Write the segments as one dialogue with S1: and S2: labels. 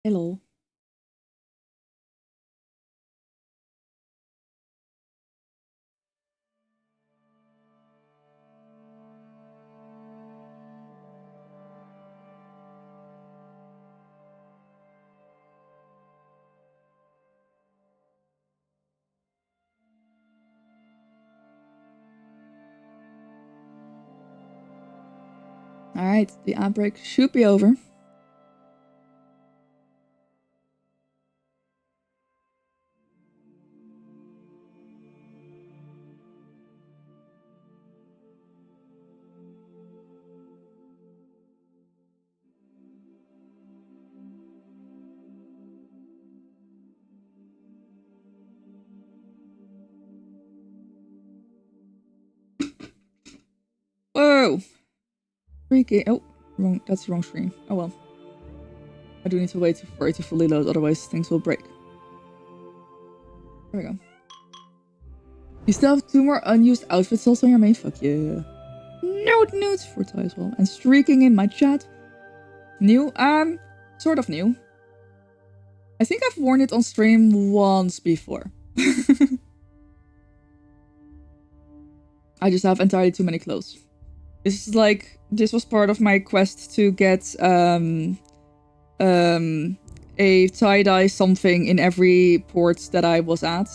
S1: Hello. Alright, the outbreak should be over. Whoa! Freaky. Oh, wrong. That's the wrong screen. Oh well. I do need to wait for it to fully load, otherwise things will break. There we go. You still have 2 more unused outfits also on your main? Fuck yeah. Nudes for Ty as well. And streaking in my chat. New? Sort of new. I think I've worn it on stream once before. I just have entirely too many clothes. This is like, this was part of my quest to get a tie-dye something in every port that I was at.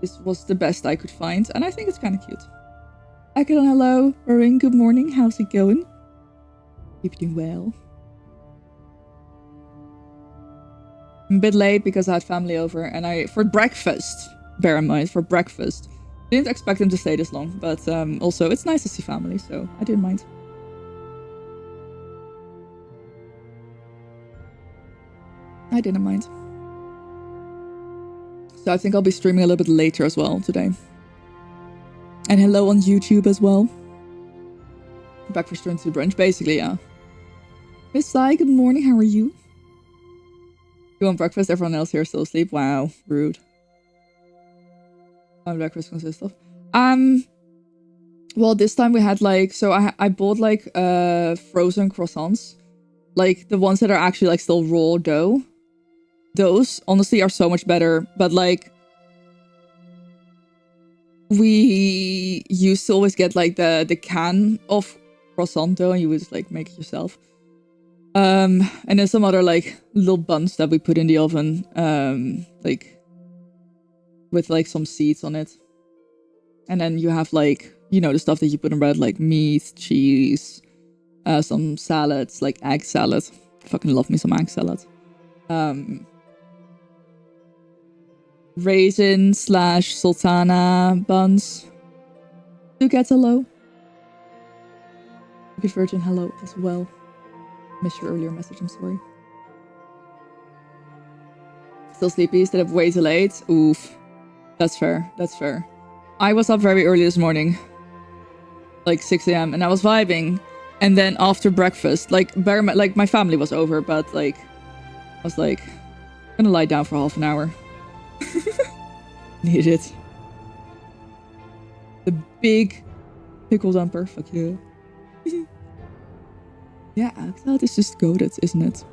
S1: This was the best I could find, and I think it's kind of cute. Akilon, hello. Marin, good morning. How's it going? Hope you're doing well. I'm a bit late because I had family over, and for breakfast, bear in mind, for breakfast. Didn't expect them to stay this long, but also it's nice to see family, so I didn't mind. I didn't mind. So I think I'll be streaming a little bit later as well today. And hello on YouTube as well. Breakfast turns to brunch, basically, yeah. Miss Sai, good morning, how are you? You want breakfast? Everyone else here is still asleep? Wow, rude. What breakfast consists of? Well, this time we had like, so I bought like frozen croissants. Like the ones that are actually like still raw dough. Those honestly are so much better, but like we used to always get like the can of croissant dough and you would just like make it yourself. And then some other like little buns that we put in the oven, like with like some seeds on it. And then you have like, you know, the stuff that you put in bread, like meat, cheese, some salads, like egg salad. I fucking love me some egg salad. Raisin / sultana buns. Do get hello. Good Virgin, hello as well. Missed your earlier message, I'm sorry. Still sleepy, instead of way too late. Oof. That's fair, that's fair. I was up very early this morning. Like 6 a.m. and I was vibing. And then after breakfast, like my family was over, but like I was like, I'm gonna lie down for half an hour. Need it. The big pickle dumper. Fuck you. Yeah, Axel is just goated, isn't it?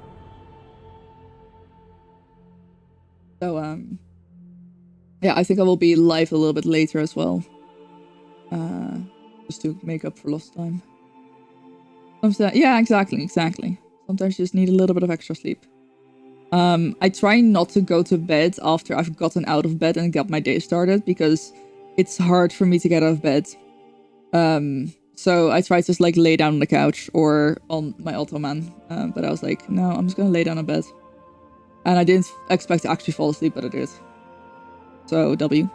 S1: So, yeah, I think I will be live a little bit later as well. Just to make up for lost time. Yeah, exactly. Sometimes you just need a little bit of extra sleep. I try not to go to bed after I've gotten out of bed and got my day started because it's hard for me to get out of bed. So I tried to just like lay down on the couch or on my ottoman, but I was like, no, I'm just gonna lay down on bed. And I didn't expect to actually fall asleep, but I did. So W.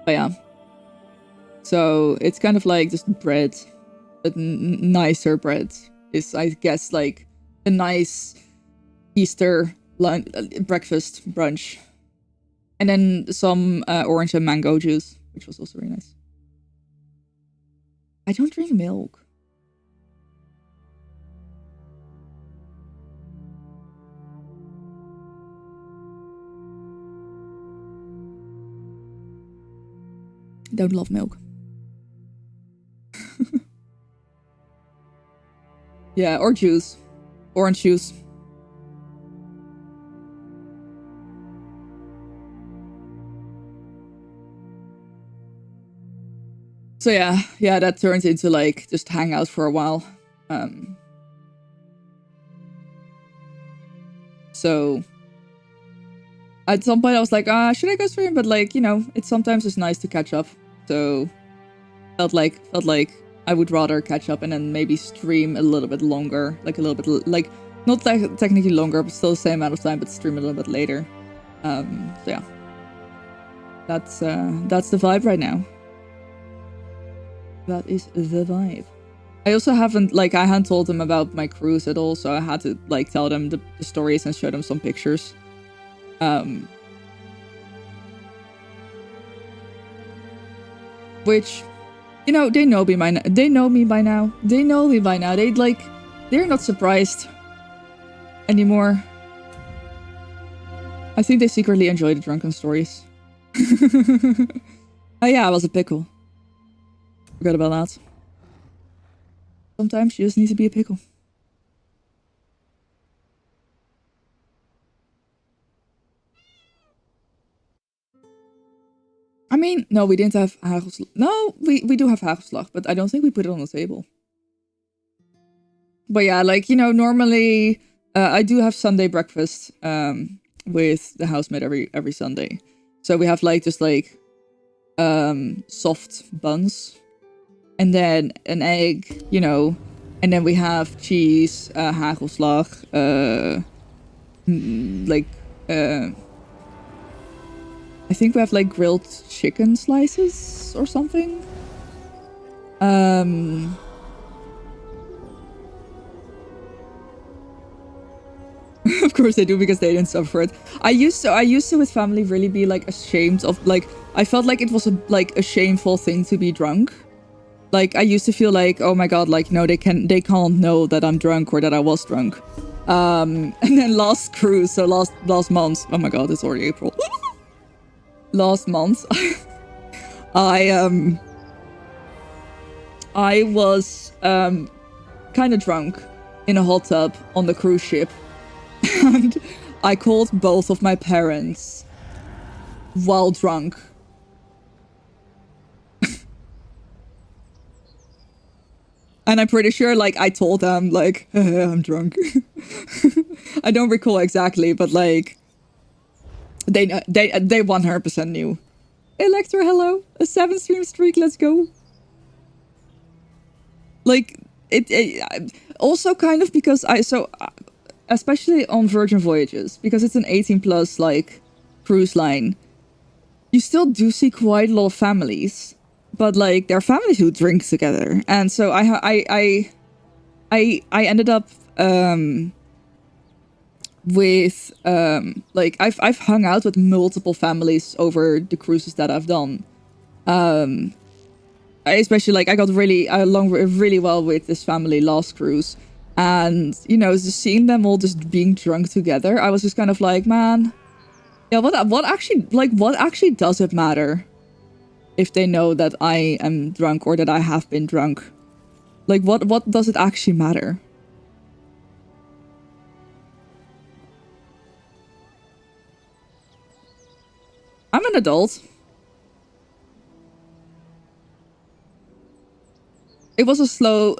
S1: But yeah. So it's kind of like just bread, but nicer bread is, I guess, like a nice Easter breakfast brunch. And then some orange and mango juice, which was also very nice. I don't drink milk. I don't love milk. Yeah, or juice. Orange juice. So yeah, that turns into like just hang out for a while. So at some point I was like, should I go stream? But like, you know, it's sometimes just nice to catch up. So felt like I would rather catch up and then maybe stream a little bit longer, like a little bit like not technically longer, but still the same amount of time, but stream a little bit later. So yeah, that's the vibe right now. That is the vibe. I also haven't, like, I hadn't told them about my cruise at all, so I had to, like, tell them the stories and show them some pictures. Which, you know, they know me by now. They know me by now. They're not surprised anymore. I think they secretly enjoy the drunken stories. Oh yeah, I was a pickle. Forgot about that. Sometimes you just need to be a pickle. I mean, no, we didn't have hagelslag. No, we do have hagelslag, but I don't think we put it on the table. But yeah, like, you know, normally I do have Sunday breakfast with the housemate every Sunday. So we have like just like soft buns and then an egg, you know, and then we have cheese, hagelslag, I think we have like grilled chicken slices or something. Of course they do, because they didn't suffer it. I used to with family really be like ashamed of, like, I felt like it was a shameful thing to be drunk. Like I used to feel like, oh my god, like no, they can't know that I'm drunk or that I was drunk. And then last cruise, so last month, oh my god, it's already April. Last month, I was kind of drunk in a hot tub on the cruise ship, and I called both of my parents while drunk. And I'm pretty sure, like, I told them, like, I'm drunk. I don't recall exactly, but like, they 100% knew. Electra, hello, a 7-stream streak, let's go. Like, it also kind of because especially on Virgin Voyages, because it's an 18+ like cruise line, you still do see quite a lot of families, but like there are families who drink together, and so I ended up with like I've hung out with multiple families over the cruises that I've done. Especially like I got along really well with this family last cruise, and you know, just seeing them all just being drunk together, I was just kind of like, man, yeah, what actually does it matter if they know that I am drunk or that I have been drunk? Like what does it actually matter? I'm an adult. It was a slow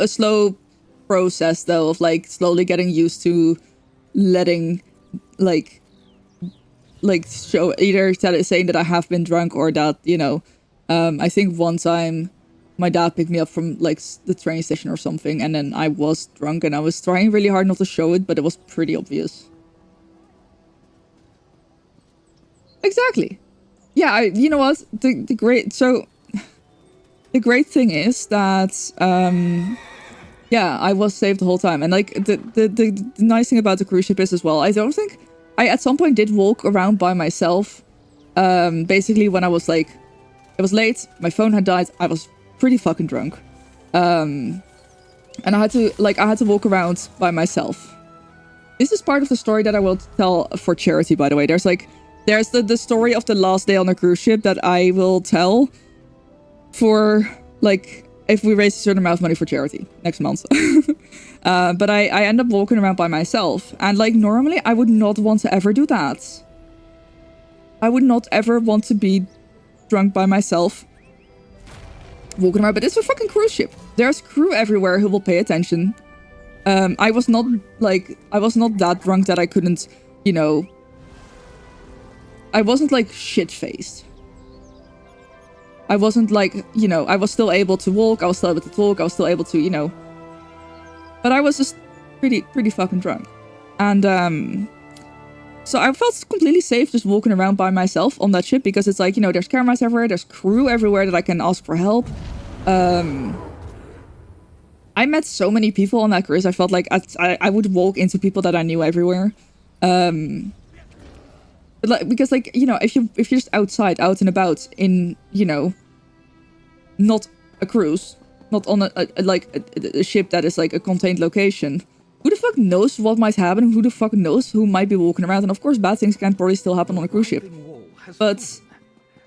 S1: process though, of like slowly getting used to letting like show either saying that I have been drunk or that, you know, I think one time my dad picked me up from like the train station or something, and then I was drunk and I was trying really hard not to show it, but it was pretty obvious. Exactly. Yeah, you know what? The great thing is that yeah, I was safe the whole time, and like the nice thing about the cruise ship is as well, I don't think I at some point did walk around by myself. Basically when I was like, it was late, my phone had died, I was pretty fucking drunk, and I had to walk around by myself. This is part of the story that I will tell for charity, by the way. There's the story of the last day on the cruise ship that I will tell for, like, if we raise a certain amount of money for charity next month. But I end up walking around by myself. And like normally I would not want to ever do that. I would not ever want to be drunk by myself. Walking around, but it's a fucking cruise ship. There's crew everywhere who will pay attention. I was not that drunk that I couldn't, you know, I wasn't like shit-faced. I wasn't like, you know, I was still able to walk, I was still able to talk, I was still able to, you know. But I was just pretty fucking drunk. And so I felt completely safe just walking around by myself on that ship because it's like, you know, there's cameras everywhere, there's crew everywhere that I can ask for help. I met so many people on that cruise. I felt like I would walk into people that I knew everywhere. But like, because like, you know, if you're just outside, out and about in, you know, not a cruise, not on a ship that is like a contained location, who the fuck knows what might happen? Who the fuck knows who might be walking around? And of course, bad things can probably still happen on a cruise ship. But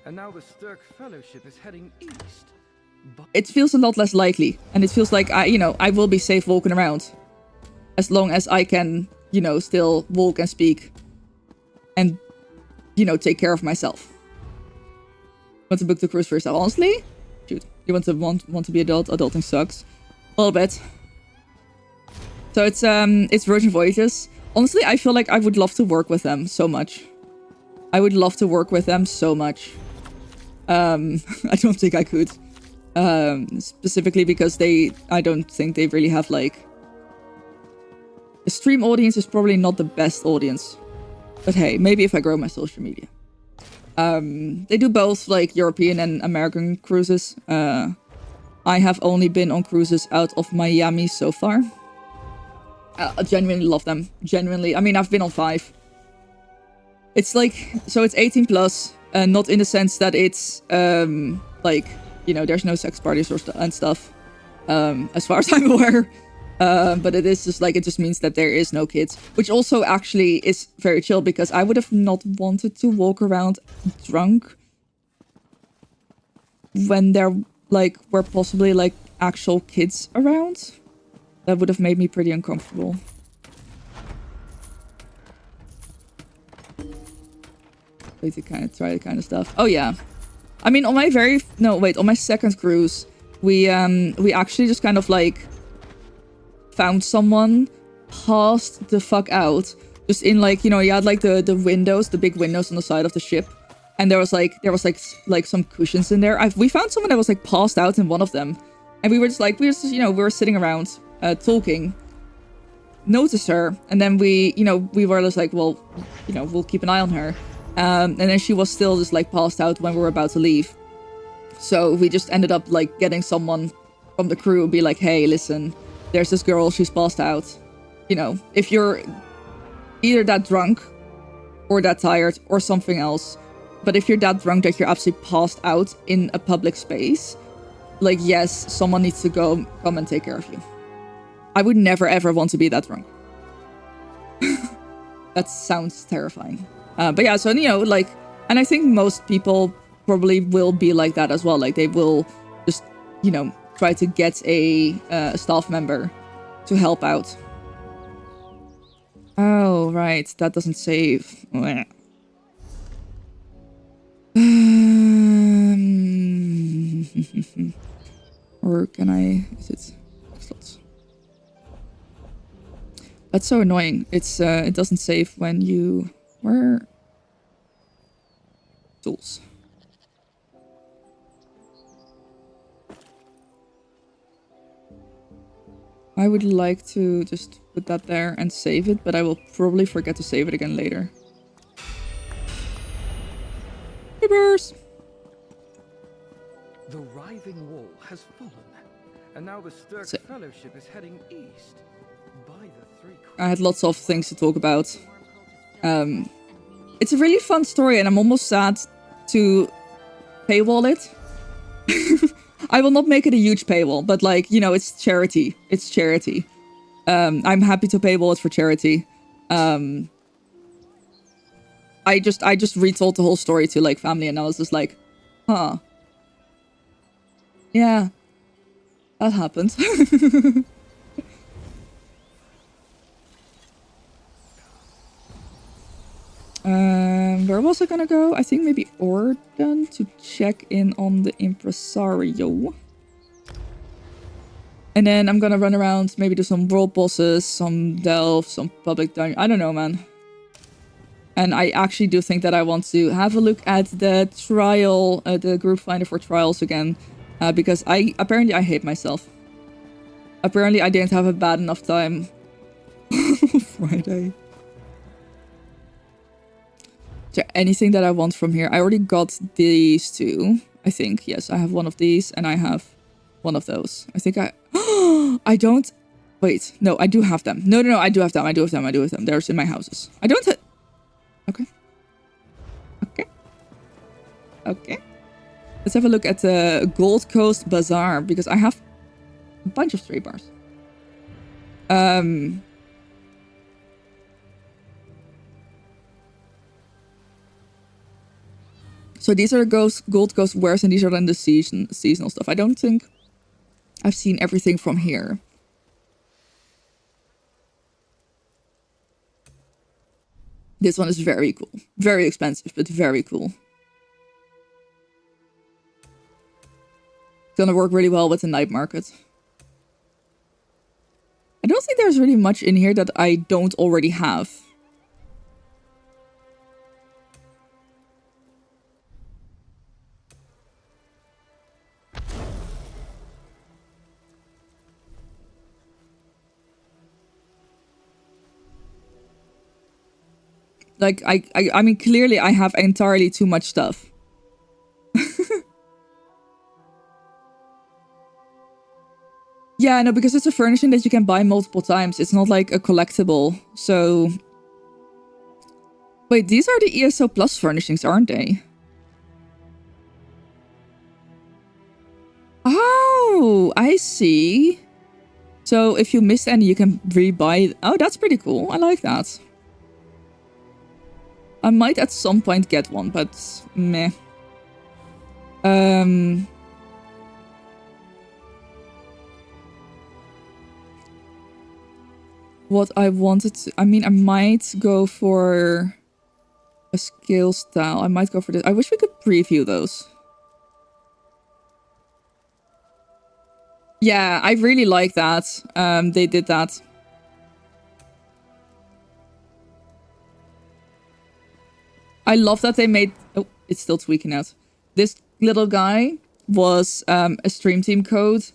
S2: and now the Sturk Fellowship is heading east.
S1: It feels a lot less likely, and it feels like I will be safe walking around, as long as I can, you know, still walk and speak, and, you know, take care of myself. Want to book the cruise for yourself? Honestly, shoot, you want to be adult? Adulting sucks, a little bit. So it's Virgin Voyages. Honestly, I feel like I would love to work with them so much. I would love to work with them so much. I don't think I could. Specifically because I don't think they really have like... A stream audience is probably not the best audience. But hey, maybe if I grow my social media. They do both like European and American cruises. I have only been on cruises out of Miami so far. I genuinely love them. Genuinely. I mean, I've been on 5. It's like... So it's 18 plus. Not in the sense that it's like... You know, there's no sex parties and stuff. As far as I'm aware. But it is just like... It just means that there is no kids. Which also actually is very chill. Because I would have not wanted to walk around drunk. When there like were possibly like actual kids around. That would have made me pretty uncomfortable. Way to kind of try that kind of stuff. Oh yeah. I mean, on my on my second cruise, we actually just kind of like found someone, passed the fuck out, just in like, you know, you had like the windows, the big windows on the side of the ship, and there was like some cushions in there. We found someone that was like passed out in one of them, and we were sitting around. Talking, noticed her, and then we were just like, well, you know, we'll keep an eye on her, and then she was still just like passed out when we were about to leave, so we just ended up like getting someone from the crew be like, hey, listen, there's this girl, she's passed out, you know, if you're either that drunk or that tired or something else, but if you're that drunk that you're absolutely passed out in a public space, like, yes, someone needs to come and take care of you. I would never ever want to be that drunk. That sounds terrifying. But yeah, so, you know, like, and I think most people probably will be like that as well. Like, they will just, you know, try to get a staff member to help out. Oh, right. That doesn't save. Or can I... Is it... Slots? That's so annoying. It's it doesn't save when you... Where? Tools. I would like to just put that there and save it, but I will probably forget to save it again later. Papers!
S2: The writhing wall has fallen, and now the Sturk Fellowship is heading east. By the three...
S1: I had lots of things to talk about. It's a really fun story, and I'm almost sad to paywall it. I will not make it a huge paywall, but like, you know, it's charity. It's charity. I'm happy to paywall it for charity. I just retold the whole story to like family, and I was just like, huh. Yeah. That happened. Where was I gonna go? I think maybe Orden to check in on the Impresario. And then I'm gonna run around, maybe do some world bosses, some delves, some public dungeon. I don't know, man. And I actually do think that I want to have a look at the trial, the group finder for trials again. Because apparently I hate myself. Apparently I didn't have a bad enough time. Friday. Is there anything that I want from here? I already got these two, I think. Yes, I have one of these and I have one of those. I think I... I don't... Wait, no, I do have them. No, I do have them. I do have them. They're in my houses. I don't... Okay. Okay. Let's have a look at the Gold Coast Bazaar, because I have a bunch of stray bars. So these are Gold Coast wares, and these are then the seasonal stuff. I don't think I've seen everything from here. This one is very cool. Very expensive, but very cool. It's gonna work really well with the night market. I don't think there's really much in here that I don't already have. Like, I mean, clearly I have entirely too much stuff. Yeah, no, because it's a furnishing that you can buy multiple times. It's not like a collectible, so... Wait, these are the ESO Plus furnishings, aren't they? Oh, I see. So if you missed any, you can rebuy... Oh, that's pretty cool. I like that. I might at some point get one, but meh. What I wanted to... I mean, I might go for a scale style. I might go for this. I wish we could preview those. Yeah, I really like that. They did that. I love that they made... Oh, it's still tweaking out. This little guy was a Stream Team code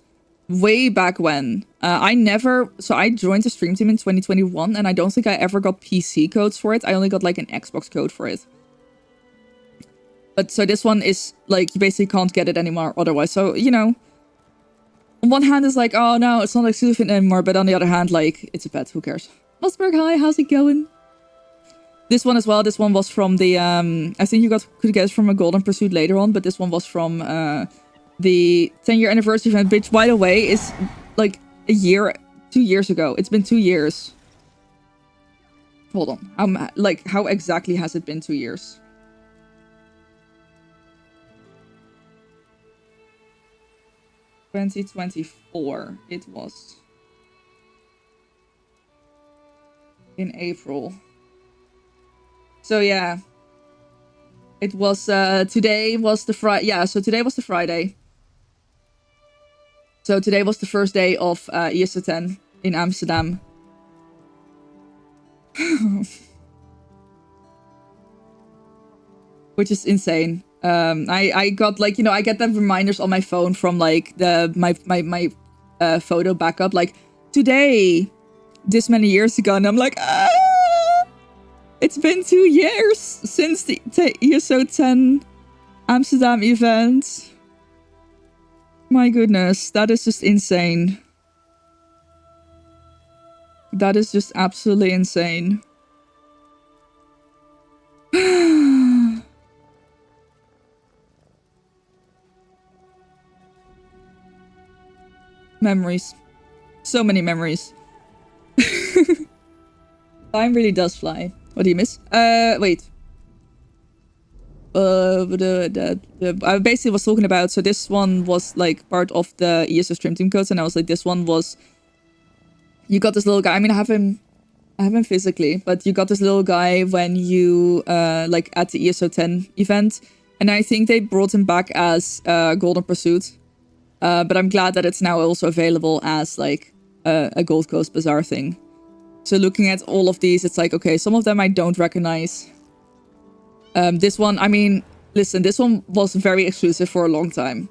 S1: way back when. I joined the Stream Team in 2021, and I don't think I ever got PC codes for it. I only got like an Xbox code for it. But so this one is like, you basically can't get it anymore otherwise. So, you know, on one hand it's like, oh no, it's not exclusive anymore. But on the other hand, like, it's a pet, who cares? Mossberg, hi, how's it going? This one as well. This one was from the, I think you could get it from a Golden Pursuit later on, but this one was from the 10-year anniversary event, which, by the way, is like 2 years ago. It's been 2 years. Hold on. How exactly has it been 2 years? $2024. It was in April. So yeah, it was, today was the Friday. Yeah, so today was the Friday. So today was the first day of ESO 10 in Amsterdam. Which is insane. I got, like, you know, I get the reminders on my phone from like my photo backup, like, today, this many years ago, and I'm like, ah! It's been 2 years since the ESO 10 Amsterdam event. My goodness, that is just insane. That is just absolutely insane. Memories. So many memories. Time really does fly. What do you miss? Wait. I basically was talking about, so this one was like part of the ESO Stream Team codes, and I was like, this one was, you got this little guy. I mean, I I haven't physically, but you got this little guy when you, like, at the ESO 10 event. And I think they brought him back as Golden Pursuit. But I'm glad that it's now also available as, like, a Gold Coast Bazaar thing. So looking at all of these, it's like, okay, some of them I don't recognize. This one, I mean, listen, this one was very exclusive for a long time.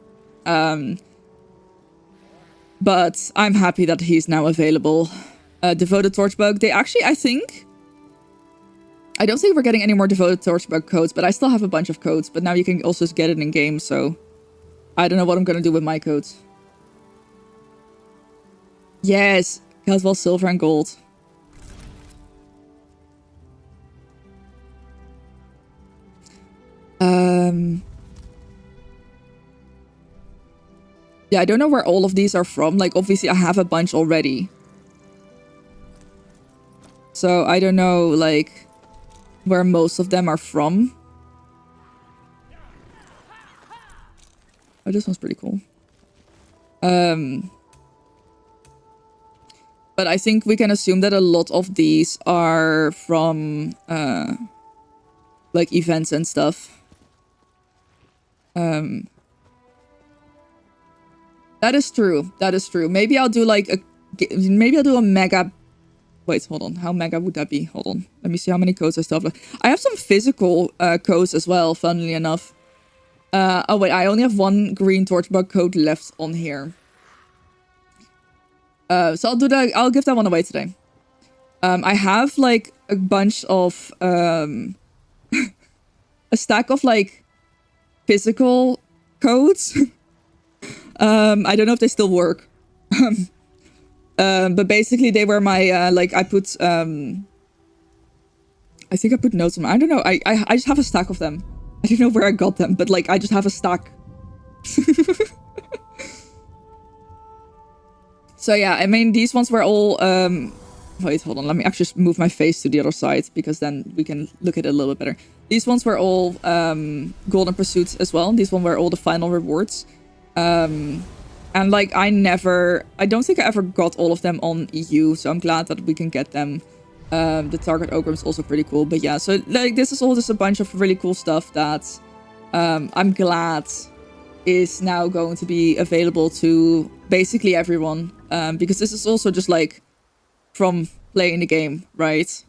S1: But I'm happy that he's now available. Devoted Torchbug. They actually, I don't think we're getting any more Devoted Torchbug codes, but I still have a bunch of codes. But now you can also get it in game, so I don't know what I'm gonna do with my codes. Yes, Caswell Silver and Gold. Yeah, I don't know where all of these are from. Like, obviously, I have a bunch already. So, I don't know, like, where most of them are from. Oh, this one's pretty cool. But I think we can assume that a lot of these are from, like, events and stuff. That is true. That is true. Maybe I'll do like maybe I'll do a mega. Wait, hold on. How mega would that be? Hold on. Let me see how many codes I still have. I have some physical codes as well, funnily enough. Oh wait, I only have one green Torchbug code left on here. So I'll do that. I'll give that one away today. I have like a bunch of a stack of like physical codes. I don't know if they still work. But basically they were my, like I put, I think I put notes on them. I don't know. I just have a stack of them. I don't know where I got them, but like I just have a stack. So yeah, I mean, these ones were all, wait, hold on. Let me actually move my face to the other side because then we can look at it a little bit better. These ones were all Golden Pursuits as well. These ones were all the final rewards. And like I don't think I ever got all of them on EU, so I'm glad that we can get them. The Target Ogre is also pretty cool, but yeah, so like this is all just a bunch of really cool stuff that I'm glad is now going to be available to basically everyone, because this is also just like from playing the game, right?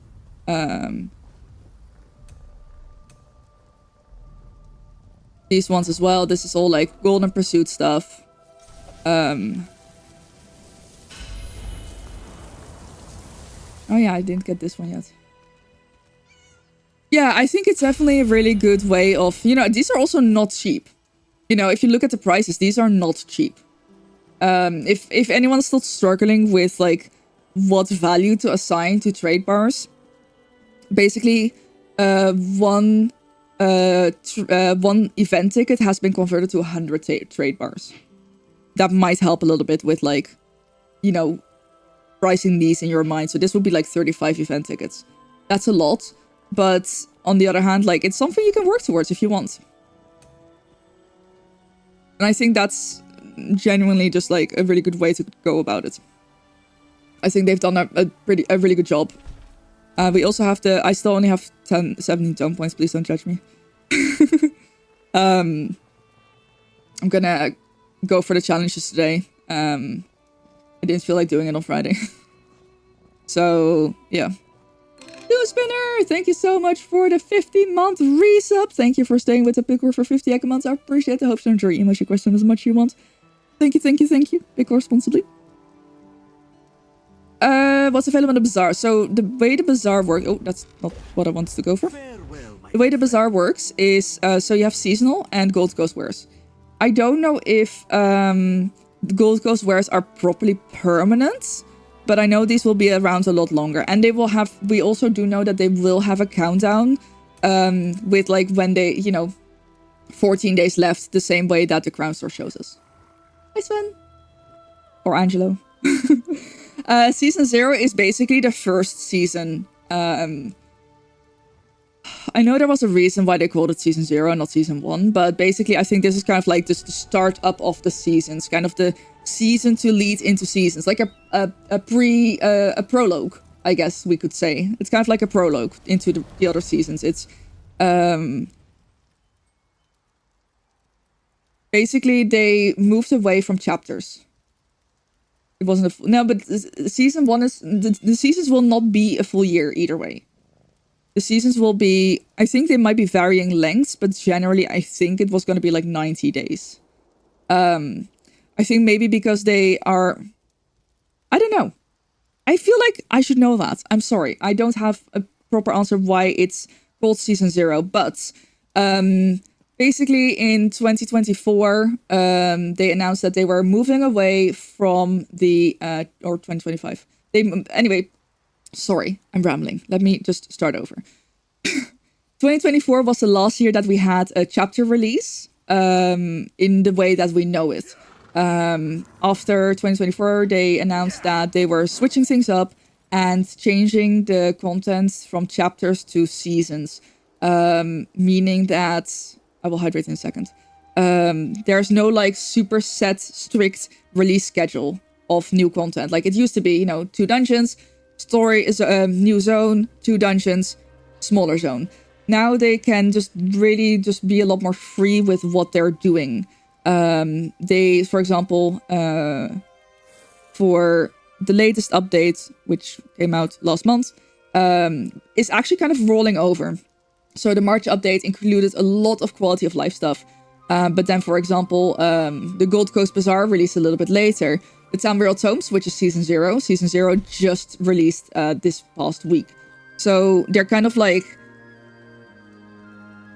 S1: These ones as well. This is all like Golden Pursuit stuff. Oh yeah, I didn't get this one yet. Yeah, I think it's definitely a really good way of, you know, these are also not cheap. You know, if you look at the prices, these are not cheap. If anyone's still struggling with like what value to assign to trade bars, basically one event ticket has been converted to 100 trade bars. That might help a little bit with like, you know, pricing these in your mind. So this would be like 35 event tickets. That's a lot. But on the other hand, like it's something you can work towards if you want. And I think that's genuinely just like a really good way to go about it. I think they've done a really good job. We also have I still only have 17 tone points. Please don't judge me. I'm gonna go for the challenges today. I didn't feel like doing it on Friday. So, yeah. New Spinner! Thank you so much for the 50-month resub. Thank you for staying with the Picor for 50 egg months. I appreciate it. I hope you enjoy your emoji question as much as you want. Thank you, thank you, thank you. Picor responsibly. What's available in the bazaar? So, the way the bazaar works... Oh, that's not what I wanted to go for. The way the bazaar works is... so you have seasonal and Gold Coast wares. I don't know if the Gold Coast wares are properly permanent, but I know these will be around a lot longer. And they will have, we also do know that they will have a countdown with like when they, you know, 14 days left, the same way that the Crown Store shows us. Hi Sven. Or Angelo. Season 0 is basically the first season. I know there was a reason why they called it Season 0 and not Season 1, but basically I think this is kind of like just the start up of the seasons, kind of the season to lead into seasons, like a prologue, I guess we could say. It's kind of like a prologue into the other seasons. It's basically they moved away from chapters. It wasn't no, but season 1 is the seasons will not be a full year either way. The seasons will be, I think they might be varying lengths, but generally I think it was going to be like 90 days. I think maybe because they are, I don't know. I feel like I should know that. I'm sorry. I don't have a proper answer why it's called season 0, but basically in 2024, they announced that they were moving away from the, or 2025. Anyway, sorry, I'm rambling. Let me just start over. 2024 was the last year that we had a chapter release in the way that we know it. After 2024, they announced that they were switching things up and changing the content from chapters to seasons, meaning that I will hydrate in a second. There's no like super set, strict release schedule of new content. Like it used to be, you know, 2 dungeons, story is a new zone, 2 dungeons, smaller zone. Now they can just really just be a lot more free with what they're doing. They, for example, for the latest update, which came out last month, is actually kind of rolling over. So the March update included a lot of quality of life stuff. But then, for example, the Gold Coast Bazaar released a little bit later. The Tamriel Tomes, which is Season 0. Season 0 just released this past week. So they're kind of like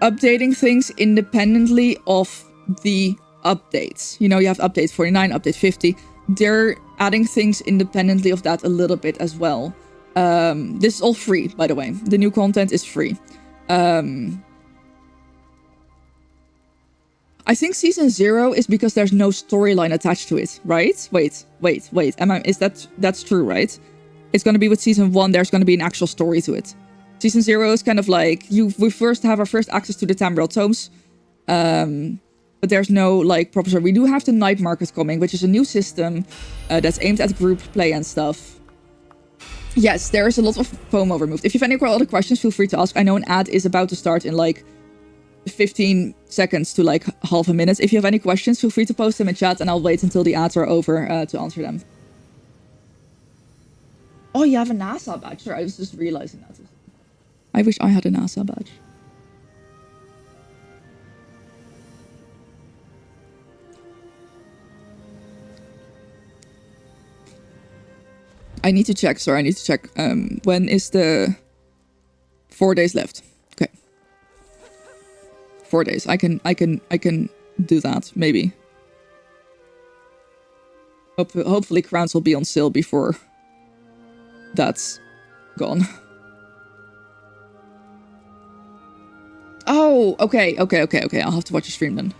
S1: updating things independently of the updates. You know, you have update 49, update 50. They're adding things independently of that a little bit as well. This is all free, by the way. The new content is free. I think season 0 is because there's no storyline attached to it, right? Wait. That's true, right? It's going to be with season 1, there's going to be an actual story to it. Season 0 is kind of like, we first have our first access to the Tamriel Tomes. But there's no like proper story. We do have the night market coming, which is a new system that's aimed at group play and stuff. Yes, there is a lot of FOMO removed. If you have any other questions, feel free to ask. I know an ad is about to start in like 15 seconds to like half a minute. If you have any questions, feel free to post them in chat and I'll wait until the ads are over to answer them. Oh, you have a NASA badge. Sorry, I was just realizing that. I wish I had a NASA badge. I need to check. Sorry, I need to check. When is the 4 days left? Okay. 4 days. I can do that, maybe. Hopefully crowns will be on sale before that's gone. Oh, okay. I'll have to watch a stream then.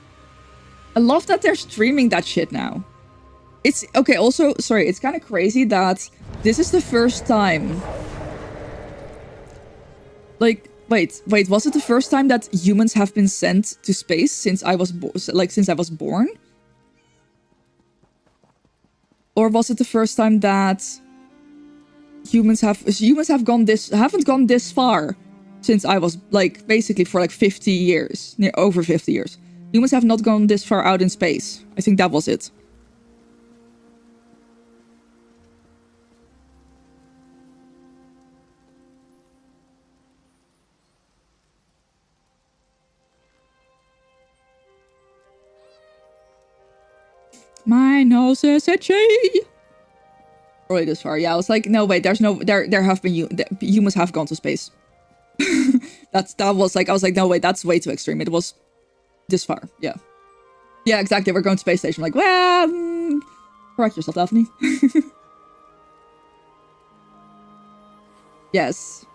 S1: I love that they're streaming that shit now. It's okay. Also, sorry, it's kind of crazy that this is the first time. Like, wait, was it the first time that humans have been sent to space since I was born? Or was it the first time that humans haven't gone this far since I was like basically for like 50 years, over 50 years. Humans have not gone this far out in space. I think that was it. My nose is itchy. Really this far. Yeah, I was like, no, wait, there have been humans have gone to space. that was like, I was like, no, wait, that's way too extreme. It was this far. Yeah. Yeah, exactly. We're going to space station. I'm like, well, correct yourself, Daphne. Yes.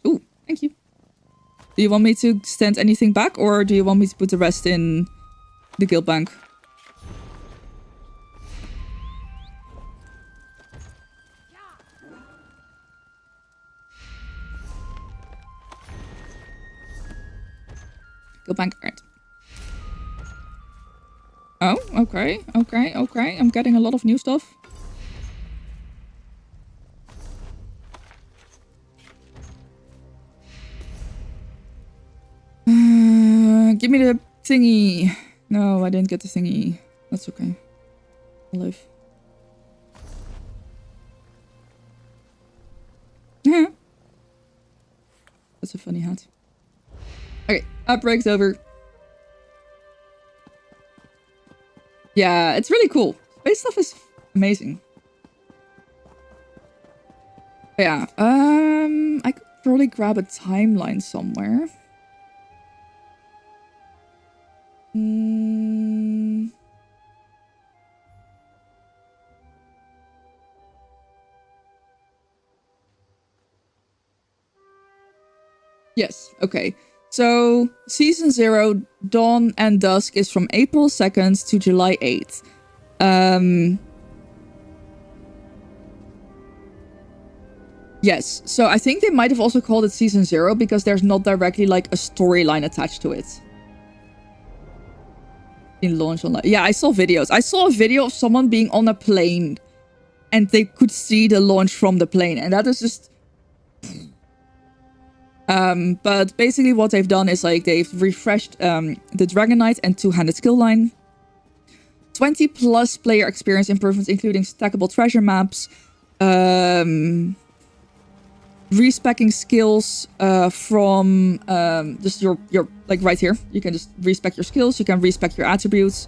S1: Ooh, thank you. Do you want me to stand anything back, or do you want me to put the rest in the guild bank? Guild bank, alright. Oh, okay. I'm getting a lot of new stuff. Give me the thingy. No, I didn't get the thingy. That's okay. I'll live. That's a funny hat. Okay, outbreak's over. Yeah, it's really cool. Space stuff is amazing. Yeah, I could probably grab a timeline somewhere. Yes, okay. So, Season 0, Dawn and Dusk is from April 2nd to July 8th. Yes, so I think they might have also called it Season 0 because there's not directly like a storyline attached to it. In launch online. Yeah, I saw videos. I saw a video of someone being on a plane and they could see the launch from the plane, and that is just... But basically what they've done is like they've refreshed the Dragon Knight and two-handed skill line. 20 plus player experience improvements, including stackable treasure maps, respecking skills from just your like right here. You can just respec your skills. You can respec your attributes,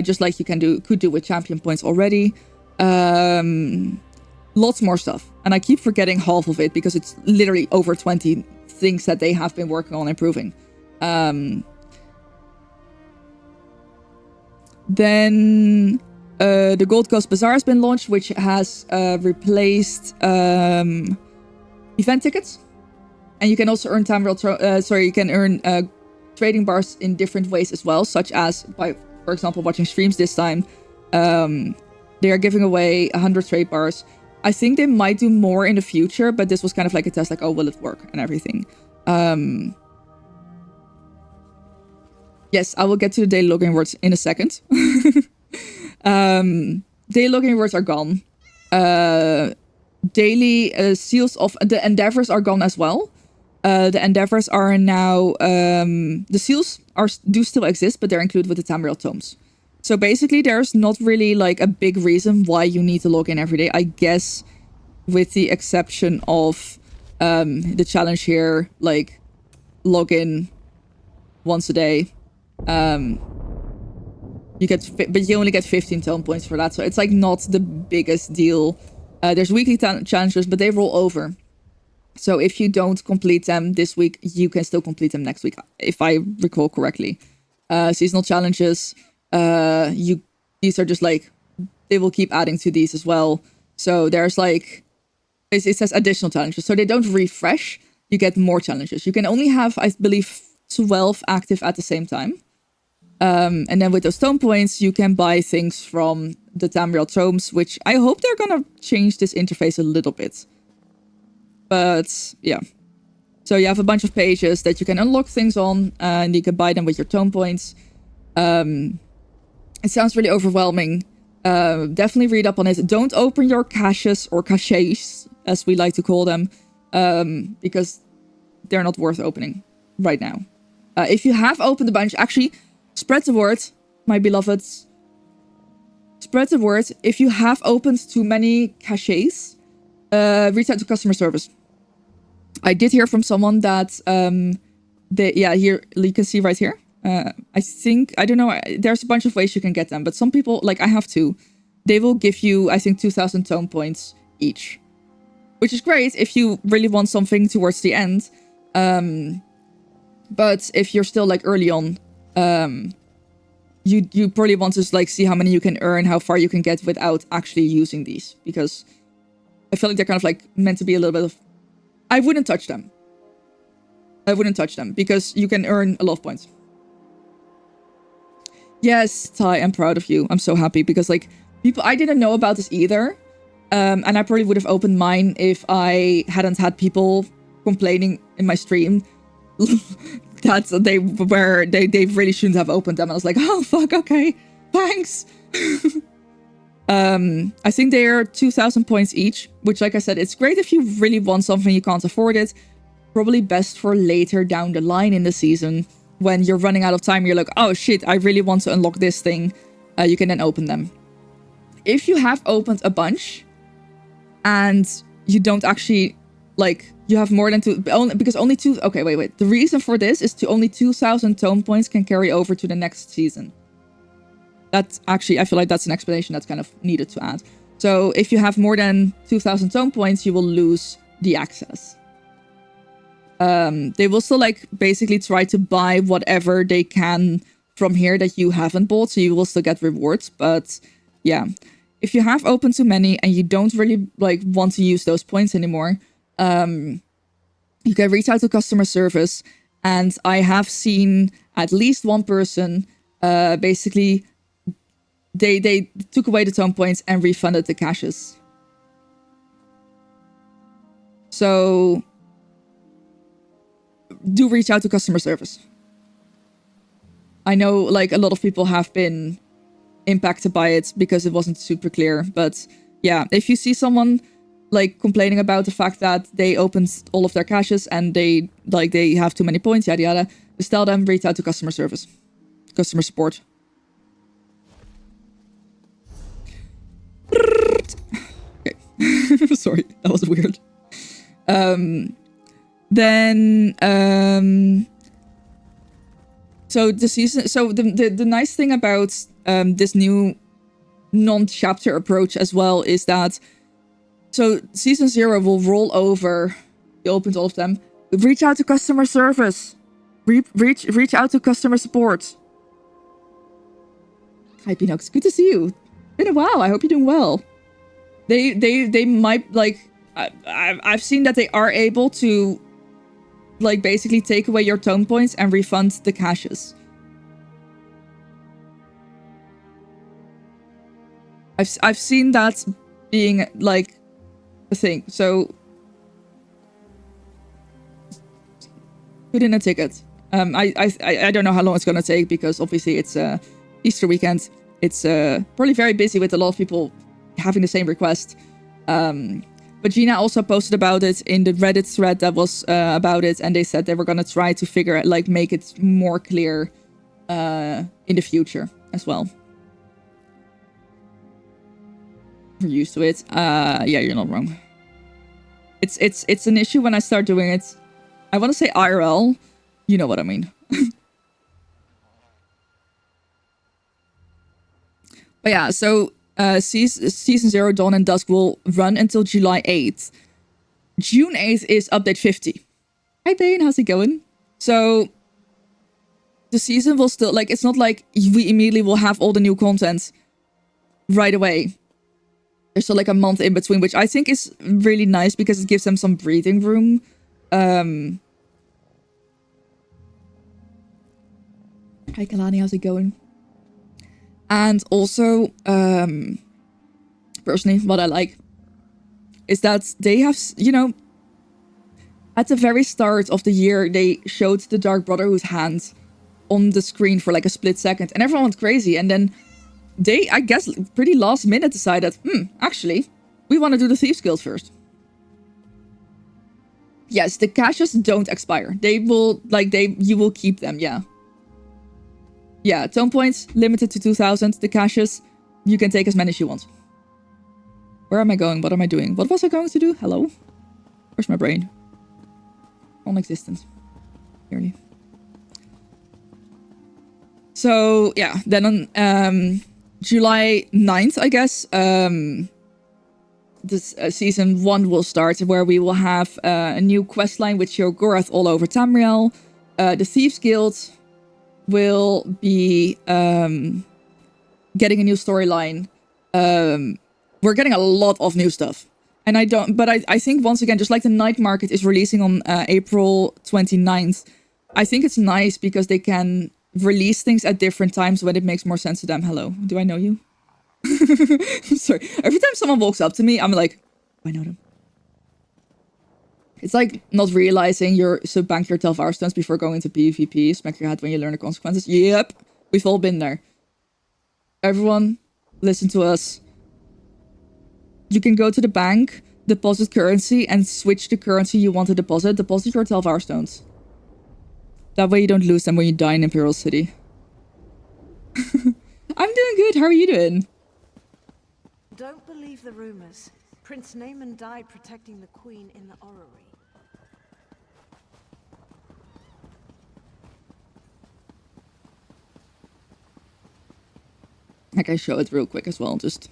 S1: just like you could do with champion points already. Lots more stuff, and I keep forgetting half of it because it's literally over 20 things that they have been working on improving. Then the Gold Coast Bazaar has been launched, which has replaced event tickets, and you can also earn you can earn trading bars in different ways as well, such as by, for example, watching streams this time. They are giving away 100 trade bars. I think they might do more in the future, but this was kind of like a test, like, oh, will it work and everything. Yes, I will get to the daily login rewards in a second. Daily login rewards are gone. Daily seals of the endeavors are gone as well. The endeavors are now the seals do still exist, but they're included with the Tamriel tomes. So basically, there's not really like a big reason why you need to log in every day. I guess, with the exception of the challenge here, like log in once a day. You get, but you only get 15 tome points for that, so it's like not the biggest deal. There's weekly challenges, but they roll over. So if you don't complete them this week, you can still complete them next week, if I recall correctly. Seasonal challenges, these are just like, they will keep adding to these as well. So there's like, it says additional challenges, so they don't refresh. You get more challenges. You can only have, I believe, 12 active at the same time. And then with those tome points, you can buy things from the Tamriel tomes, which I hope they're gonna change this interface a little bit. But yeah. So you have a bunch of pages that you can unlock things on, and you can buy them with your tome points. It sounds really overwhelming. Definitely read up on it. Don't open your caches or caches, as we like to call them, because they're not worth opening right now. If you have opened a bunch, actually, spread the word, my beloveds. Spread the word. If you have opened too many caches, reach out to customer service. I did hear from someone that, here, you can see right here. I think, I don't know, there's a bunch of ways you can get them, but some people, like I have two, they will give you, I think, 2,000 tome points each, which is great if you really want something towards the end. But if you're still like early on, you probably want to like see how many you can earn, how far you can get without actually using these, because I feel like they're kind of like meant to be a little bit of, I wouldn't touch them. I wouldn't touch them because you can earn a lot of points. Yes, Ty, I'm proud of you. I'm so happy because like I didn't know about this either. And I probably would have opened mine if I hadn't had people complaining in my stream that they really shouldn't have opened them. And I was like, oh, fuck, okay. Thanks! I think they are 2,000 points each, which, like I said, it's great if you really want something, you can't afford it. Probably best for later down the line in the season, when you're running out of time, you're like, oh shit, I really want to unlock this thing. You can then open them. If you have opened a bunch, and you don't actually, like, you have more than because only two, okay, wait. The reason for this is only 2,000 tome points can carry over to the next season. That's actually, I feel like that's an explanation that's kind of needed to add. So if you have more than 2,000 tome points, you will lose the access. They will still, like, basically try to buy whatever they can from here that you haven't bought, so you will still get rewards, but yeah. If you have opened too many and you don't really, like, want to use those points anymore, you can reach out to customer service, and I have seen at least one person, basically, they took away the tome points and refunded the caches. So do reach out to customer service. I know, like, a lot of people have been impacted by it because it wasn't super clear, but yeah, if you see someone, like, complaining about the fact that they opened all of their caches and they have too many points, yada yada, just tell them, reach out to customer service, customer support. Okay. Sorry, that was weird. So the season, so the nice thing about this new non-chapter approach as well is that, so season 0 will roll over. You opened all of them. Reach out to customer service. Reach out to customer support. Hi Pinox, good to see you. Been a while. I hope you're doing well. They might, like, I've seen that they are able to, like, basically take away your tone points and refund the caches. I've seen that being, like, a thing. So put in a ticket. I don't know how long it's gonna take because obviously it's Easter weekend. It's probably very busy with a lot of people having the same request. But Gina also posted about it in the Reddit thread that was about it, and they said they were gonna try to figure it, like, make it more clear in the future as well. We're used to it. Yeah, you're not wrong. It's an issue when I start doing it. I want to say IRL. You know what I mean. But yeah, so Season 0 Dawn and Dusk will run until July 8th. June 8th is update 50. Hi Bane, how's it going? So the season will still, like, it's not like we immediately will have all the new content right away. There's still, like, a month in between, which I think is really nice because it gives them some breathing room. Hi Kalani, how's it going? And also, personally, what I like is that they have, you know, at the very start of the year, they showed the Dark Brotherhood's hand on the screen for, like, a split second, and everyone went crazy. And then they, I guess, pretty last minute decided, actually, we want to do the Thieves Guild first. Yes, the caches don't expire. They will, like, you will keep them, yeah. Yeah, tone points, limited to 2,000. The caches, you can take as many as you want. Where am I going? What am I doing? What was I going to do? Hello? Where's my brain? Non-existent. Clearly. So, yeah. Then on July 9th, I guess, this season 1 will start, where we will have a new questline with Sheogorath all over Tamriel. The Thieves Guild will be getting a new storyline. We're getting a lot of new stuff. And I think, once again, just like the night market is releasing on April 29th, I think it's nice because they can release things at different times when it makes more sense to them. Hello, do I know you? Sorry. Every time someone walks up to me, I'm like, do I know them? It's like not realizing bank your Telvar stones before going into PvP. Smack your head when you learn the consequences. Yep. We've all been there. Everyone, listen to us. You can go to the bank, deposit currency, and switch the currency you want to deposit. Deposit your Telvar stones. That way you don't lose them when you die in Imperial City. I'm doing good. How are you doing?
S3: Don't believe the rumors. Prince Naaman died protecting the Queen in the orrery.
S1: I can show it real quick as well, just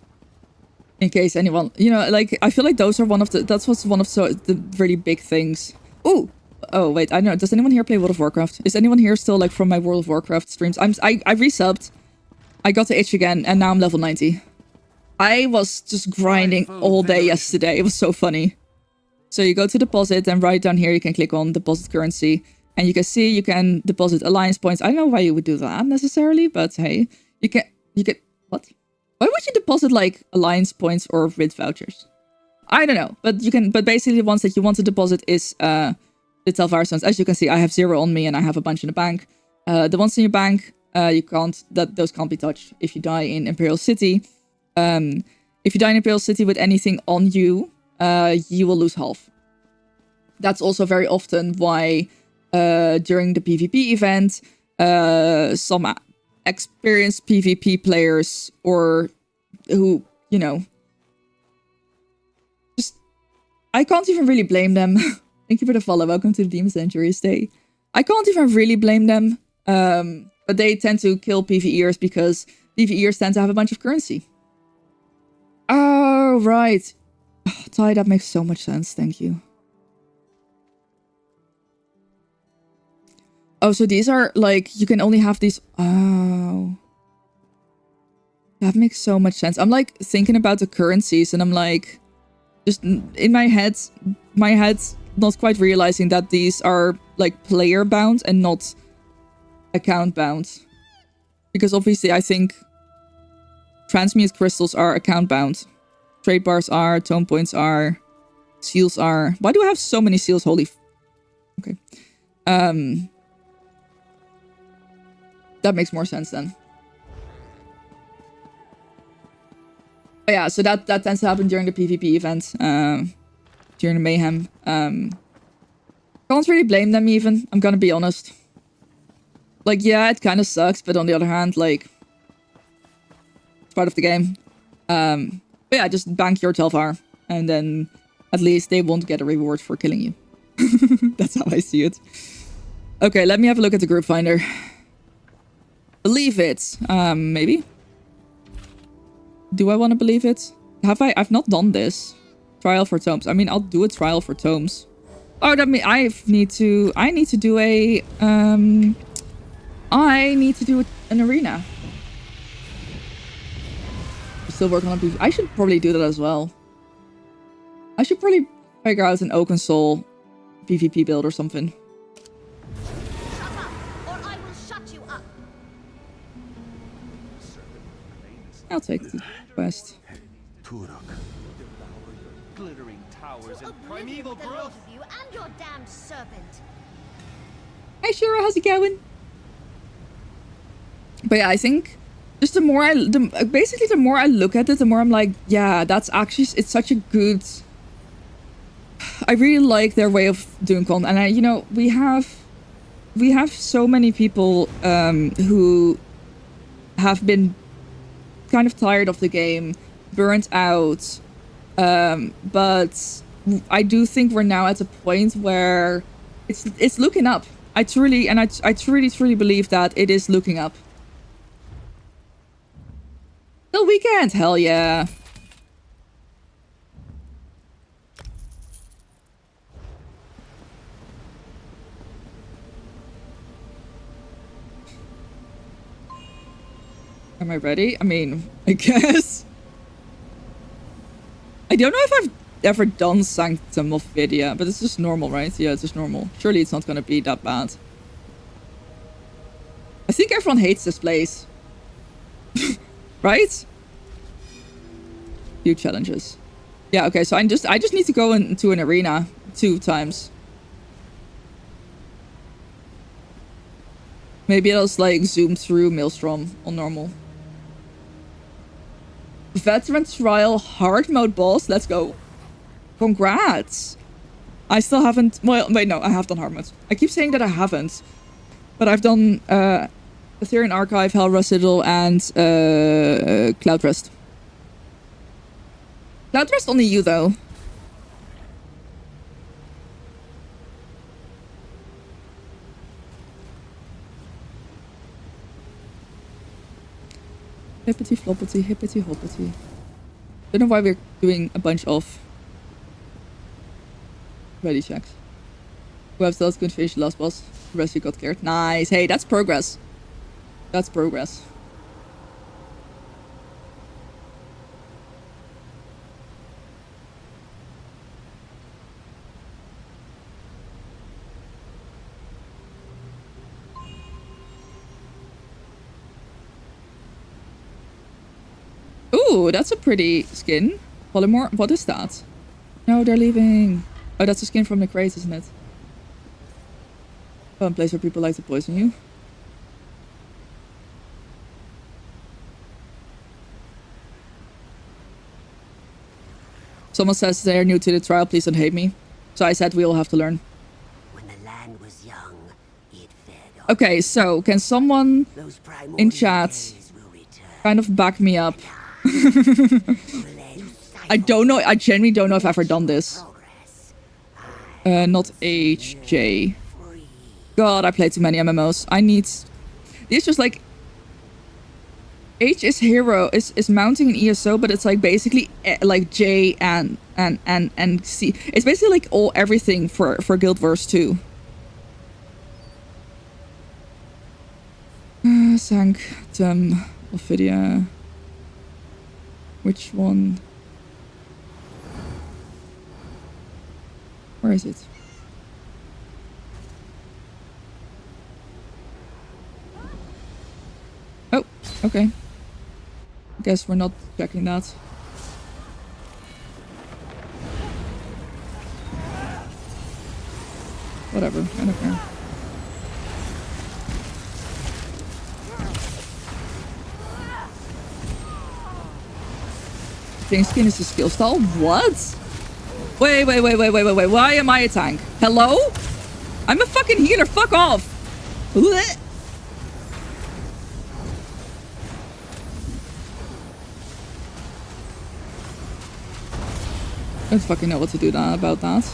S1: in case anyone, you know, like, I feel like those are that's what's one of the really big things. Ooh! Oh, wait, I know. Does anyone here play World of Warcraft? Is anyone here still, like, from my World of Warcraft streams? I resubbed. I got the itch again, and now I'm level 90. I was just grinding all day yesterday. It was so funny. So you go to deposit, and right down here you can click on deposit currency. And you can see you can deposit alliance points. I don't know why you would do that necessarily, but hey. You can... What? Why would you deposit, like, alliance points or RID vouchers? I don't know. But you can... But basically the ones that you want to deposit is the Telvar stones. As you can see, I have 0 on me and I have a bunch in the bank. The ones in your bank, you can't... Those can't be touched if you die in Imperial City. If you die in Imperial City with anything on you, you will lose half. That's also very often why during the PvP event, some experienced PvP players or who, you know, just, I can't even really blame them. Thank you for the follow. Welcome to the Demon Century Stay. I can't even really blame them. But they tend to kill PvEers because PvEers tend to have a bunch of currency. Oh, right. Oh, Ty, that makes so much sense. Thank you. Oh, so these are, like, you can only have these... Oh. That makes so much sense. I'm, like, thinking about the currencies, and I'm, like... Just in my head, not quite realizing that these are, like, player-bound and not account-bound. Because, obviously, I think... Transmute crystals are account-bound. Trade bars are, tone points are, seals are... Why do I have so many seals? Holy... Okay. That makes more sense then. But yeah, so that tends to happen during the PvP event. During the mayhem. Can't really blame them even, I'm gonna be honest. Like, yeah, it kind of sucks, but on the other hand, like... It's part of the game. But yeah, just bank your Telvar. And then at least they won't get a reward for killing you. That's how I see it. Okay, let me have a look at the group finder. Believe it. Maybe. Do I want to believe it? I've not done this. Trial for tomes. I mean, I'll do a trial for tomes. Oh, that means I need to do a, I need to do an arena. Still working on PvP. I should probably do that as well. I should probably figure out an Oaken Soul PvP build or something. I'll take the quest.
S2: Glittering towers and primeval growth.
S4: You and your damned serpent.
S1: Hey Shura, how's it going? But yeah, I think just the more basically the more I look at it, the more I'm like, yeah, that's actually, it's such a good... I really like their way of doing content, and you know, we have so many people who have been kind of tired of the game, burnt out, but I do think we're now at a point where it's looking up. I truly believe that it is looking up. The weekend, hell yeah. Am I ready? I mean, I guess. I don't know if I've ever done Sanctum of Vidya, but it's just normal, right? Yeah, it's just normal. Surely it's not gonna be that bad. I think everyone hates this place. Right? Few challenges. Yeah, okay, so I just need to go into an arena 2 times. Maybe I'll just like zoom through Maelstrom on normal. Veteran trial hard mode boss. Let's go. Congrats. I still haven't... Well, wait, no, I have done hard modes. I keep saying that I haven't. But I've done Ethereum Archive, Hell Residual, and Cloud Rest. Cloud Rest only you, though. Hippity floppity, hippity hoppity. Don't know why we're doing a bunch of ready checks. Who have still good fish last boss? The rest you got cared. Nice. Hey, that's progress. That's progress. Ooh, that's a pretty skin. Polymorph. What is that? No, they're leaving. Oh, that's a skin from the crate, isn't it? Fun place where people like to poison you. Someone says they're new to the trial, please don't hate me. So I said we all have to learn.
S5: When the land was young, it fed on
S1: Okay, so can someone
S5: those primordial
S1: in chat
S5: days will return.
S1: kind of back me up?
S5: Relay
S1: I don't know. I genuinely don't know if I've ever done this.
S5: progress.
S1: Not HJ.
S5: Free.
S1: God, I play too many MMOs. I need... It's just like... H is hero, is mounting an ESO, but it's like basically like J and C. It's basically like everything for Guild Wars 2. Sanctum, Ophidia. Which one? Where is it? Oh, okay. Guess we're not checking that. Whatever, I don't care. Change skin is a skill style? What? Wait. Why am I a tank? Hello? I'm a fucking healer, fuck off! Blech. I don't fucking know what to do about that.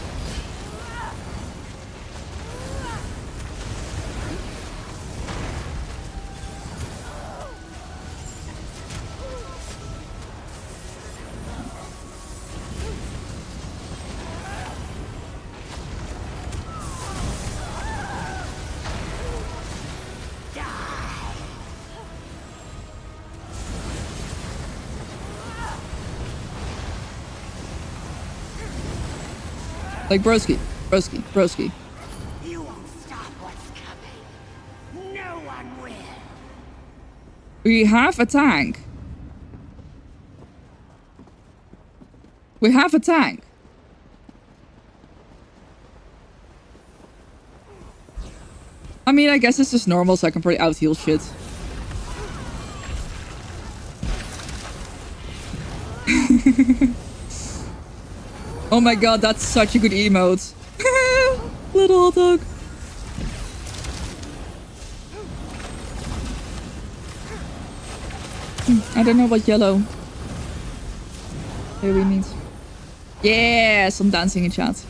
S1: Like broski.
S5: You won't stop what's coming. No one will.
S1: We have a tank. We have a tank. I mean, I guess it's just normal, so I can probably out-heal shit. Oh my god, that's such a good emote. Little hot dog. I don't know what yellow really means. Yeah, some dancing in chat.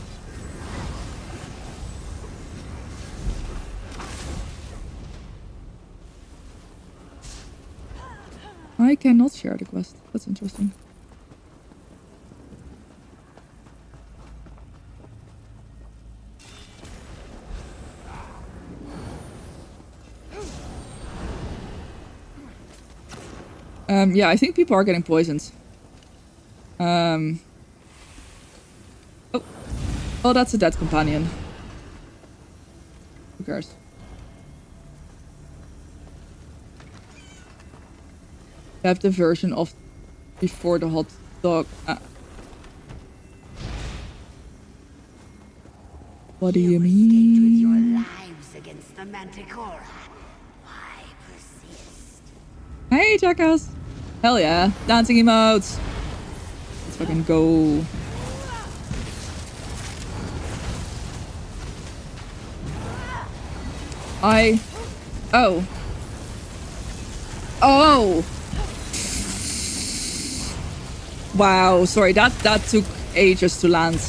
S1: I cannot share the quest. That's interesting. Yeah, I think people are getting poisoned. Oh, that's a dead companion. Who cares? I have the version of before the hot dog. What do you
S5: Escaped with your
S1: mean?
S5: lives against the Manticora. Why persist?
S1: Hey, Jackass. Hell yeah. Dancing emotes. Let's fucking go. Oh. Oh. Wow, sorry, that took ages to land.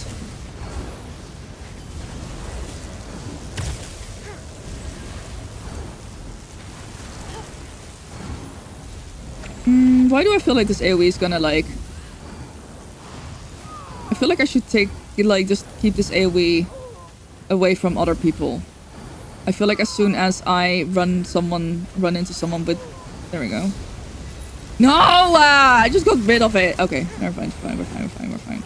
S1: Why do I feel like this AoE is gonna like... I feel like I should just keep this AoE away from other people. I feel like as soon as I run into someone with... There we go. No! I just got rid of it. Okay, never mind. We're fine.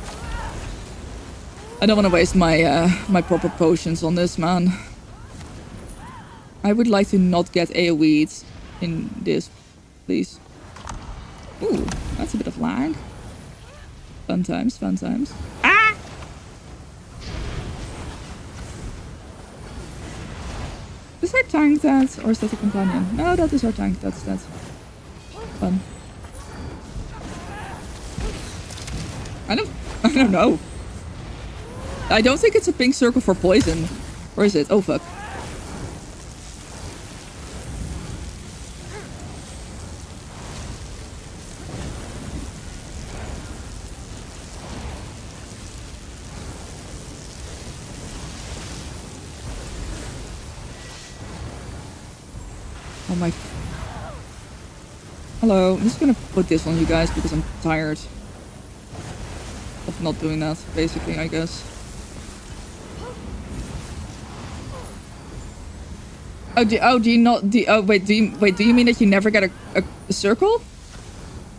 S1: I don't want to waste my proper potions on this, man. I would like to not get AoE'd in this, please. Ooh, that's a bit of lag. Fun times. Ah! Is our tank that, or is that a companion? No, that is our tank. That's fun. I don't know. I don't think it's a pink circle for poison. Or is it? Oh fuck. Oh my... Hello, I'm just gonna put this on you guys because I'm tired of not doing that, basically, I guess. Do you not... wait, do you mean that you never get a circle?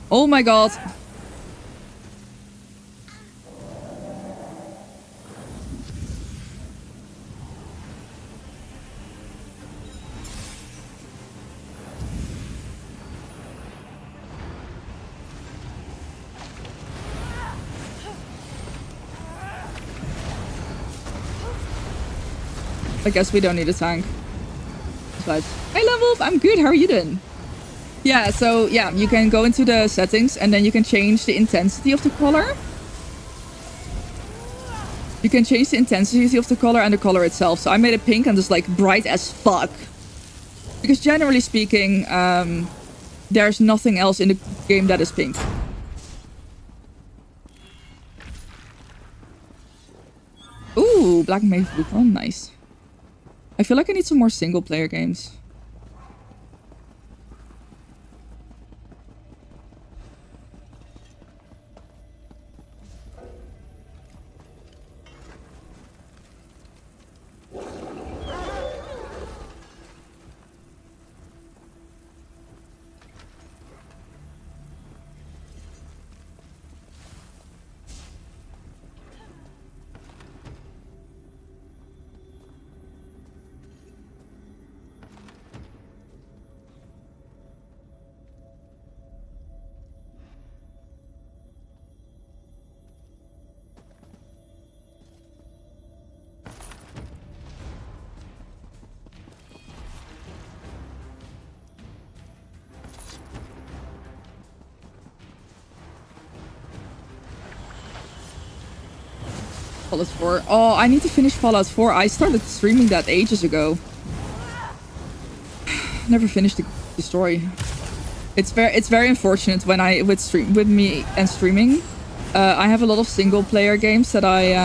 S1: Oh my god. I guess we don't need a tank. But hey Level, I'm good, how are you doing? Yeah, so yeah, you can go into the settings and then you can change the intensity of the color. You can change the intensity of the color and the color itself. So I made it pink and just like bright as fuck. Because generally speaking, there's nothing else in the game that is pink. Ooh, Black Mage Blue. Oh, nice. I feel like I need some more single player games. Fallout 4. Oh, I need to finish Fallout 4. I started streaming that ages ago. Never finished the story. It's very unfortunate when with me and streaming. I have a lot of single player games that I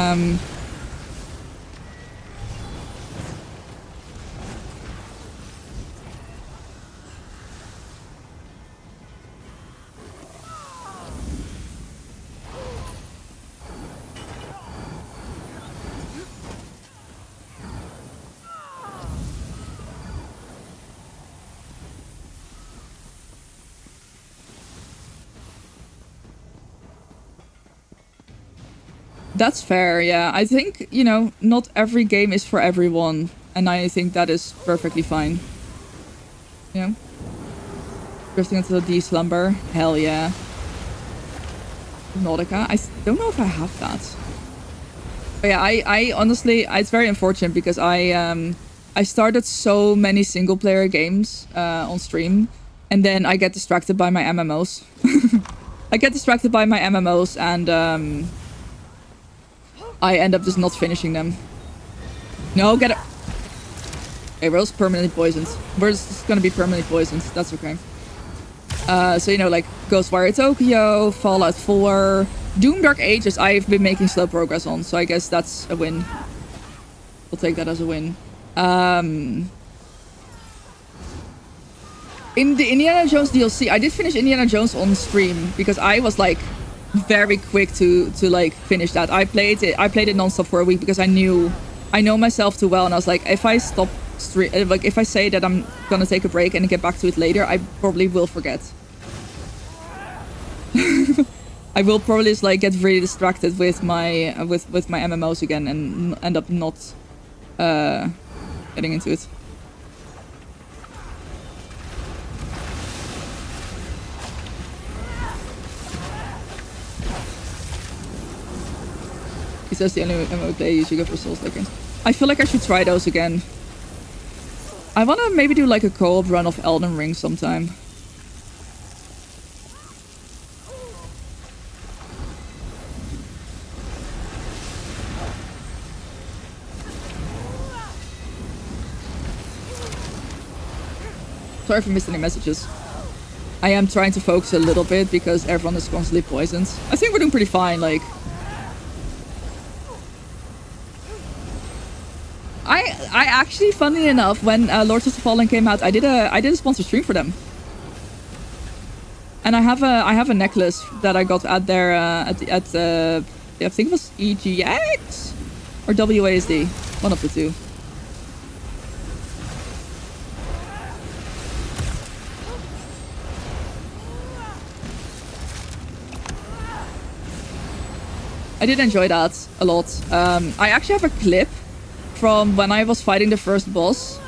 S1: That's fair, yeah. I think, you know, not every game is for everyone. And I think that is perfectly fine. You know? Drifting into the D-Slumber. Hell yeah. Nautica. I don't know if I have that. But yeah, I honestly... It's very unfortunate because I started so many single-player games on stream. And then I get distracted by my MMOs. I get distracted by my MMOs and I end up just not finishing them. No, get it. Okay, we're also permanently poisoned. We're just gonna be permanently poisoned. That's okay. So, you know, like Ghostwire Tokyo, Fallout 4, Doom Dark Ages, I've been making slow progress on. So I guess that's a win. We'll take that as a win. In the Indiana Jones DLC, I did finish Indiana Jones on stream because I was like very quick to like finish that. I played it non-stop for a week because I know myself too well, and I was like, if I stop like if I say that I'm gonna take a break and get back to it later, I probably will forget. I will probably just like get really distracted with my with my MMOs again and end up not getting into it. He says the only MMO play you should go for Souls-like games. I feel like I should try those again. I want to maybe do like a co-op run of Elden Ring sometime. Sorry if I missed any messages. I am trying to focus a little bit because everyone is constantly poisoned. I think we're doing pretty fine, like... I actually, funnily enough, when Lords of the Fallen came out, I did a sponsor stream for them, and I have a necklace that I got at their I think it was EGX or WASD, one of the two. I did enjoy that a lot. I actually have a clip from when I was fighting the first boss,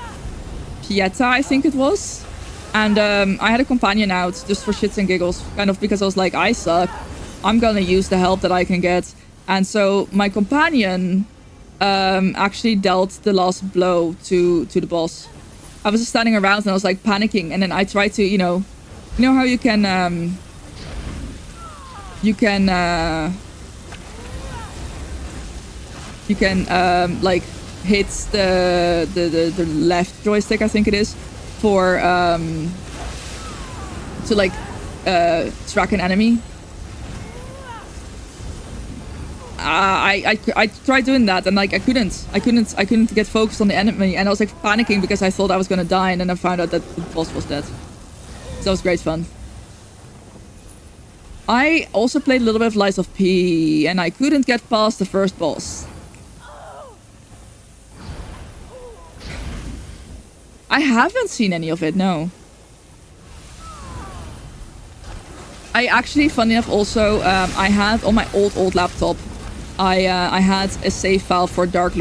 S1: Pieta, I think it was. And I had a companion out just for shits and giggles, kind of because I was like, I suck. I'm gonna use the help that I can get. And so my companion actually dealt the last blow to the boss. I was just standing around and I was like panicking, and then I tried to, you know how you can like hit the left joystick, I think it is, for to like track an enemy. I tried doing that and like I couldn't get focused on the enemy, and I was like panicking because I thought I was gonna die, and then I found out that the boss was dead. So that was great fun. I also played a little bit of Lies of P, and I couldn't get past the first boss. I haven't seen any of it, no. I actually, funny enough, also, I had on my old laptop, I had a save file for Dark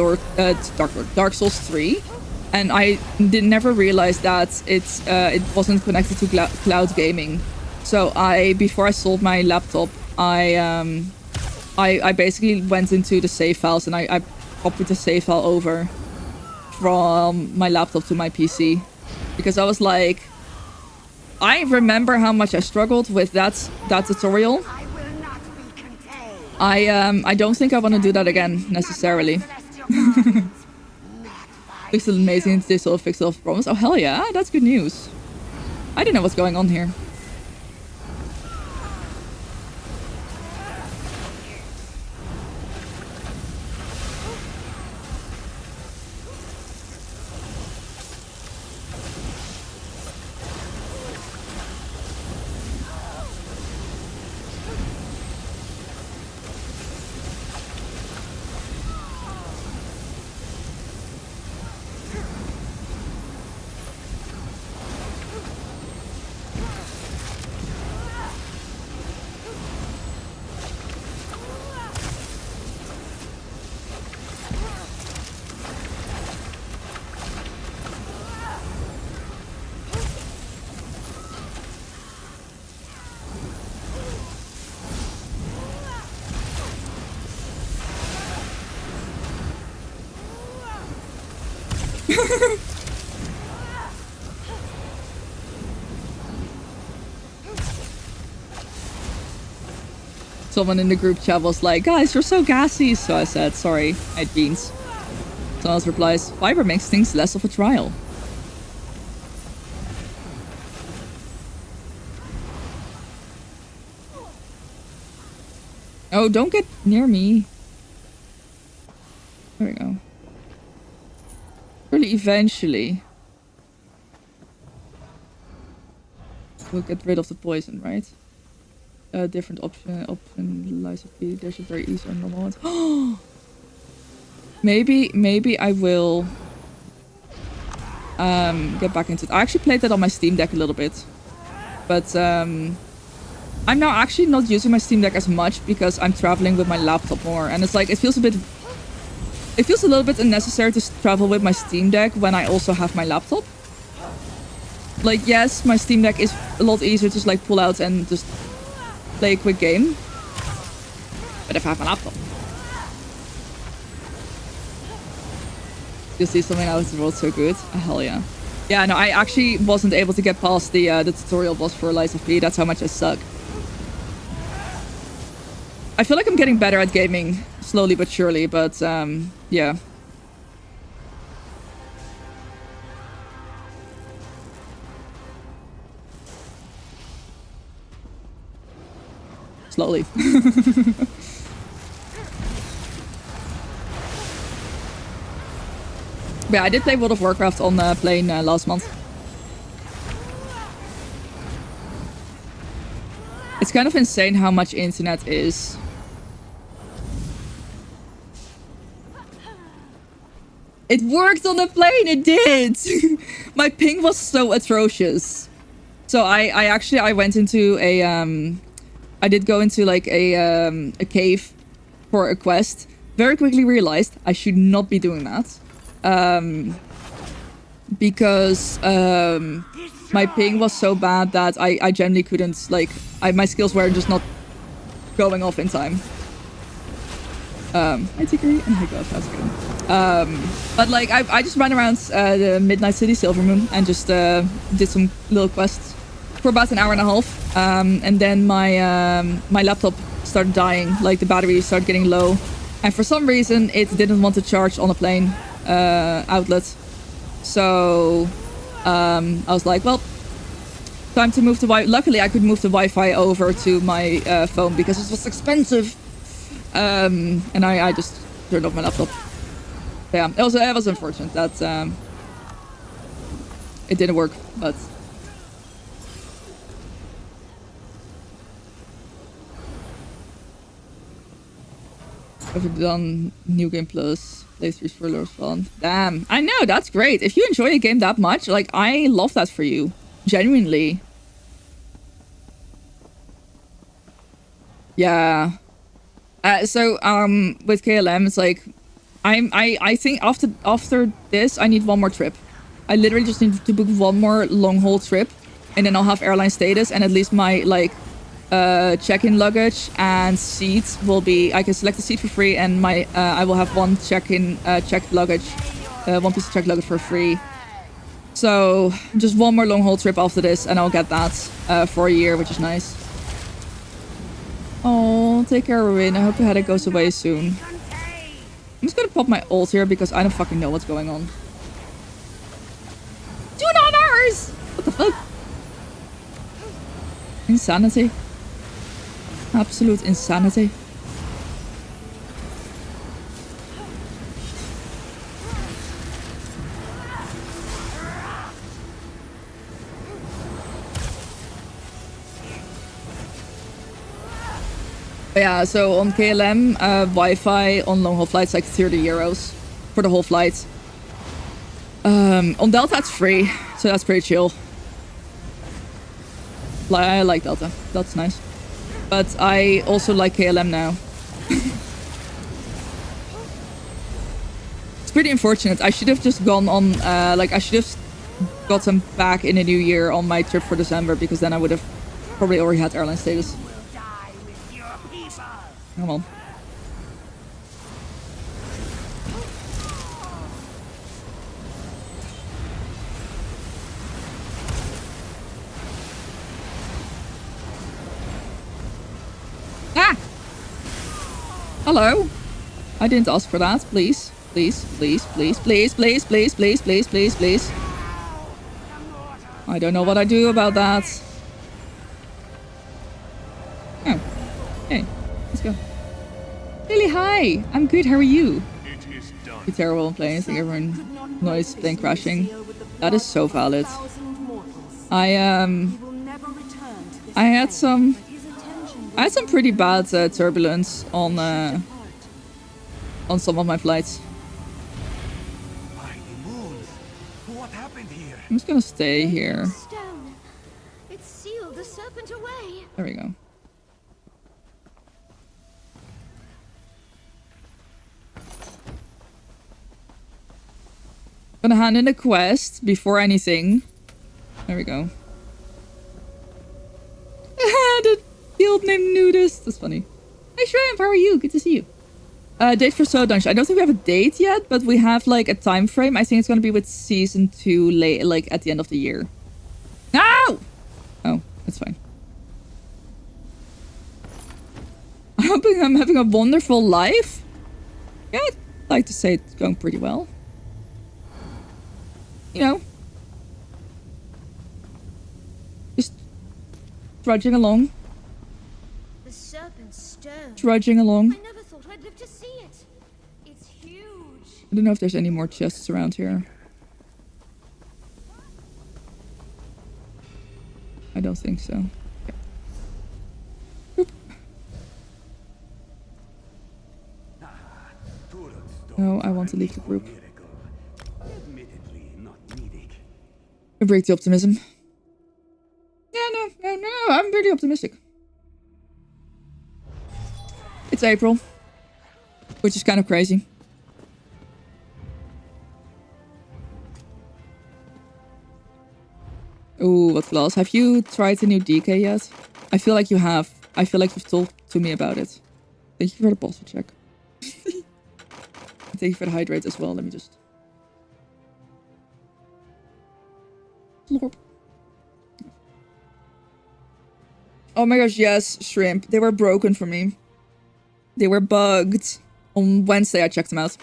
S1: Souls 3, and I never realized that it wasn't connected to cloud gaming. So before I sold my laptop, I basically went into the save files and I copied the save file over from my laptop to my PC, because I was like, I remember how much I struggled with that tutorial.
S5: I will not be contained.
S1: I don't think I want to do that again necessarily. Looks amazing. They sort of fixed all the problems. Oh hell yeah, that's good news. I didn't know what's going on here. someone in the group chat was like, guys, you're so gassy. So I said, sorry, I had beans. Someone else replies, fiber makes things less of a trial. Oh, don't get near me. There we go. Really, eventually, we'll get rid of the poison, right? Different option lies of P. There's a very easy and normal one. Maybe I will get back into it. I actually played that on my Steam Deck a little bit, but I'm now actually not using my Steam Deck as much because I'm traveling with my laptop more, and it's like it feels a little bit unnecessary to travel with my Steam Deck when I also have my laptop. Like, yes, my Steam Deck is a lot easier to just like pull out and just play a quick game, but if I have my laptop, you see something out of the world so good. Hell yeah. Yeah, no, I actually wasn't able to get past the tutorial boss for Lies of P. That's how much I suck. I feel like I'm getting better at gaming, slowly but surely, but yeah. Slowly. Yeah, I did play World of Warcraft on plane last month. It's kind of insane how much internet is. It worked on the plane, it did! My ping was so atrocious. So I went into a I did go into like a cave for a quest. Very quickly realized I should not be doing that. Because my ping was so bad that I generally couldn't, like, my skills were just not going off in time. I agree. Oh my gosh, that's good. But like, I just ran around the Midnight City Silvermoon and just did some little quests for about an hour and a half. And then my laptop started dying, like the battery started getting low. And for some reason, it didn't want to charge on a plane outlet. So I was like, well, time to move the Wi-Fi. Luckily, I could move the Wi-Fi over to my phone because it was expensive. And I just turned off my laptop. Yeah, it was unfortunate that it didn't work, but I've done New Game Plus playthroughs for lots of fun. Damn, I know, that's great. If you enjoy a game that much, like, I love that for you, genuinely. Yeah. So with KLM, it's like I think after this I need one more trip. I literally just need to book one more long haul trip, and then I'll have airline status, and at least my like check-in luggage and seats will be, I can select the seat for free, and my I will have one check-in checked luggage, one piece of checked luggage for free. So just one more long haul trip after this, and I'll get that for a year, which is nice. Oh, take care, Ruin. I hope your headache goes away soon. I'm just gonna pop my ult here because I don't fucking know what's going on. 2.5 hours! What the fuck? Insanity. Absolute insanity. Yeah, so on KLM, Wi-Fi on long haul flights like 30 euros for the whole flight. On Delta it's free, so that's pretty chill. I like Delta, that's nice. But I also like KLM now. It's pretty unfortunate. I should have just gone on, like I should have gotten back in the new year on my trip for December, because then I would have probably already had airline status. Come on. Ah! Hello? I didn't ask for that. Please. Please, please, please, please, please, please, please, please, please, please. I don't know what I do about that. Oh. Okay. Let's go. Lily, hi. I'm good. How are you?
S6: It is done.
S1: You're terrible at playing. I think everyone noise plane crashing. That is so valid. I had some pretty bad turbulence on some of my flights.
S6: What happened here?
S1: I'm just gonna stay here.
S4: Stone. It sealed the serpent away.
S1: There we go. Gonna hand in a quest before anything. There we go. The field named Nudist. That's funny. Hey Shrimp, how are you? Good to see you. Date for Soul Dungeon. I don't think we have a date yet, but we have like a time frame. I think it's gonna be with season 2 late, like at the end of the year. No! Oh, that's fine. I'm hoping I'm having a wonderful life. Yeah, I'd like to say it's going pretty well. You know, just trudging along.
S4: The serpent's stone.
S1: Trudging along.
S4: I never thought I'd live to see it. It's huge.
S1: I don't know if there's any more chests around here. I don't think so. Okay. Boop. No, I want to leave the group. I break the optimism. Yeah, no, I'm really optimistic. It's April, which is kind of crazy. Ooh, what class? Have you tried the new DK yet? I feel like you have. I feel like you've talked to me about it. Thank you for the posture check. Thank you for the hydrate as well. Let me just... Lorp. Oh my gosh, yes, Shrimp. They were broken for me. They were bugged. On Wednesday, I checked them out.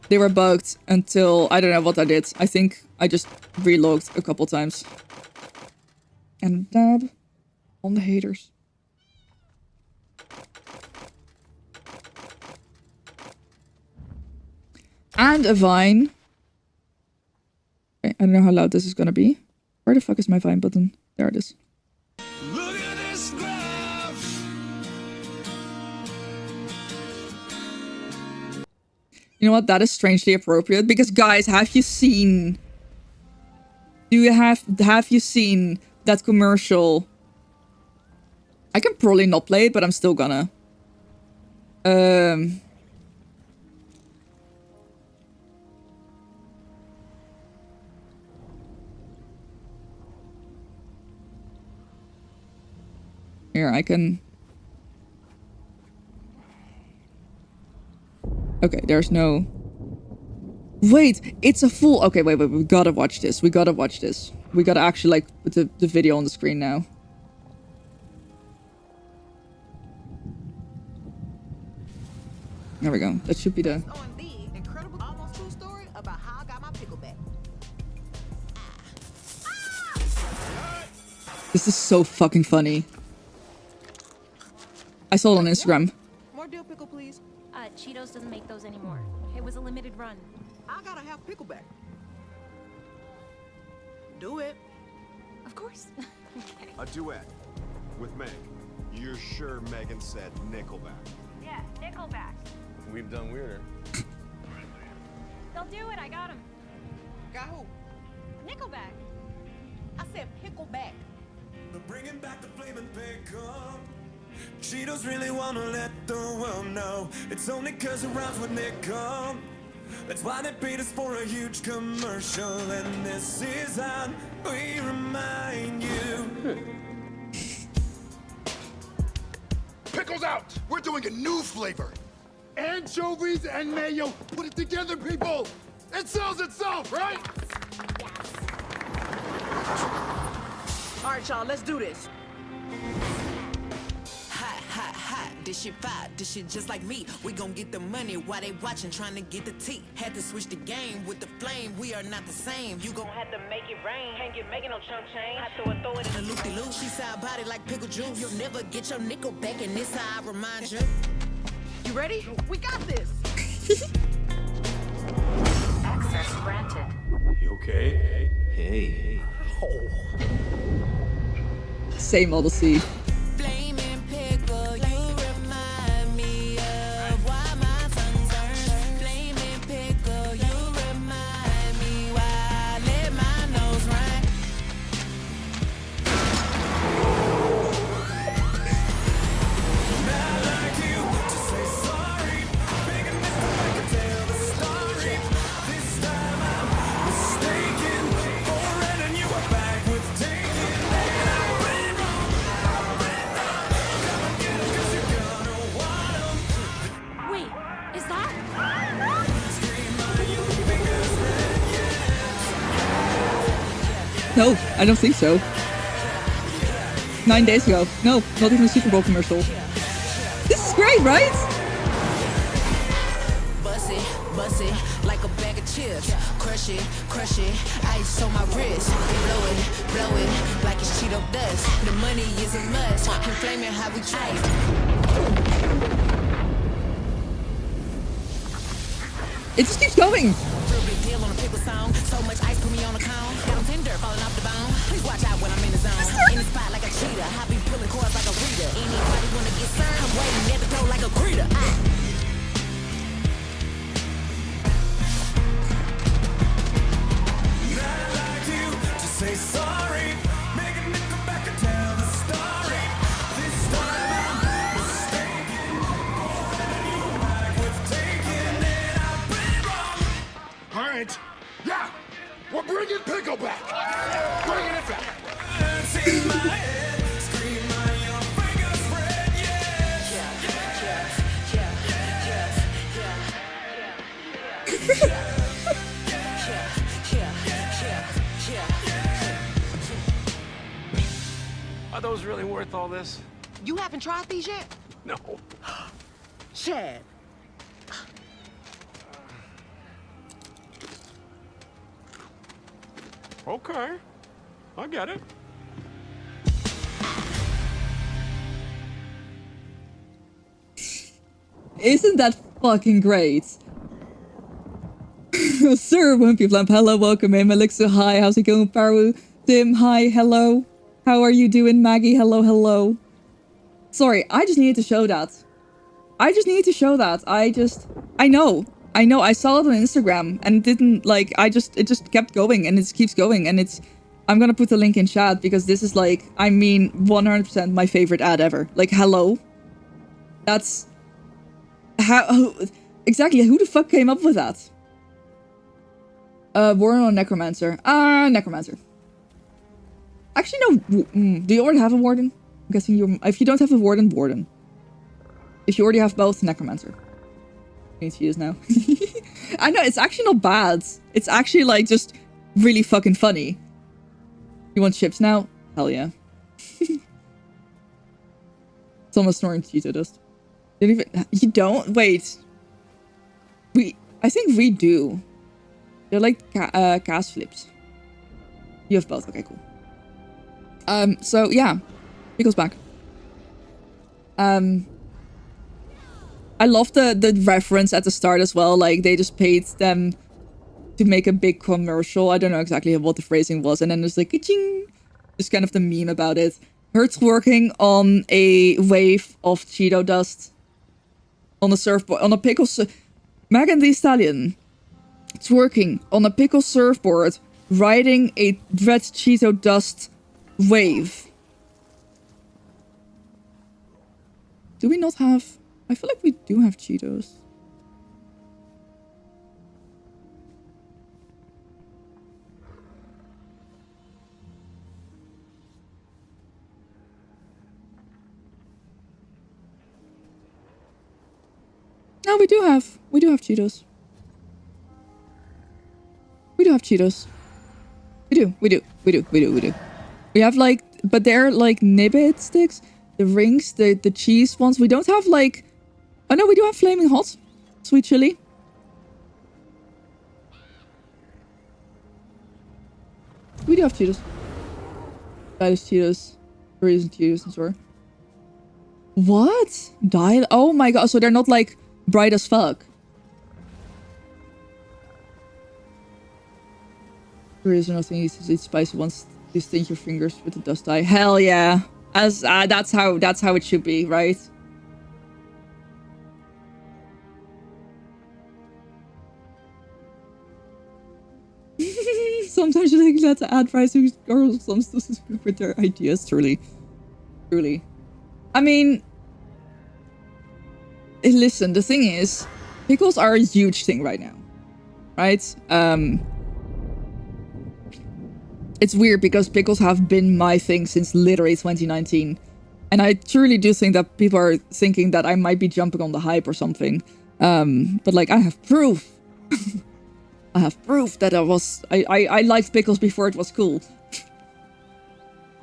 S1: They were bugged until... I don't know what I did. I think I just relogged a couple times. And dab on the haters. And a vine. Okay, I don't know how loud this is gonna be. Where the fuck is my Vine button? There it is.
S6: Look at this graph.
S1: You know what? That is strangely appropriate because, guys, have you seen? Do you have you seen that commercial? I can probably not play it, but I'm still gonna. Here, I can... Okay, there's no... Wait, it's a full... Okay, wait, we gotta watch this. We gotta watch this. We gotta actually, like, put the video on the screen now. There we go. That should be the...
S7: OMB, incredible, almost true story about how I got my pickle back.
S1: This is so fucking funny. I saw it on Instagram.
S7: More dill pickle, please.
S8: Cheetos doesn't make those anymore. It was a limited run.
S7: I gotta have pickleback. Do it.
S8: Of course. Okay.
S9: A duet with Meg. You're sure Megan said Nickelback?
S8: Yeah, Nickelback.
S6: We've done weirder.
S8: They'll do it. I got him.
S7: Got who?
S8: Nickelback.
S7: I said pickleback.
S10: They're bringing back the flaming pickle. Cheetos really wanna let the world know it's only cause it rhymes with nickel. That's why they paid us for a huge commercial. And this is how we remind you.
S6: Pickles out! We're doing a new flavor. Anchovies and mayo. Put it together, people. It sells itself, right?
S7: All right, y'all, let's do this. this shit fire, this shit just like me. We gon' get the money while they watching, trying to get the tea. Had to switch the game with the flame, we are not the same. You gon' have to make it rain, can't get making no chump change. I throw it in a loop-de-loop. She side body like pickle juice. You'll never get your nickel back, and this how I remind you. You ready? We got this.
S5: Access granted.
S10: You okay? Hey.
S1: Same Odyssey.
S7: Flaming pickle, you remind me of why my tongue burns. Flaming pickle, you remind me why I let my nose run. Not like you to say sorry. Big enough I can tell the story. This time I'm mistaken. Foreign and you are back with taking. And I went wrong. Come and get 'em 'cause you're gonna want 'em.
S8: Wait, is that?
S7: Scream my young fingers red, yes.
S1: No, I don't think so. 9 days ago. No, not even a Super Bowl commercial. This is great, right?
S7: Bust it like a bag of chips. Crush it, ice on my wrist. Blow it like it's Cheeto dust. The money is a must. Inflaming how we trade.
S1: It just keeps going.
S7: Real big deal on a pickle song. So much ice put me on the cone. Got them tender falling off the bone. Please watch out when I'm in the zone. In the spot like a cheetah. I be pulling cords like a reader. Anybody wanna get served? I'm waiting at the door like a greeter. Not like you to say sorry. Make a nickel back and tell the story. This time I'm mistaken. You back with taking it. I've been wrong.
S6: All right. Yeah. We're bringing Pickle back. Bringing it back.
S7: Words in my head. Scream my young fingers red. Yes.
S2: Are those really worth all this?
S7: You haven't tried these yet?
S2: No.
S7: Chad.
S9: Okay. I get it.
S1: Isn't that fucking great? Sir Wimpy Flamp, hello, welcome in. Melissa, hi, how's it going? Paru, Tim, hi, hello. How are you doing? Maggie, hello, hello. Sorry, I just needed to show that. I know, I saw it on Instagram and it didn't, like, it just kept going and it keeps going and I'm gonna put the link in chat because this is like, I mean, 100% my favorite ad ever. Like, hello? That's... exactly, who the fuck came up with that? Warden or Necromancer? Necromancer. Actually, no. Do you already have a Warden? I'm guessing if you don't have a Warden, Warden. If you already have both, Necromancer. Means he is now. I know, it's actually not bad. It's actually, like, just really fucking funny. You want chips now? Hell yeah. Someone's snoring Cheeto dust. You don't? Wait. I think we do. They're like cast flips. You have both. Okay, cool. So yeah. Pickle's back. I love the reference at the start as well. Like, they just paid them to make a big commercial. I don't know exactly what the phrasing was. And then there's like, ka-ching! Just kind of the meme about it. Her twerking on a wave of Cheeto dust. On a surfboard. On a pickle... Megan Thee Stallion. Twerking on a pickle surfboard. Riding a red Cheeto dust wave. Do we not have... I feel like we do have Cheetos. No, we do have Cheetos. We do have Cheetos. We do. We have like, but they're like Nibbit sticks. The rings, the cheese ones. We don't have like... Oh no, we do have flaming hot. Sweet chili. We do have Cheetos. That is Cheetos. Doritos and Cheetos and so. What? Dial? Oh my god. So they're not like bright as fuck. Doritos are nothing easy to eat spicy ones. You stint your fingers with the dust dye. Hell yeah. As that's how it should be, right? Sometimes you think that to add fries to girls with their ideas. Truly. I mean, listen, the thing is, pickles are a huge thing right now, right? It's weird because pickles have been my thing since literally 2019. And I truly do think that people are thinking that I might be jumping on the hype or something. But like, I have proof. I have proof that I liked pickles before it was cool.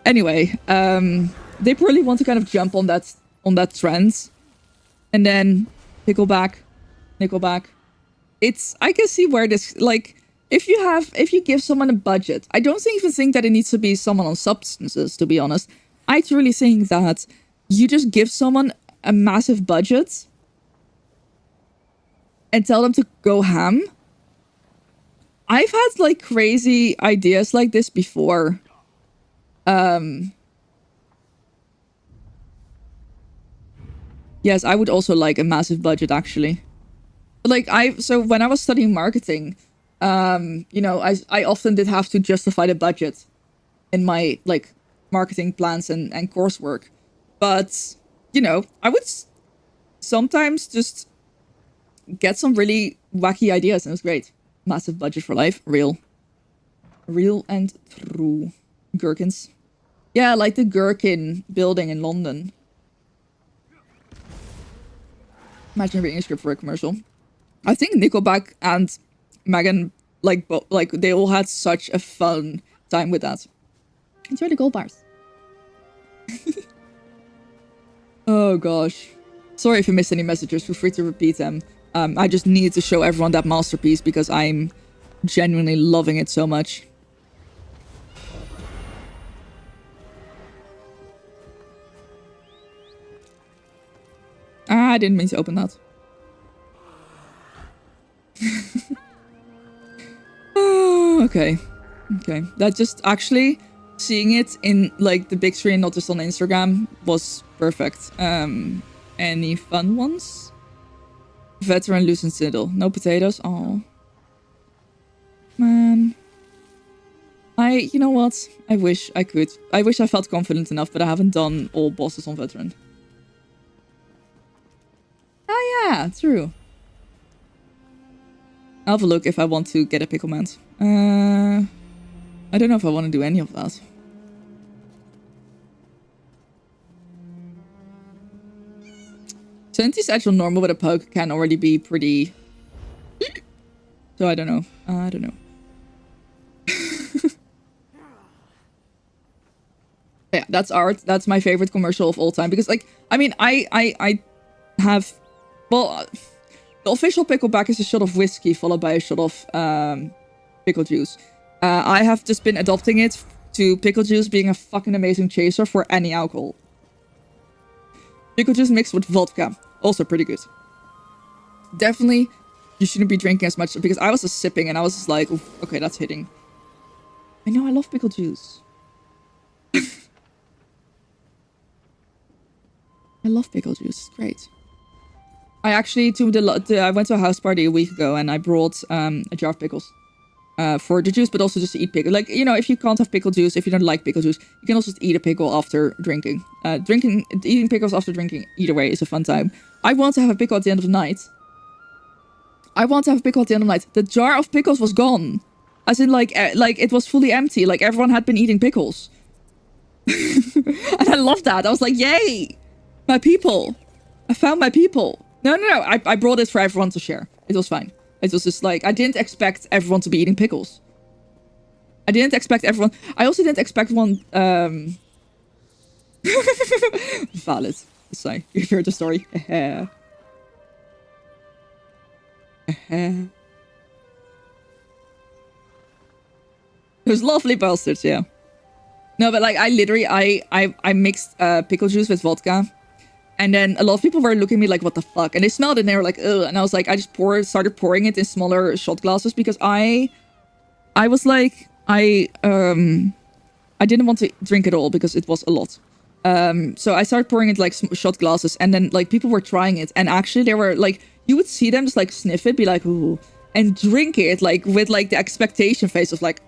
S1: Anyway, they probably want to kind of jump on that trend. And then Nickelback. I can see where this, like, if you give someone a budget, I don't even think that it needs to be someone on substances, to be honest. I truly think that you just give someone a massive budget and tell them to go ham. I've had like crazy ideas like this before. Yes, I would also like a massive budget actually. Like so when I was studying marketing, you know, I often did have to justify the budget in my like marketing plans and coursework. But, you know, I would sometimes just get some really wacky ideas and it was great. Massive budget for life. Real and true. Gherkins. Yeah, like the Gherkin building in London. Imagine reading a script for a commercial. I think Nickelback and Megan, like they all had such a fun time with that. Enjoy the gold bars. Oh gosh. Sorry if you missed any messages. Feel free to repeat them. I just need to show everyone that masterpiece because I'm genuinely loving it so much. I didn't mean to open that. Okay. That just actually seeing it in like the big screen, not just on Instagram, was perfect. Any fun ones? Veteran Lucent Siddle. No potatoes. Oh. Man. You know what? I wish I could. I wish I felt confident enough, but I haven't done all bosses on Veteran. Oh yeah, true. I'll have a look if I want to get a pickle mount. I don't know if I want to do any of that. Senti's edge on normal with a poke can already be pretty... So I don't know. Yeah, that's art. That's my favorite commercial of all time. Because, like, I mean, I have... Well, the official pickleback is a shot of whiskey followed by a shot of pickle juice. I have just been adopting it to pickle juice being a fucking amazing chaser for any alcohol. Pickle juice mixed with vodka. Also pretty good. Definitely, you shouldn't be drinking as much because I was just sipping and I was just like, okay, that's hitting. I know, I love pickle juice. I love pickle juice. It's great. I actually, I went to a house party a week ago and I brought a jar of pickles. For the juice, but also just to eat pickle. Like, you know, if you can't have pickle juice, if you don't like pickle juice, you can also just eat a pickle after drinking. Eating pickles after drinking, either way, is a fun time. I want to have a pickle at the end of the night. The jar of pickles was gone. As in, like it was fully empty. Like, everyone had been eating pickles. And I loved that. I was like, yay! My people. I found my people. No. I brought it for everyone to share. It was fine. It was just like, I didn't expect everyone to be eating pickles. I also didn't expect Valid. So, you've heard the story. Those lovely bastards, yeah. No, but like I literally I mixed pickle juice with vodka, and then a lot of people were looking at me like, what the fuck? And they smelled it and they were like, ugh. And I was like, I just started pouring it in smaller shot glasses because I was like, I didn't want to drink it all because it was a lot. So I started pouring it like shot glasses, and then like people were trying it, and actually they were like, you would see them just like sniff it, be like, ooh, and drink it like with like the expectation face of like,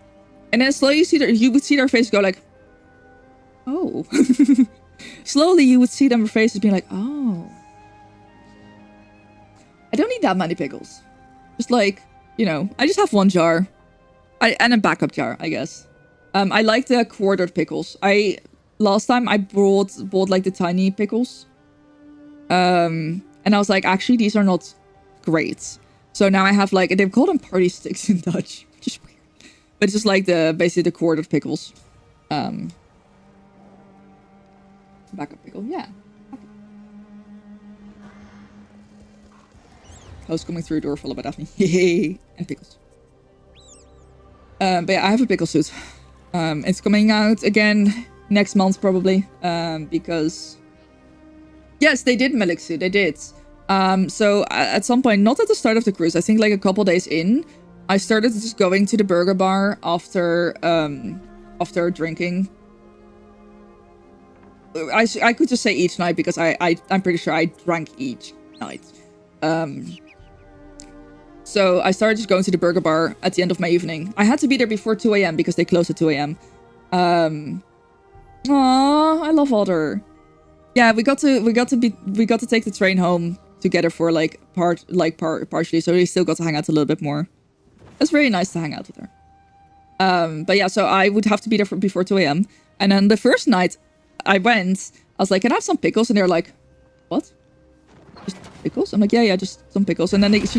S1: and then slowly you would see their face go like, oh. Slowly you would see their faces being like, oh. I don't need that many pickles. Just like, you know, I just have one jar. And a backup jar, I guess. I like the quartered pickles. Last time I bought like the tiny pickles. And I was like, actually, these are not great. So now I have like, they call them party sticks in Dutch, which is weird. But it's just like basically the quartered pickles. Backup pickle, yeah. Okay. Host coming through a door followed by Daphne. And pickles. But yeah, I have a pickle suit. It's coming out again next month probably. Because yes, they did Melixu, they did. So at some point, not at the start of the cruise, I think like a couple days in, I started just going to the burger bar after drinking. I could just say each night because I'm pretty sure I drank each night. So I started just going to the burger bar at the end of my evening. I had to be there before 2 a.m. because they close at 2 a.m. Aww, I love Otter. Yeah, we got to take the train home together for partially, so we still got to hang out a little bit more. It's very nice to hang out with her. But yeah, so I would have to be there before 2 a.m. And then the first night I went, I was like, can I have some pickles? And they're like, what? Just pickles? I'm like, yeah, just some pickles. And then she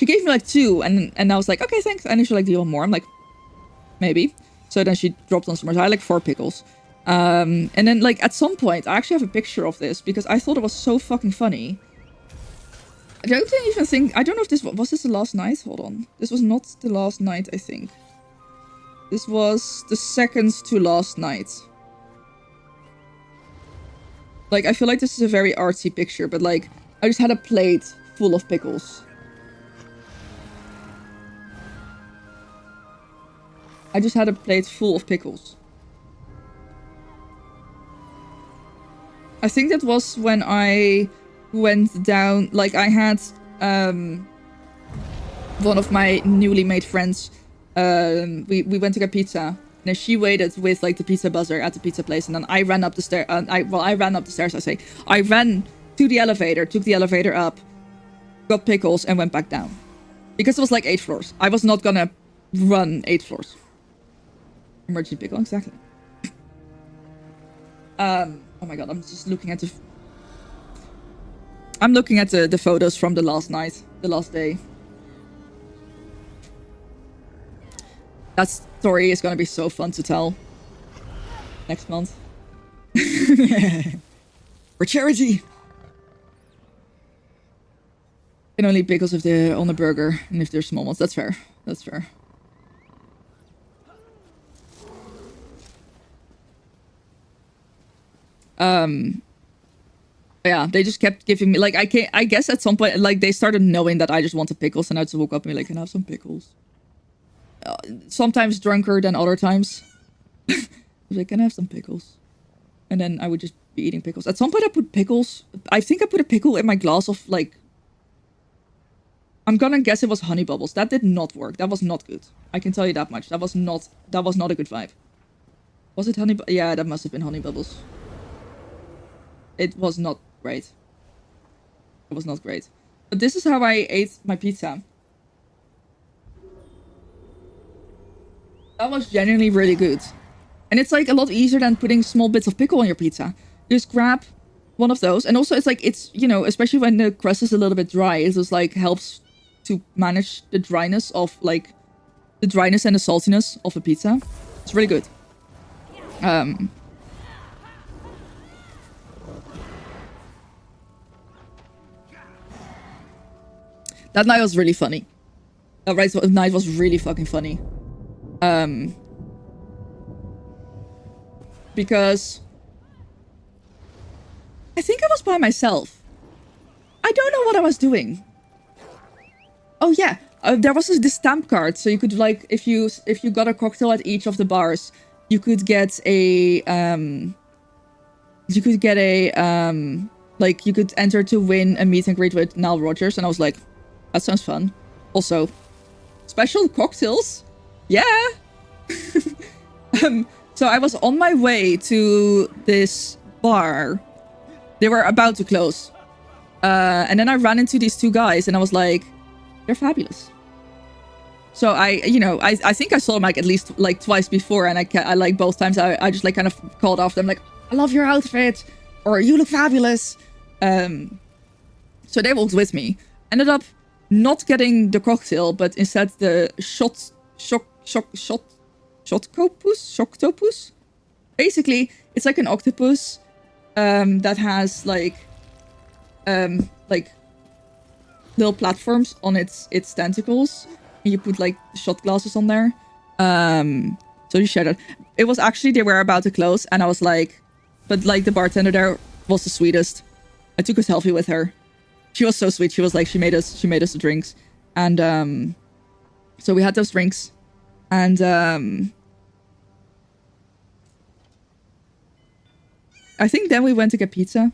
S1: gave me like 2, and I was like, okay, thanks. And then she's like, do you want more? I'm like, maybe. So then she dropped on some more. So I had like 4 pickles. And then like at some point, I actually have a picture of this because I thought it was so fucking funny. I don't know if this was the last night? Hold on. This was not the last night, I think. This was the second to last night. Like, I feel like this is a very artsy picture, but like, I just had a plate full of pickles. I just had a plate full of pickles. I think that was when I went down, like I had one of my newly made friends, we went to get pizza. And then she waited with like the pizza buzzer at the pizza place, and then I ran up the stairs. I ran up the stairs. I ran to the elevator, took the elevator up, got pickles, and went back down because it was like 8 floors. I was not gonna run 8 floors. Emergency pickle, exactly. Oh my god, I'm just looking at the. I'm looking at the photos from the last night, the last day. That story is gonna be so fun to tell next month. For charity. And only pickles if they're on a burger and if they're small ones. That's fair. That's fair. Yeah, they just kept giving me like I guess at some point like they started knowing that I just wanted pickles, and I just woke up and be like, can I have some pickles? Sometimes drunker than other times. I was like, can I have some pickles? And then I would just be eating pickles. At some point I put pickles. I think I put a pickle in my glass of like. I'm gonna guess it was honey bubbles. That did not work. That was not good. I can tell you that much. That was not a good vibe. Was it honey? Yeah, that must have been honey bubbles. It was not great. It was not great. But this is how I ate my pizza. That was genuinely really good. And it's like a lot easier than putting small bits of pickle on your pizza. Just grab one of those. And also it's like, it's, you know, especially when the crust is a little bit dry, it just like helps to manage the dryness of like, the dryness and the saltiness of a pizza. It's really good. That night was really funny. That night was really fucking funny. Because I think I was by myself. I don't know what I was doing. Oh yeah, there was this stamp card, so you could like if you got a cocktail at each of the bars, you could get a like you could enter to win a meet and greet with Nile Rodgers, and I was like, that sounds fun. Also, special cocktails, yeah. So I was on my way to this bar. They were about to close. And then I ran into these two guys and I was like, they're fabulous. So I think I saw them like at least like twice before, and I like both times I just like kind of called off them like, I love your outfit, or you look fabulous. So they walked with me. Ended up not getting the cocktail, but instead the Shocktopus? Basically, it's like an octopus that has like little platforms on its tentacles. And you put like shot glasses on there. So you share that. It was actually, they were about to close, and I was like, but like the bartender there was the sweetest. I took a selfie with her. She was so sweet. She was like, she made us the drinks. And so we had those drinks. And I think then we went to get pizza.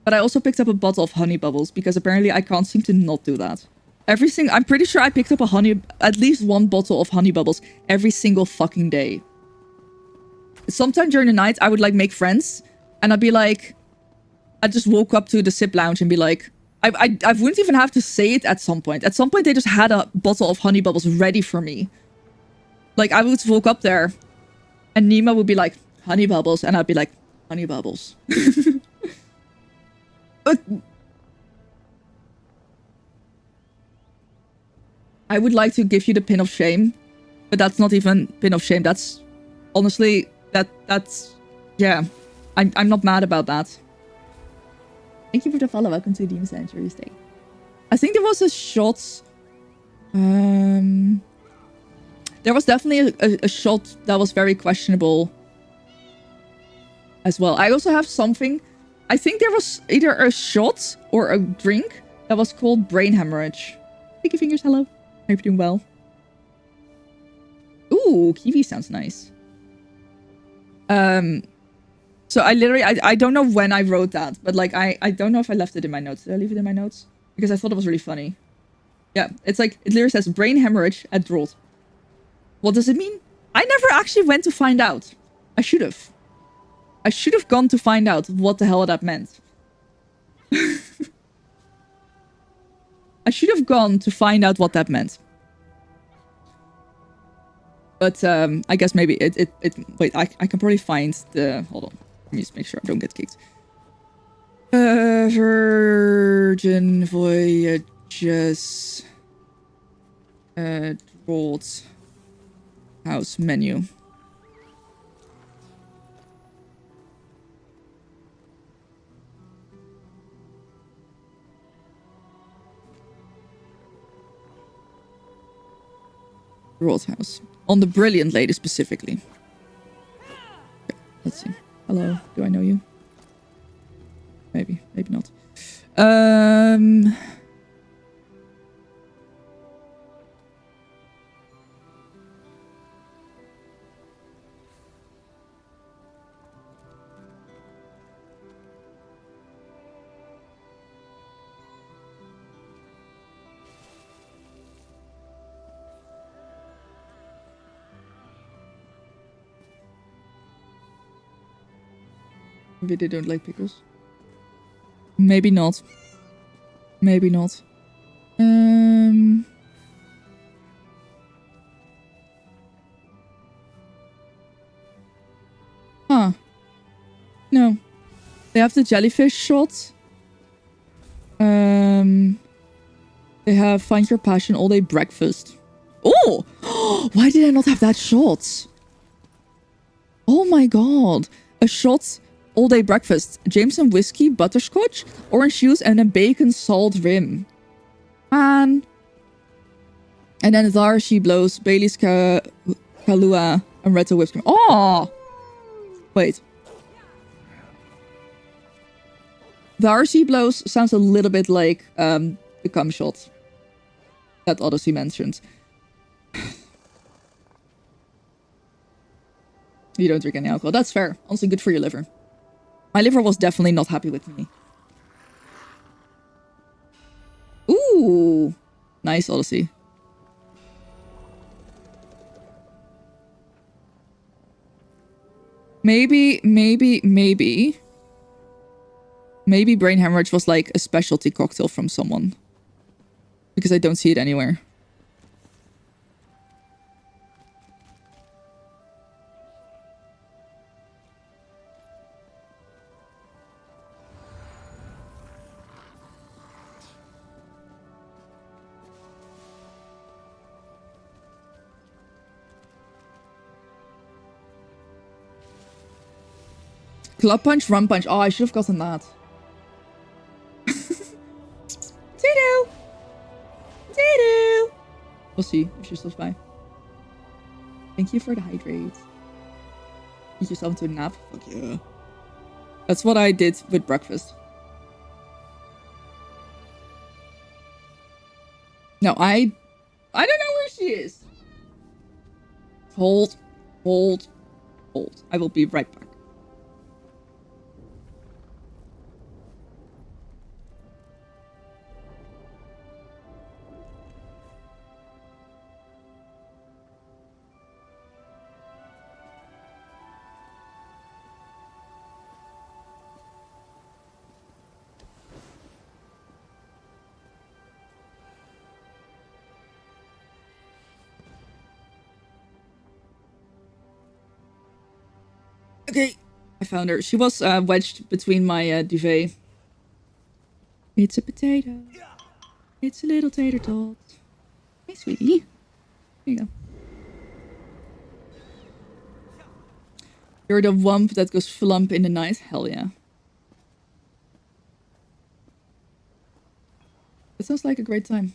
S1: But I also picked up a bottle of honey bubbles because apparently I can't seem to not do that. I'm pretty sure I picked up at least one bottle of honey bubbles every single fucking day. Sometime during the night, I would like make friends, and I'd be like, I just woke up to the sip lounge and be like, I wouldn't even have to say it at some point. At some point, they just had a bottle of honey bubbles ready for me. Like, I would walk up there, and Nima would be like, honey bubbles, and I'd be like, honey bubbles. But I would like to give you the pin of shame, but that's not even pin of shame. That's honestly, that's yeah. I'm not mad about that. Thank you for the follow. Welcome to Demon Sanctuary Stay. I think there was a shot. There was definitely a shot that was very questionable as well. I also have something. I think there was either a shot or a drink that was called brain hemorrhage. Sticky fingers, hello. Hope you're doing well. Ooh, kiwi sounds nice. So I literally, I don't know when I wrote that, but like, I don't know if I left it in my notes. Did I leave it in my notes? Because I thought it was really funny. Yeah, it's like, it literally says brain hemorrhage at Drolt. What does it mean? I never actually went to find out. I should have. I should have gone to find out what the hell that meant. I should have gone to find out what that meant. But I guess maybe it wait, I can probably find the, hold on. Let me just make sure I don't get kicked. Virgin Voyages Drolt House menu. Drolt House. On the Brilliant Lady specifically. Okay, let's see. Hello, do I know you? Maybe, maybe not. Maybe they don't like pickles. Maybe not. Maybe not. Huh. No. They have the jellyfish shot. They have Find Your Passion All Day Breakfast. Oh! Why did I not have that shot? Oh my god. A shot all day breakfast. Jameson whiskey, butterscotch, orange juice, and a bacon salt rim. Man. And then Thar, she blows, Bailey's Kalua, and Retta whips cream. Oh! Wait. The RC blows sounds a little bit like the cum shot that Odyssey mentioned. You don't drink any alcohol. That's fair. Honestly, good for your liver. My liver was definitely not happy with me. Ooh. Nice, Odyssey. Maybe brain hemorrhage was like a specialty cocktail from someone. Because I don't see it anywhere. Club punch, rum punch. Oh, I should have gotten that. Potato! Potato! We'll see if she stops by. Thank you for the hydrate. Eat yourself into a nap? Fuck yeah. That's what I did with breakfast. No, I don't know where she is. Hold. I will be right back. Okay, I found her. She was wedged between my duvet. It's a potato. It's a little tater tot. Hey, sweetie. Here you go. You're the wump that goes flump in the night? Hell yeah. It sounds like a great time.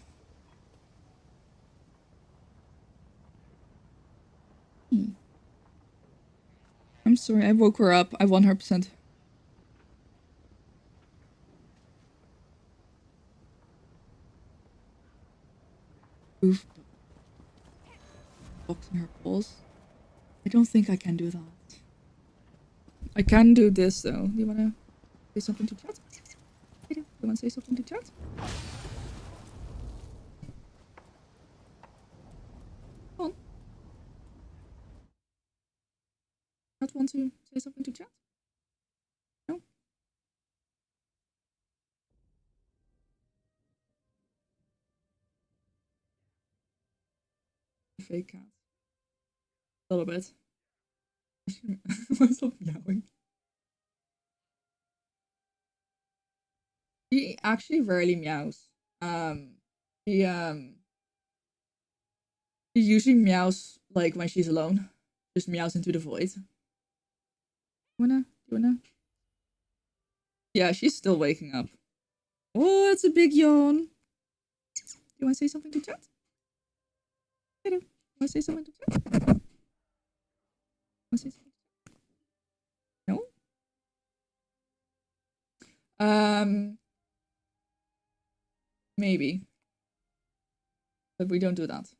S1: I'm sorry, I woke her up. I 100%. Oof. Boxing her balls. I don't think I can do that. I can do this though. Do you wanna say something to chat? Do you wanna say something to chat? Come on. Not want to say something to chat? No? Fake cat. A little bit. Stop meowing. She actually rarely meows. She usually meows like when she's alone. Just meows into the void. You wanna? Yeah, she's still waking up. Oh, that's a big yawn. You wanna say something to chat? I do. You wanna say something to chat? Wanna say something? No? Maybe. But we don't do that.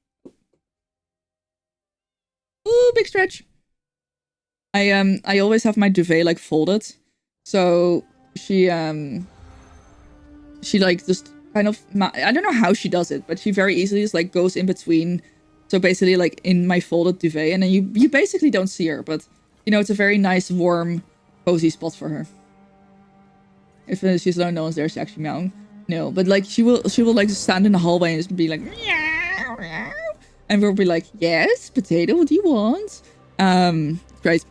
S1: Ooh, big stretch. I always have my duvet like folded. So she like just kind of I don't know how she does it, but she very easily just like goes in between. So basically like in my folded duvet, and then you basically don't see her, but you know, it's a very nice, warm, cozy spot for her. If she's alone, no one's there, she's actually meowing. No, but like she will like just stand in the hallway and just be like meow, meow. And we'll be like, yes, potato, what do you want? Great.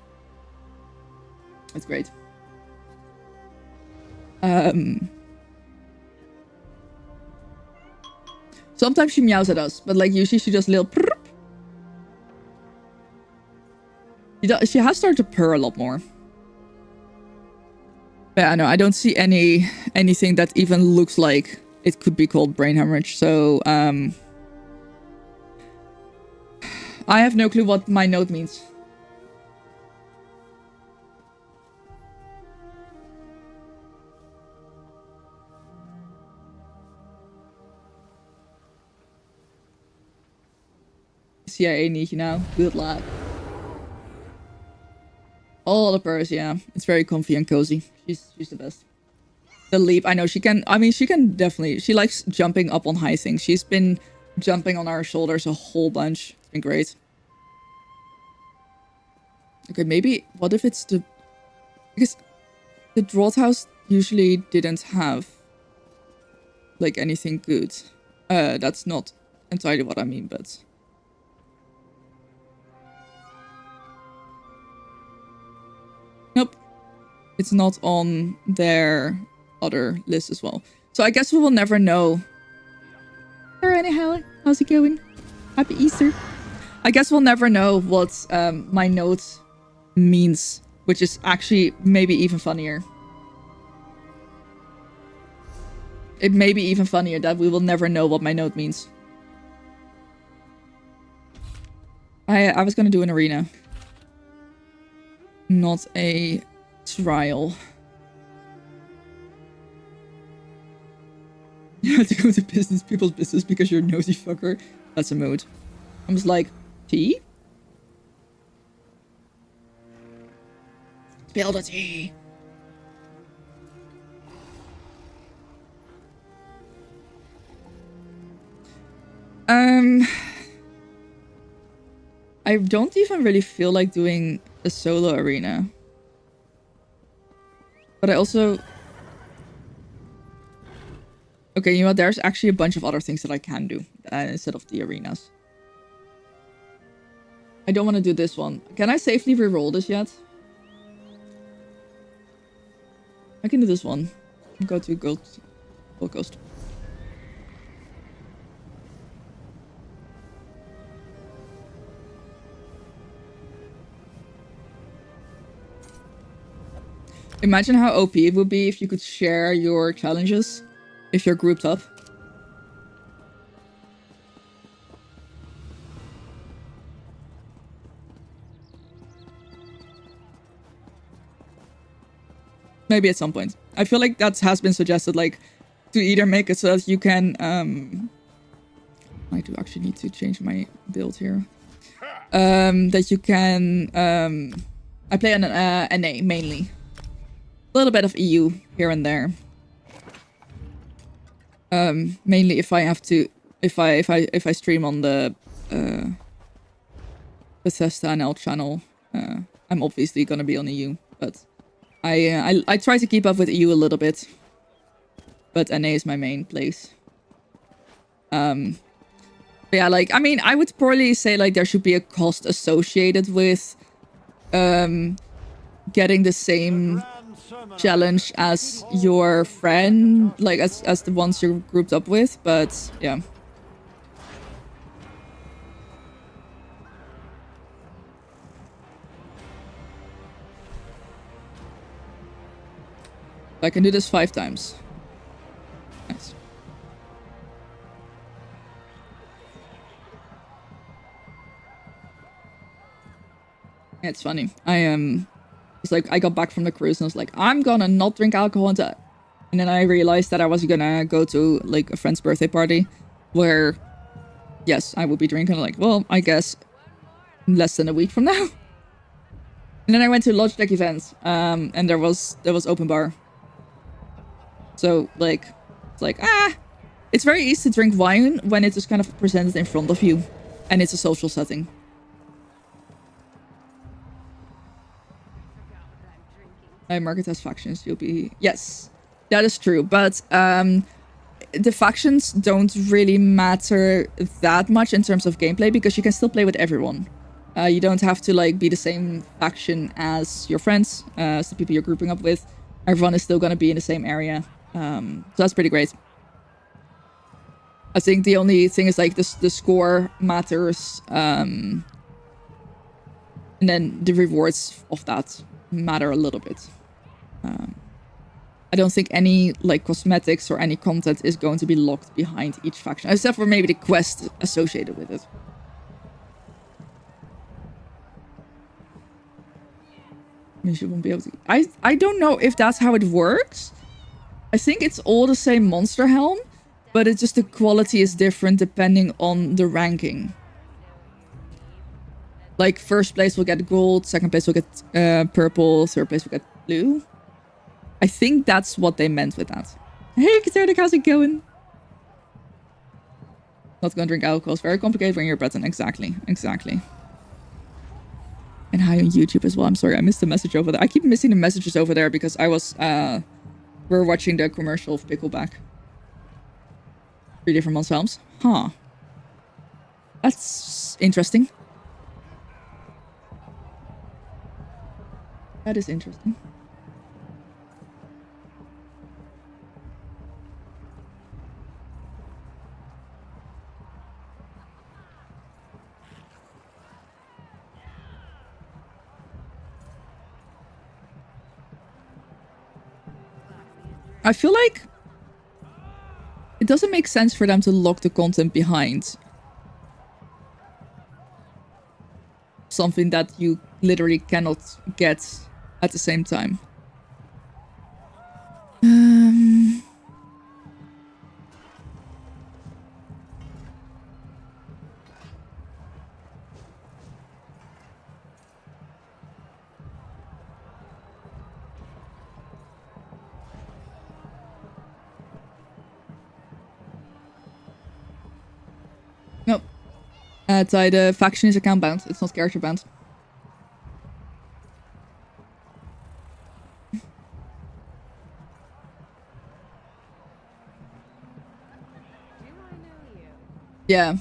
S1: It's great. Sometimes she meows at us, but like usually she does a little prrr. She has started to purr a lot more. But yeah, no, I don't see anything that even looks like it could be called brain hemorrhage. So I have no clue what my note means. CIA need you now. Good lad. All the purrs, yeah. It's very comfy and cozy. She's the best. The leap, I know she can. I mean, she can definitely. She likes jumping up on high things. She's been jumping on our shoulders a whole bunch. It's been great. Okay, maybe. What if it's the? Because the Draught House usually didn't have like anything good. That's not entirely what I mean, but. Nope. It's not on their other list as well. So I guess we will never know. Or anyhow, how's it going? Happy Easter. I guess we'll never know what my note means, which is actually maybe even funnier. It may be even funnier that we will never know what my note means. I was gonna do an arena. Not a trial. You have to go to people's business because you're a nosy fucker. That's a mood. I'm just like, tea? Spill the tea. I don't even really feel like doing a solo arena. But I also... Okay, you know what? There's actually a bunch of other things that I can do instead of the arenas. I don't want to do this one. Can I safely reroll this yet? I can do this one. Go to Gold Coast. Imagine how OP it would be if you could share your challenges if you're grouped up. Maybe at some point. I feel like that has been suggested, like, to either make it so that you can, I do actually need to change my build here. That you can, I play on an NA mainly. A little bit of EU here and there. Mainly if I have to, if I stream on the Bethesda NL channel, I'm obviously gonna be on EU, but I try to keep up with EU a little bit, but NA is my main place. But yeah, like, I mean, I would probably say like there should be a cost associated with getting the same challenge as your friend, like as the ones you're grouped up with, but yeah. I can do this 5 times. Nice. Yeah, it's funny. It's like I got back from the cruise and I was like, I'm gonna not drink alcohol and then I realized that I was gonna go to like a friend's birthday party where, yes, I would be drinking. Like, well, I guess less than a week from now. And then I went to Logitech events, and there was open bar. So like, it's like, it's very easy to drink wine when it is kind of presented in front of you, and it's a social setting. Market has factions, you'll be... Yes, that is true. But the factions don't really matter that much in terms of gameplay because you can still play with everyone. You don't have to like be the same faction as your friends, as the people you're grouping up with. Everyone is still going to be in the same area. So that's pretty great. I think the only thing is like the score matters. And then the rewards of that matter a little bit. I don't think any like cosmetics or any content is going to be locked behind each faction, except for maybe the quest associated with it. You won't be able to. I don't know if that's how it works. I think it's all the same monster helm, but it's just the quality is different depending on the ranking. Like first place will get gold, second place will get purple, third place will get blue. I think that's what they meant with that. Hey, Katernik, how's it going? Not gonna drink alcohol. It's very complicated when you're a button. Exactly. And hi on YouTube as well. I'm sorry, I missed the message over there. I keep missing the messages over there because I was, we're watching the commercial of Pickleback. 3 different months helms. Huh. That's interesting. That is interesting. I feel like it doesn't make sense for them to lock the content behind something that you literally cannot get at the same time. Nope. Ty, the faction is account bound. It's not character bound. Yeah.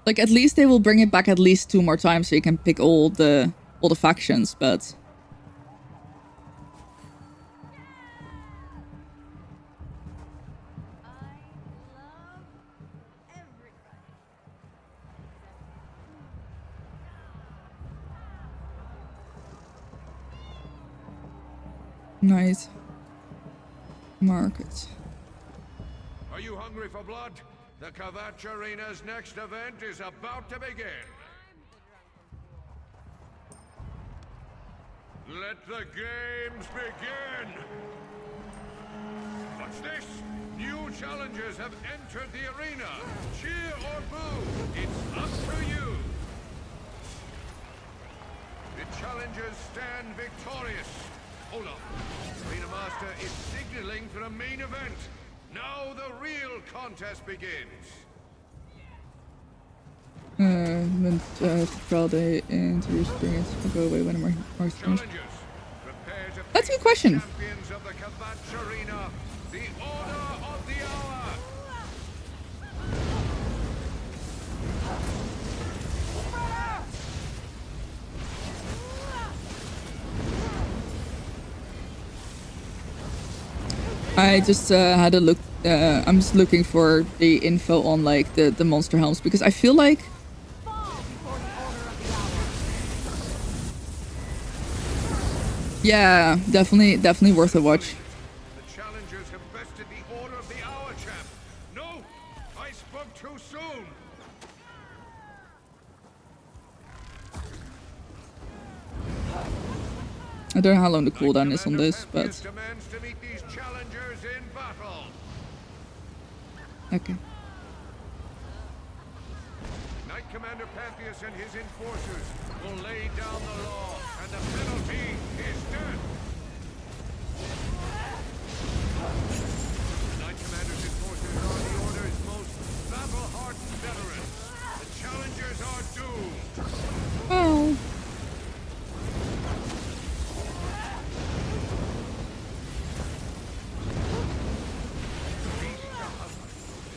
S1: Like at least they will bring it back at least 2 more times so you can pick all the factions, but nice. Market.
S11: Are you hungry for blood? The Kvatch Arena's next event is about to begin. Let the games begin! What's this? New challengers have entered the arena. Cheer or boo, it's up to you. The challengers stand victorious. Hold on. Arena Master is signaling for a main event. Now the real contest begins.
S1: Friday into your experience will go away when more experience.
S11: Challengers, prepare to
S1: That's a good question.
S11: champions of the Kvatch Arena, the Order of the Hour.
S1: I just had a look. I'm just looking for the info on like the monster helms because I feel like yeah, definitely worth a watch.
S11: The challengers have bested the Order of the Hour, champ. No, I spoke too soon.
S1: I don't know how long the cooldown is on this, but
S11: Demands to meet these challengers in battle.
S1: okay.
S11: Knight Commander Pantheus and his enforcers will lay down the law, and the penalty is death. The Knight Commander's enforcers are the Order's most battle-hardened veterans. The challengers are doomed.
S1: Well,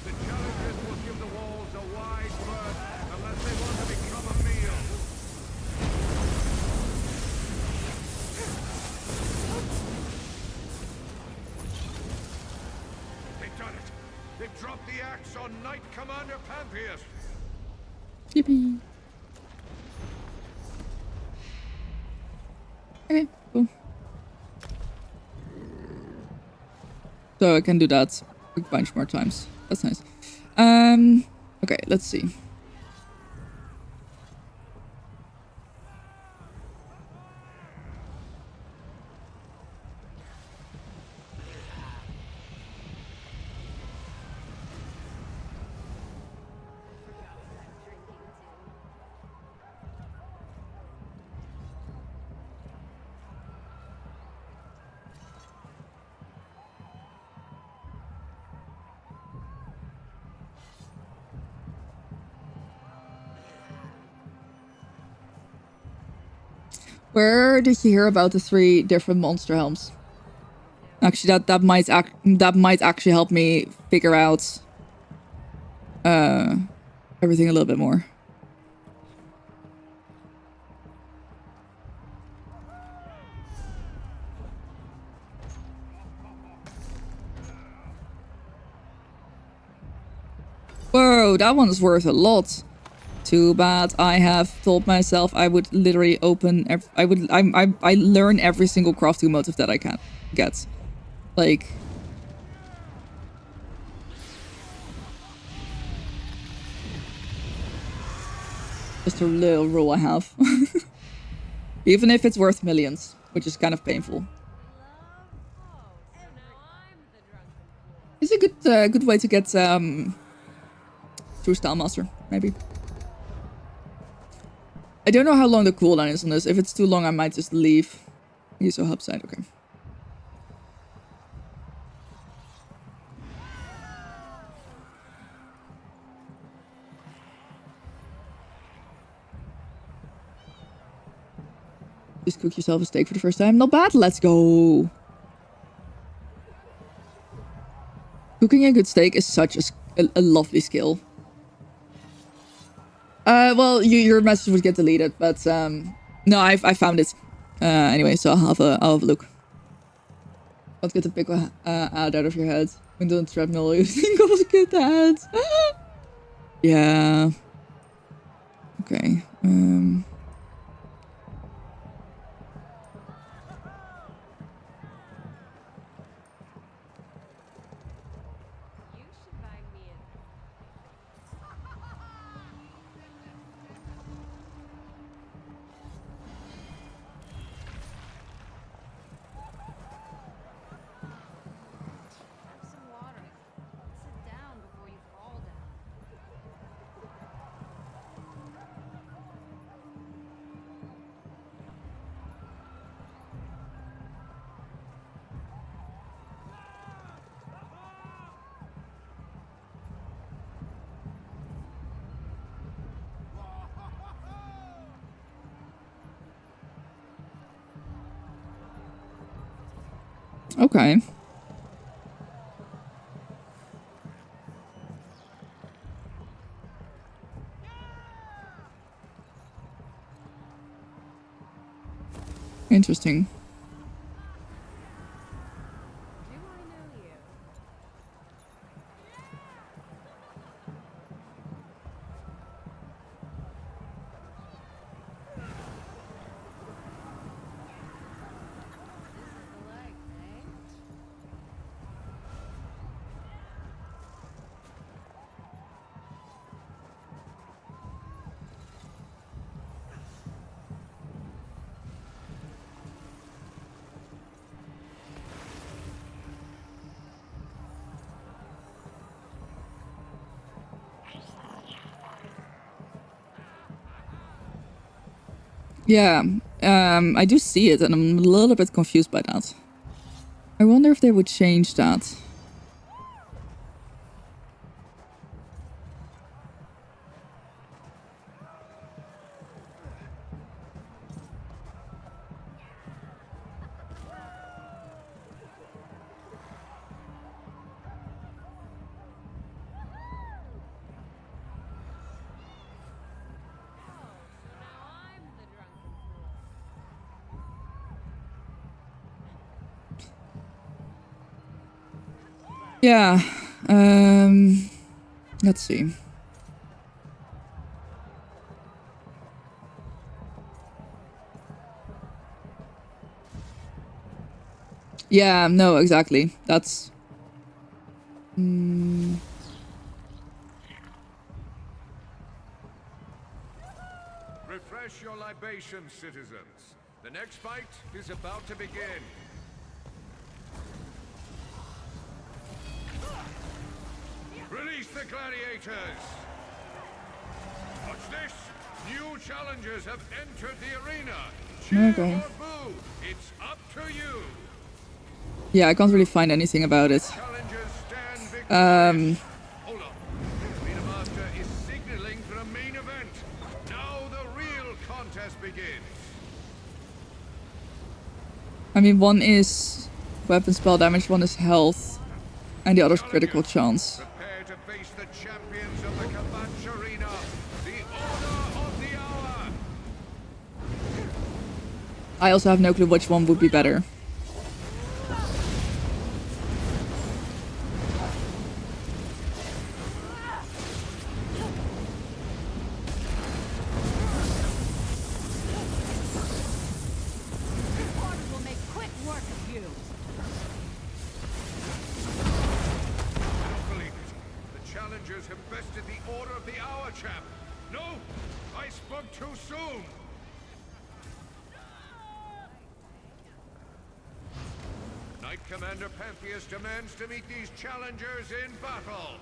S11: The challengers will give the walls a wide berth unless they want to become a meal. They've done it. They've dropped the axe on Knight Commander Pantheus.
S1: yippee. Okay, cool. So I can do that a bunch more times. That's nice. Okay, let's see. Where did you hear about the 3 different monster helms? Actually, that might actually help me figure out everything a little bit more. Whoa, that one's worth a lot. Too bad I have told myself I would literally open I learn every single crafting motive that I can get. Like, just a little rule I have. Even if it's worth millions, which is kind of painful. It's a good way to get through Style Master, maybe. I don't know how long the cooldown is on this. If it's too long, I might just leave. Use so hub side, okay. Just cook yourself a steak for the first time. Not bad. Let's go. Cooking a good steak is such a lovely skill. Well, your message would get deleted, but no, I found it. Anyway, so I'll have a look. Don't get the pickle ad out of your head. When don't treadmill, you think of a good ad. Yeah. Okay. Okay. Interesting. Yeah, I do see it, and I'm a little bit confused by that. I wonder if they would change that. Yeah, let's see. Yeah, no, exactly. That's...
S11: Refresh your libations, citizens. The next fight is about to begin. Release the gladiators! Watch this! New challengers have entered the arena. Cheer
S1: Okay.
S11: or boo! It's up to you.
S1: Yeah, I can't really find anything about it.
S11: Challengers stand victorious. Hold on. Arena Master is signaling for a main event. Now the real contest begins.
S1: I mean, one is weapon spell damage, one is health, and the other's critical chance.
S11: Prepare to face the champions of the Kabatch Arena, the Order of the Hour.
S1: I also have no clue which one would be better.
S5: Will make quick work of you.
S11: I don't believe it. The challengers have bested the Order of the Hour, champ. No, I spoke too soon. Knight Commander Pantheus demands to meet these challengers in battle.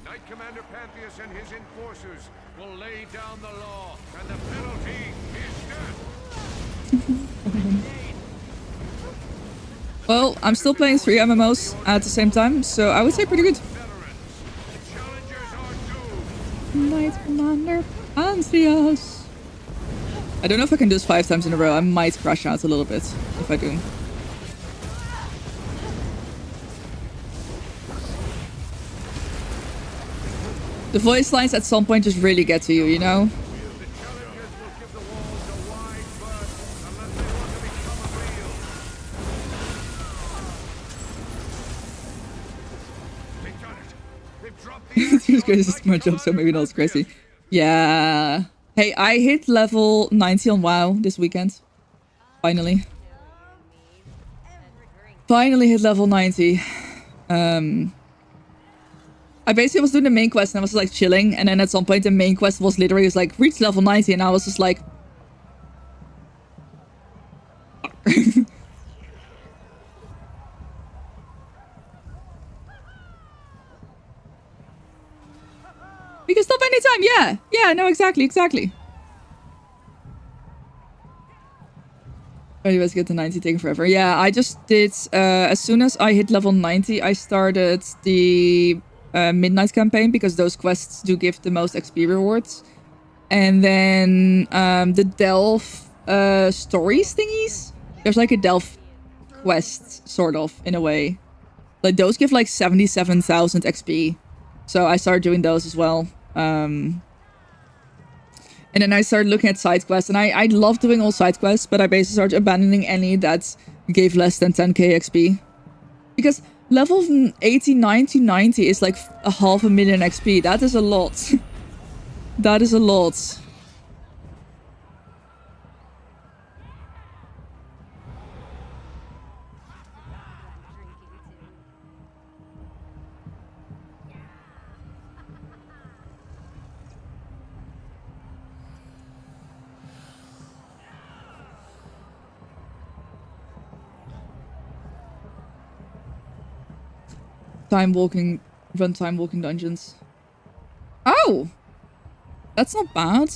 S11: Knight Commander Pantheus and his enforcers will lay down the law, and the penalty is death.
S1: Well, I'm still playing 3 MMOs at the same time, so I would say pretty good.
S11: Veterans, the challengers are doomed.
S1: Knight Commander Pantheus. I don't know if I can do this 5 times in a row. I might crash out a little bit if I do. The voice lines at some point just really get to you, you know?
S11: The challengers will give the walls a wide berth unless they want to become a real. They've done it. They've dropped the
S1: This crazy is my job, so maybe not as crazy. Yeah. Hey, I hit level 90 on WoW this weekend. Finally. Finally hit level 90. I basically was doing the main quest and I was like chilling, and then at some point the main quest was literally just like reach level 90, and I was just like we can stop anytime. Yeah, no, exactly. Oh, you guys get to 90 taking forever. Yeah, I just did as soon as I hit level 90 I started the Midnight campaign, because those quests do give the most XP rewards. And then the Delve stories thingies. There's like a Delve quest, sort of, in a way. Like those give like 77,000 XP. So I started doing those as well. And then I started looking at side quests, and I love doing all side quests, but I basically started abandoning any that gave less than 10k XP. Because level 89 to 90 is like 500,000 XP. That is a lot. That is a lot. Run time walking dungeons. Oh! That's not bad.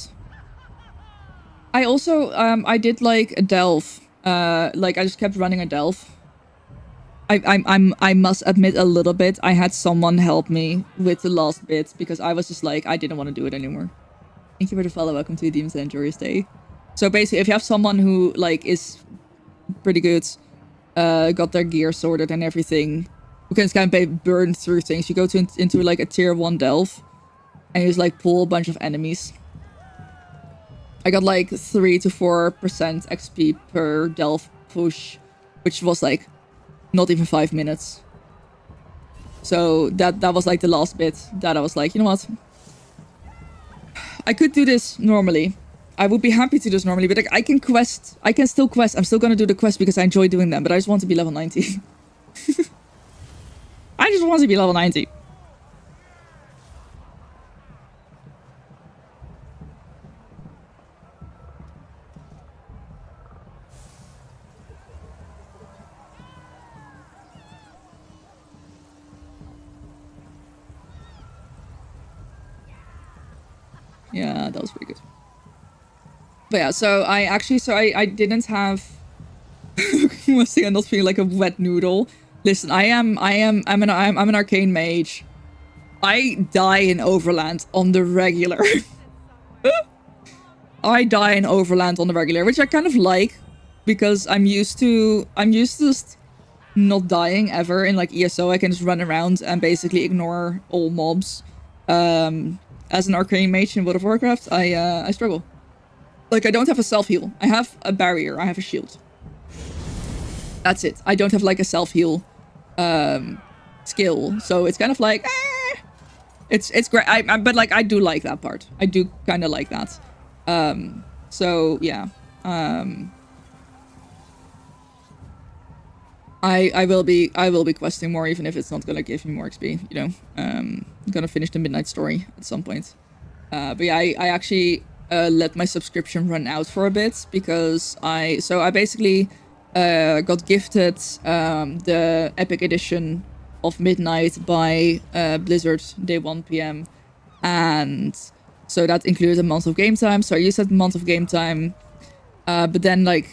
S1: I also, I did like a Delve. Like I just kept running a Delve. I must admit a little bit, I had someone help me with the last bit, because I was just like, I didn't want to do it anymore. Thank you for the follow. Welcome to Demons and Joyous Day. So basically, if you have someone who like is pretty good, got their gear sorted and everything, you can just kind of burn through things. You go into like a tier 1 Delve, and you just like pull a bunch of enemies. I got like 3 to 4% XP per Delve push, which was like not even 5 minutes. So that was like the last bit that I was like, you know what? I could do this normally. I would be happy to do this normally, but like, I can still quest. I'm still gonna do the quest because I enjoy doing them, but I just want to be level 90. I just want to be level 90. Yeah, that was pretty good. But yeah, so I didn't have was saying not feeling like a wet noodle. Listen, I'm an arcane mage. I die in Overland on the regular. I die in Overland on the regular, which I kind of like because I'm used to just not dying ever in like ESO. I can just run around and basically ignore all mobs. As an arcane mage in World of Warcraft, I struggle. Like, I don't have a self-heal. I have a barrier. I have a shield. That's it. I don't have, like, a self-heal skill. So it's kind of like, It's great. But, like, I do like that part. I do kind of like that. So, yeah. I will be questing more, even if it's not gonna give me more XP, you know. I'm gonna finish the Midnight Story at some point. But yeah, I actually let my subscription run out for a bit because I basically got gifted the Epic Edition of Midnight by Blizzard day 1 PM, and so that included a month of game time. So I used that month of game time, but then like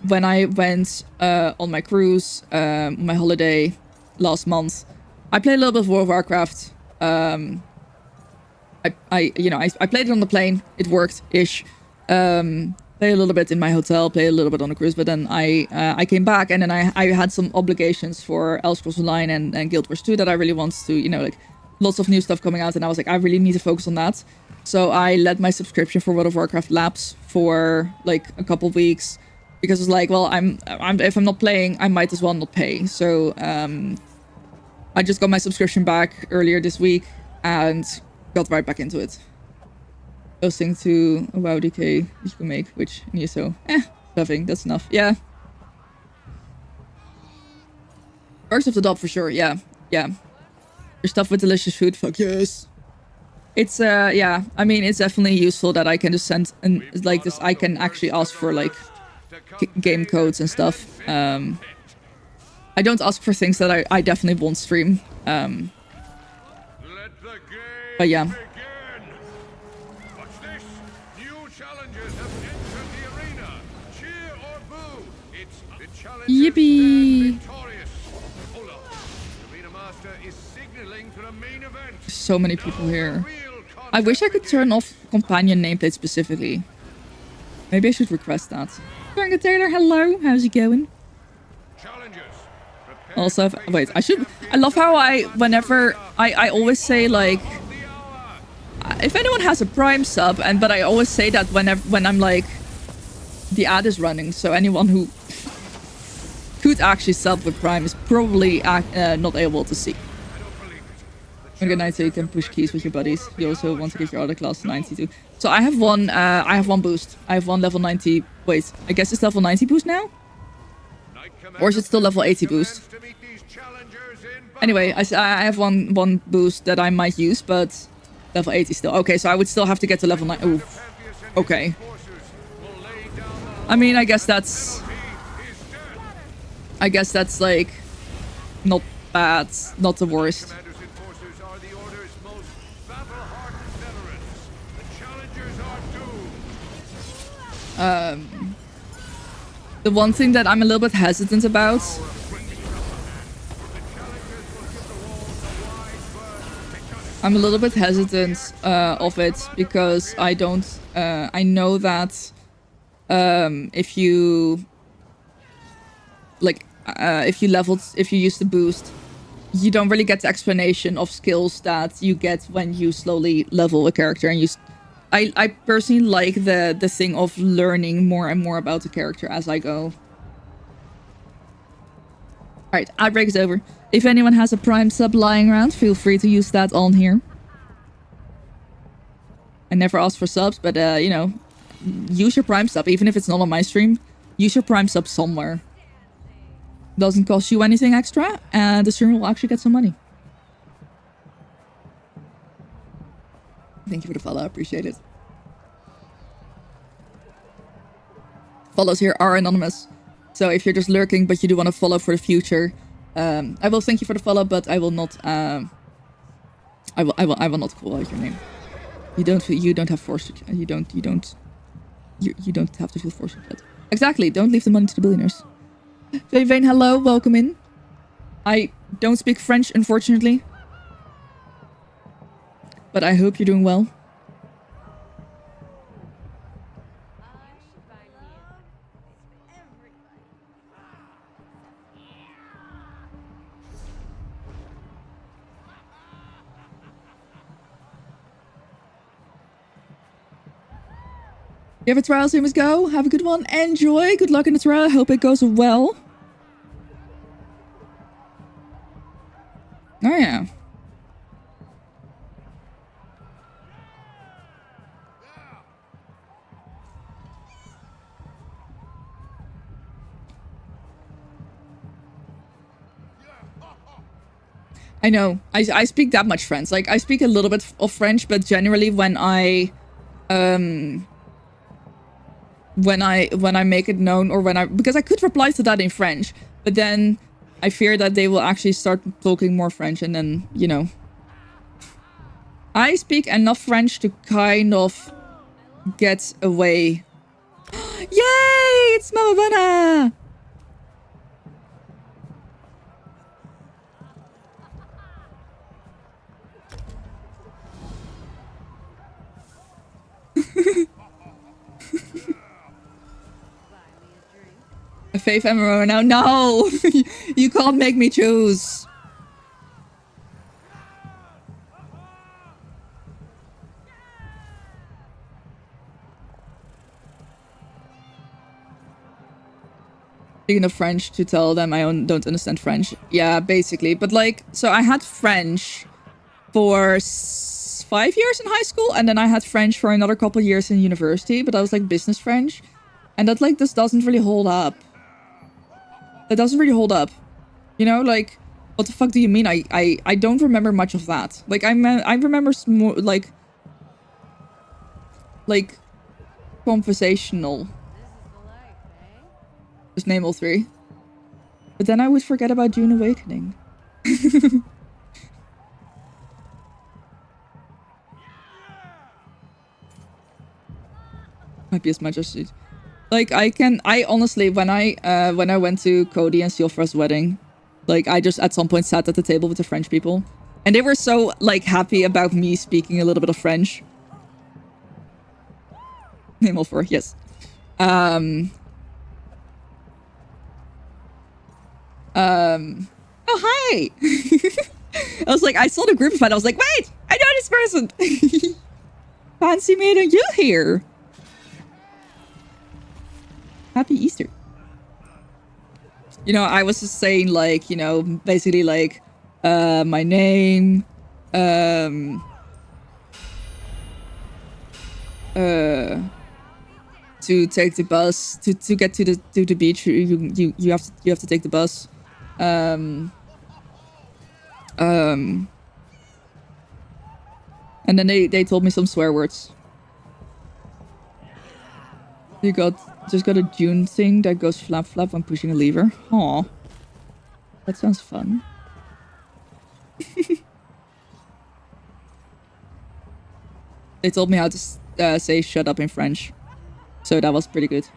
S1: when I went on my cruise, my holiday last month, I played a little bit of World of Warcraft. I played it on the plane. It worked ish. Played a little bit in my hotel. Played a little bit on the cruise. But then I came back, and then I had some obligations for Elder Scrolls Online and Guild Wars 2 that I really wanted to, you know, like lots of new stuff coming out, and I was like, I really need to focus on that. So I let my subscription for World of Warcraft lapse for like a couple of weeks. Because it's like, well, if I'm not playing, I might as well not pay. So I just got my subscription back earlier this week and got right back into it. Hosting to a WoW DK you can make, which in ESO, nothing. That's enough. Yeah. First of the top for sure. Yeah, yeah. Your stuff with delicious food. Fuck yes. It's yeah. I mean, it's definitely useful that I can just send and like this. I can actually ask for like game codes and stuff. I don't ask for things that I definitely won't stream. But yeah.
S11: Watch this. New challengers have entered the arena. Cheer or boo. It's the challengers
S1: Yippee!
S11: victorious. Hold up. The arena master is signaling for the main event.
S1: So many people here. I wish I could turn off companion nameplate specifically. Maybe I should request that. Frank Taylor, hello. How's it going? Also, wait, I love how whenever I always say like, if anyone has a Prime sub, but I always say that when I'm like, the ad is running, so anyone who could actually sub with Prime is probably not able to see. On good night, so you can push keys with your buddies. You also want to get your other class 92. So I have one boost. I have one level 90. Wait, I guess it's level 90 boost now? Or is it still level 80 boost? Anyway, I have one boost that I might use, but level 80 still. Okay, so I would still have to get to level 9. Ooh. Okay. I mean, I guess that's like not bad, not the worst. The one thing that I'm a little bit hesitant about of it because I know that if you use the boost, you don't really get the explanation of skills that you get when you slowly level a character, and I personally like the thing of learning more and more about the character as I go. Alright, Outbreak is over. If anyone has a Prime sub lying around, feel free to use that on here. I never asked for subs, but you know, use your Prime sub, even if it's not on my stream. Use your Prime sub somewhere. Doesn't cost you anything extra, and the streamer will actually get some money. Thank you for the follow, I appreciate it. Follows here are anonymous. So if you're just lurking, but you do want to follow for the future, I will thank you for the follow, but I will not, I will not call out your name. You don't have force, you don't have to feel forced yet. Exactly, don't leave the money to the billionaires. Vane, hello, welcome in. I don't speak French, unfortunately. But I hope you're doing well. You have a trial, so you must go. Have a good one. Enjoy. Good luck in the trial. Hope it goes well. Oh, yeah. I know. I speak that much French. Like, I speak a little bit of French, but generally when I make it known, or because I could reply to that in French, but then I fear that they will actually start talking more French, and then, you know. I speak enough French to kind of get away. Yay! It's Mama Bana! A Faith MMO now? No! You can't make me choose. Speaking of French, to tell them I don't understand French. Yeah, basically. But like, so I had French for 5 years in high school, and then I had French for another couple of years in university, but I was like business French. And that like, this doesn't really hold up. That doesn't really hold up. You know, like, what the fuck do you mean? I don't remember much of that. Like, I remember more, like conversational. Just name all three. But then I would forget about June Awakening. Might be as much as it. Like, I honestly, when I went to Cody and Silfra's wedding, like, I just at some point sat at the table with the French people. And they were so, like, happy about me speaking a little bit of French. Name all four, yes. Oh, hi! I was like, I saw the group fight, I was like, wait! I know this person! Fancy meeting you here! Happy Easter. You know, I was just saying, like, you know, basically, like, my name, to take the bus, to get to the beach, you have to take the bus. And then they told me some swear words. Just got a June thing that goes flap flap when pushing a lever. Aw. That sounds fun. They told me how to say shut up in French. So that was pretty good.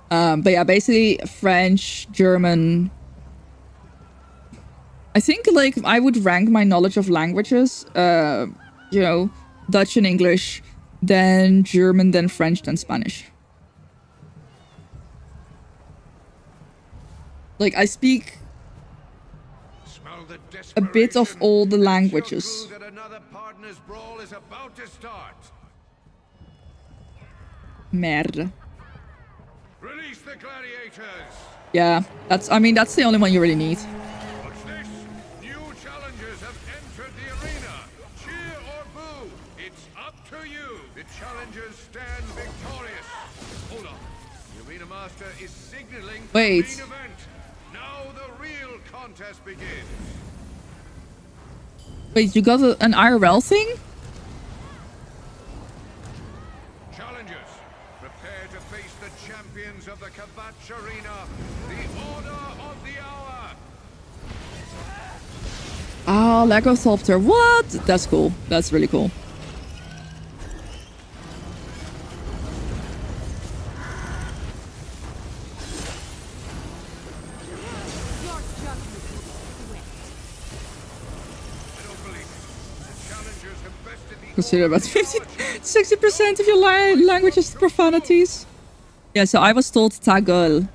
S1: But yeah, basically French, German. I think, like, I would rank my knowledge of languages, you know, Dutch and English, then German, then French, then Spanish. Like, I speak a bit of all the languages. Merde.
S11: Release the gladiators!
S1: Yeah, I mean, that's the only one you really need.
S11: What's this? New challengers have entered the arena. Cheer or boo, it's up to you. The challengers stand victorious. Hold on. The arena master is signaling for the
S1: Wait.
S11: main event. Now the real contest begins.
S1: Wait, you got an IRL thing?
S11: Challengers, prepare to face the champions of the Kvatch Arena, the Order of the Hour.
S1: Ah, Lego Sculptor. What? That's cool. That's really cool. Consider about 60% of your language is profanities. Yeah, so I was told Tagol,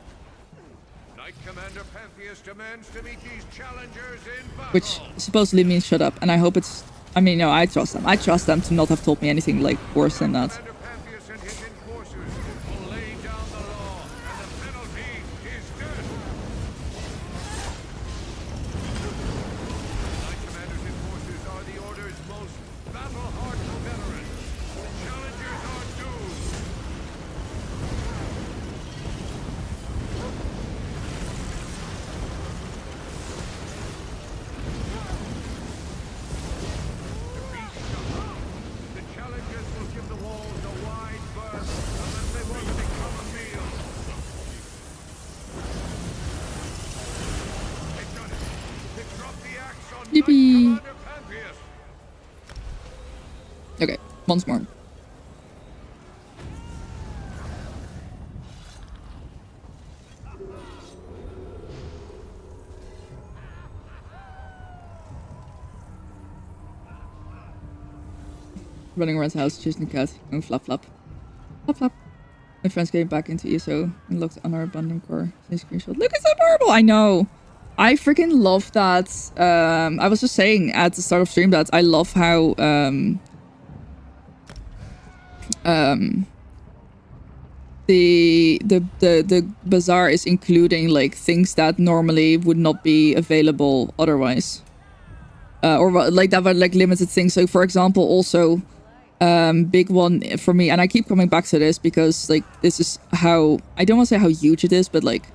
S11: Knight Commander Pantheus demands to meet these challengers in battle.
S1: which supposedly means shut up. And I hope it's... I mean, no, I trust them. I trust them to not have told me anything, like, worse than that.
S11: Commander Pantheus and his enforcers will lay down the law, and the penalty is death. Knight Commander's enforcers are the Order's most battle-hardened veterans. Challengers are doomed. The challengers will give the walls a wide berth unless they want to become a meal. They've done it. They've dropped the axe on Knight
S1: Yippee.
S11: Commander Pantheus.
S1: Okay, once more. Running around the house, chasing the cat, going flap flap. Flap flap. My friends came back into ESO and looked on our abandoned core. Same screenshot. Look, it's adorable! I know! I freaking love that. I was just saying at the start of stream that I love how the bazaar is including like things that normally would not be available otherwise, or like that were like limited things. So for example, also big one for me, and I keep coming back to this because like this is how, I don't want to say how huge it is, but like,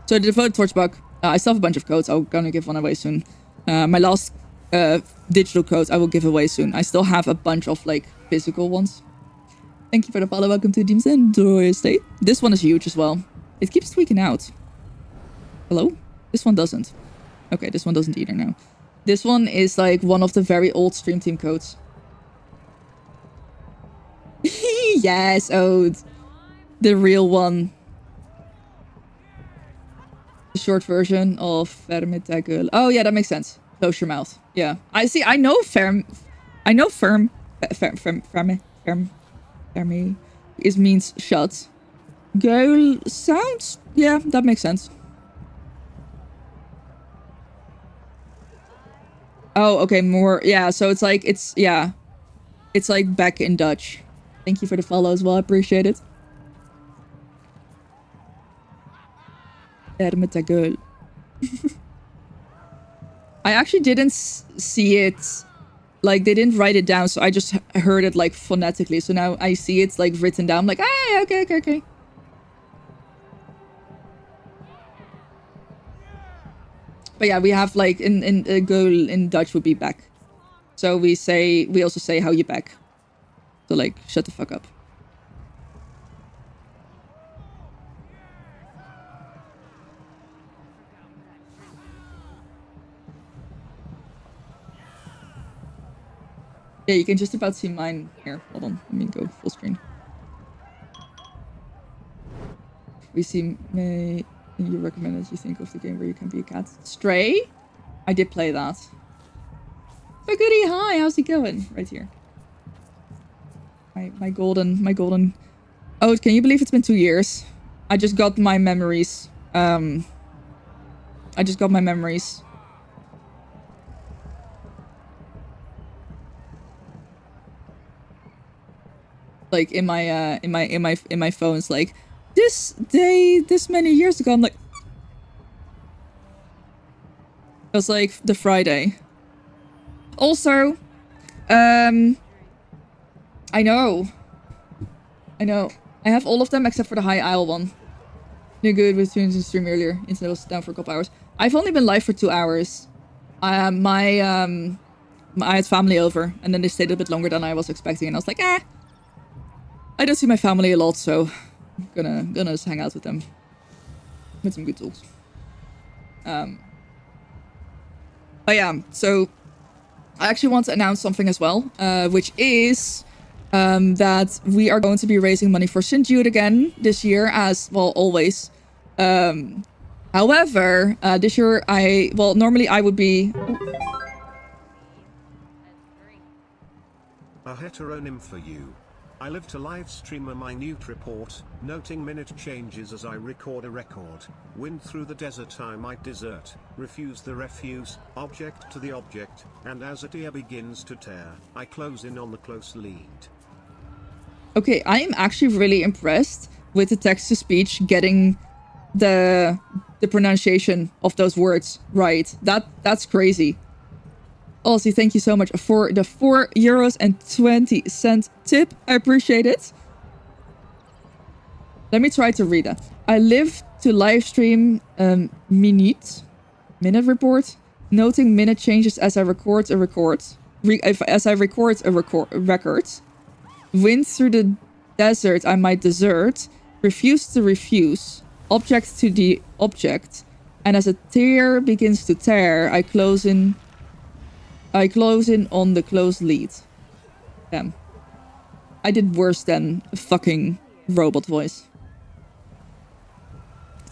S1: so the devoted torchbuck, I still have a bunch of codes. I'm gonna give one away soon. My last digital codes I will give away soon. I still have a bunch of like physical ones. Thank you for the follow. Welcome to Demon's Enjoy State. This one is huge as well. It keeps tweaking out. Hello? This one doesn't. Okay, this one doesn't either now. This one is like one of the very old Stream Team codes. Yes, Ode. The real one. The short version of Fermitagul. Oh yeah, that makes sense. Close your mouth. Yeah. I see, I know Fermi is means shut. Goal sounds, yeah, that makes sense. Oh, okay, more, yeah, so it's like, yeah. It's like back in Dutch. Thank you for the follow as well, I appreciate it. Vermetagul. I actually didn't see it, like they didn't write it down, so I just heard it like phonetically. So now I see it's like written down, I'm like, ah, okay. But yeah, we have like in goal in Dutch would be back. So we also say how you back. So like, shut the fuck up. Yeah, you can just about see mine here. Hold on, let me go full screen. We see May. You recommend that you think of the game where you can be a cat. Stray? I did play that. Oh goody, hi, how's it going? Right here. My golden. Oh, can you believe it's been 2 years? I just got my memories. Like in my phones, like this day, this many years ago. I'm like, was like the Friday. Also, I know. I have all of them except for the High Isle one. You're good with tunes and stream earlier. Internet was down for a couple hours. I've only been live for 2 hours. I had family over, and then they stayed a bit longer than I was expecting, and I was like, I don't see my family a lot, so I'm gonna just hang out with them with some good talks. But yeah, so I actually want to announce something as well, which is that we are going to be raising money for St. Jude again this year, as well, always. However, this year normally I would be...
S12: A heteronym for you. I live to live stream a minute report, noting minute changes as I record a record. Wind through the desert I might desert, refuse the refuse, object to the object, and as a tear begins to tear, I close in on the close lead.
S1: Okay, I am actually really impressed with the text-to-speech getting the pronunciation of those words right. That's crazy. Aussie, thank you so much for the €4.20 tip. I appreciate it. Let me try to read that. I live to live stream minute report, noting minute changes as I record a record. Wind through the desert I might desert. Refuse to refuse. Object to the object. And as a tear begins to tear, I close in on the close lead. Damn. I did worse than a fucking robot voice.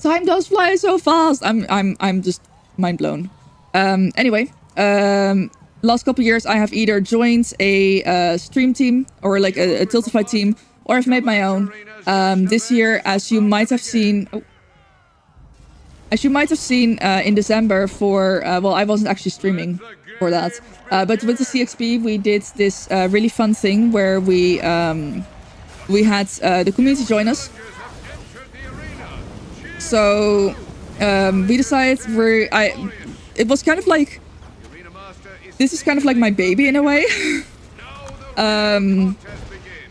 S1: Time does fly so fast. I'm just mind blown. Anyway, last couple years I have either joined a stream team or like a Tiltify team, or I've made my own. This year, as you might have seen in December for I wasn't actually streaming for that. But with the CXP, we did this really fun thing where we had the community join us. So we decided it was kind of like, this is kind of like my baby in a way.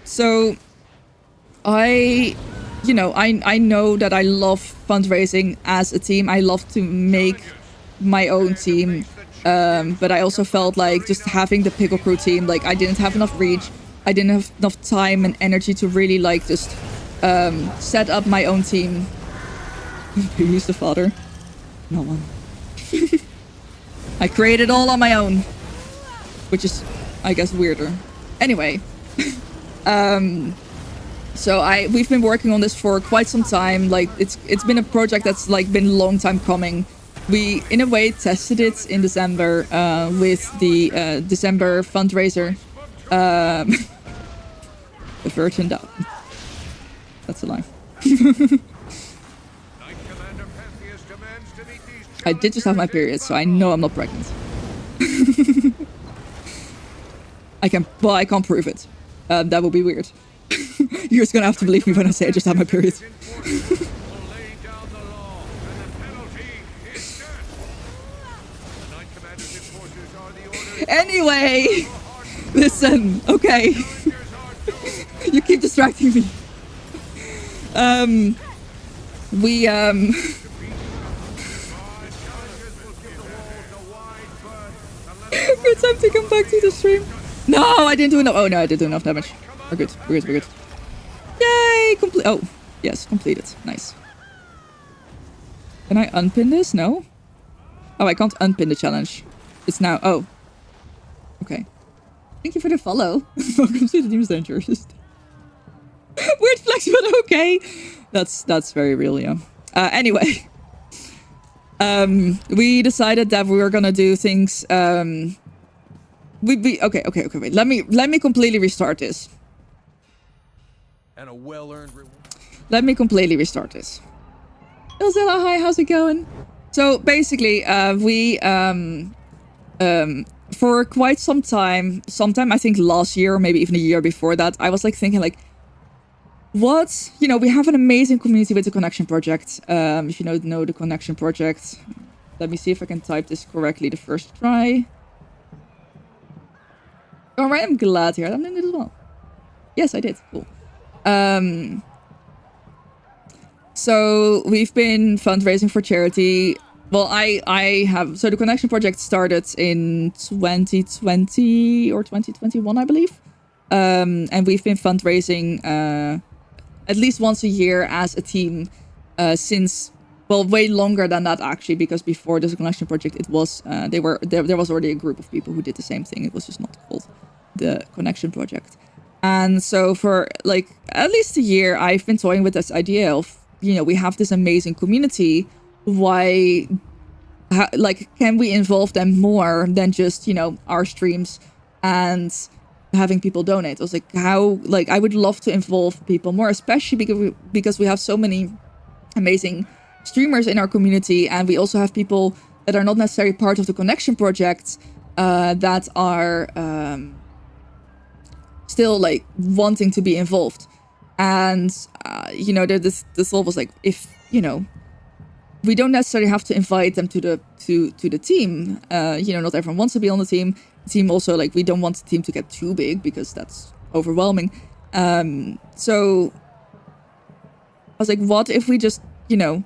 S1: So I know that I love fundraising as a team. I love to make my own team. But I also felt like just having the Pickle Crew team, like I didn't have enough reach. I didn't have enough time and energy to really like just set up my own team. Who's the father? No one. I created all on my own, which is, I guess, weirder. Anyway, so we've been working on this for quite some time. Like it's been a project that's like been a long time coming. We, in a way, tested it in December with the December fundraiser. The Virgin Dove. That's a lie. I did just have my period, so I know I'm not pregnant. I can't prove it. That would be weird. You're just gonna have to believe me when I say I just had my period. Anyway, listen, okay. You keep distracting me. Good time to come back to the stream. No, I didn't do enough. Oh no, I didn't do enough damage. We're good. We're good. Yay! Complete. Oh, yes, completed. Nice. Can I unpin this? No. Oh, I can't unpin the challenge. It's now. Oh. Okay. Thank you for the follow. Welcome to the Demon Dangerous. Weird flex, but okay. That's very real, yeah. Anyway. We decided that we were gonna do things. Okay. Wait. Let me completely restart this.
S2: And a well-earned reward.
S1: Let me completely restart this. Ilzilla, hi, how's it going? So basically, we for quite some time, I think last year or maybe even a year before that, I was like thinking like, what? You know, we have an amazing community with the Connection Project. If you know the Connection Project, let me see if I can type this correctly the first try. Alright, I'm glad to hear that. I'm doing it as well. Yes, I did. Cool. So we've been fundraising for charity. Well, I have... So the Connection Project started in 2020 or 2021, I believe. And we've been fundraising at least once a year as a team since... Well, way longer than that, actually, because before the Connection Project, it was... there was already a group of people who did the same thing. It was just not called the Connection Project. And so for, like, at least a year, I've been toying with this idea of, you know, we have this amazing community. Why, like, can we involve them more than just, you know, our streams and having people donate? I was like, how, like, I would love to involve people more, especially because we have so many amazing streamers in our community, and we also have people that are not necessarily part of the Connection Project that are still, like, wanting to be involved. And, you know, this thought was like, if, you know, we don't necessarily have to invite them to the team. You know, not everyone wants to be on the team. The team also, like, we don't want the team to get too big because that's overwhelming. So I was like, what if we just, you know,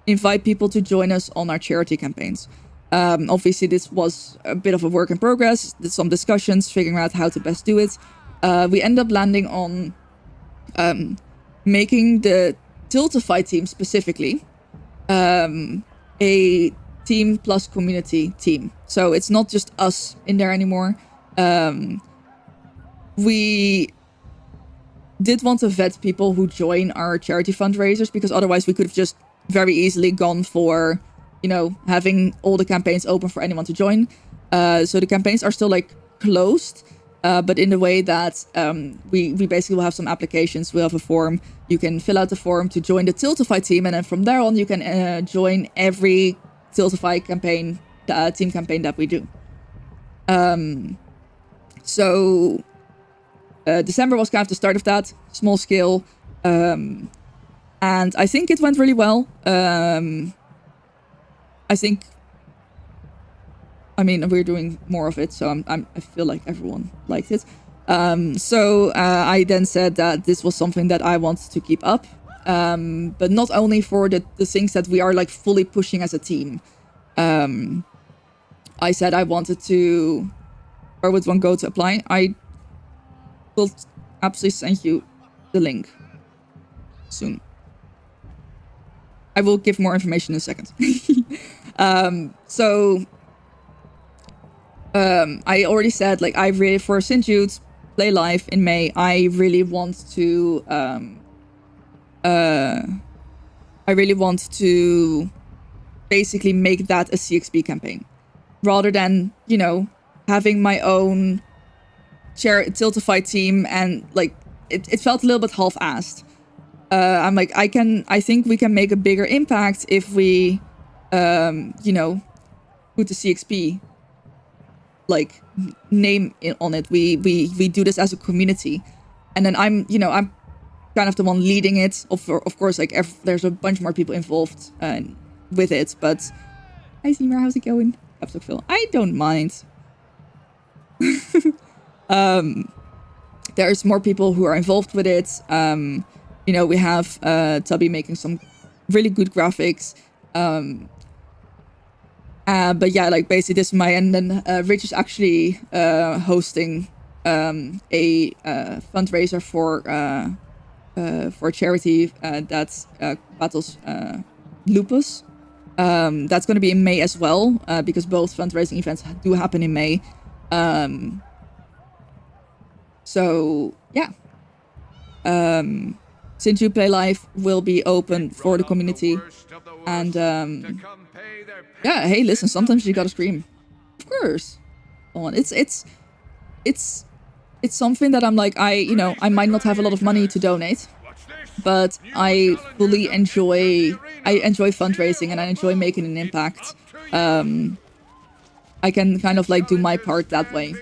S1: invite people to join us on our charity campaigns? Obviously, this was a bit of a work in progress. There's some discussions figuring out how to best do it. We end up landing on making the Tiltify team specifically a team plus community team. So it's not just us in there anymore. We did want to vet people who join our charity fundraisers, because otherwise we could have just very easily gone for, you know, having all the campaigns open for anyone to join. So the campaigns are still, like, closed, but in the way that we basically will have some applications. We'll have a form. You can fill out the form to join the Tiltify team, and then from there on you can join every Tiltify campaign, team campaign that we do. So December was kind of the start of that, small scale. And I think it went really well. I mean, we're doing more of it, so I feel like everyone liked it. So I then said that this was something that I wanted to keep up, but not only for the things that we are, like, fully pushing as a team. I said I wanted to... Where would one go to apply? I will absolutely send you the link soon. I will give more information in a second. I already said, like, I really, for St. Jude's Play Live in May, I really want to basically make that a CXP campaign, rather than, you know, having my own Tiltify team, and, like, it felt a little bit half-assed. I'm like, I think we can make a bigger impact if we, you know, put the CXP, like, name on it. We do this as a community, and then I'm kind of the one leading it. Of course, like, there's a bunch more people involved with it, but hi Zimmer, how's it going? Episode Phil, I don't mind. There's more people who are involved with it. You know, we have Tubby making some really good graphics. But yeah, like, basically this is my end. And then Rich is actually hosting a fundraiser for a charity that battles lupus. That's going to be in May as well, because both fundraising events do happen in May. So yeah. St. Jude Play Live will be open for the community. And yeah, hey, listen, sometimes you gotta scream. Of course. Come on. It's something that I'm like, I might not have a lot of money to donate, but I fully enjoy fundraising, and I enjoy making an impact. I can kind of, like, do my part that way.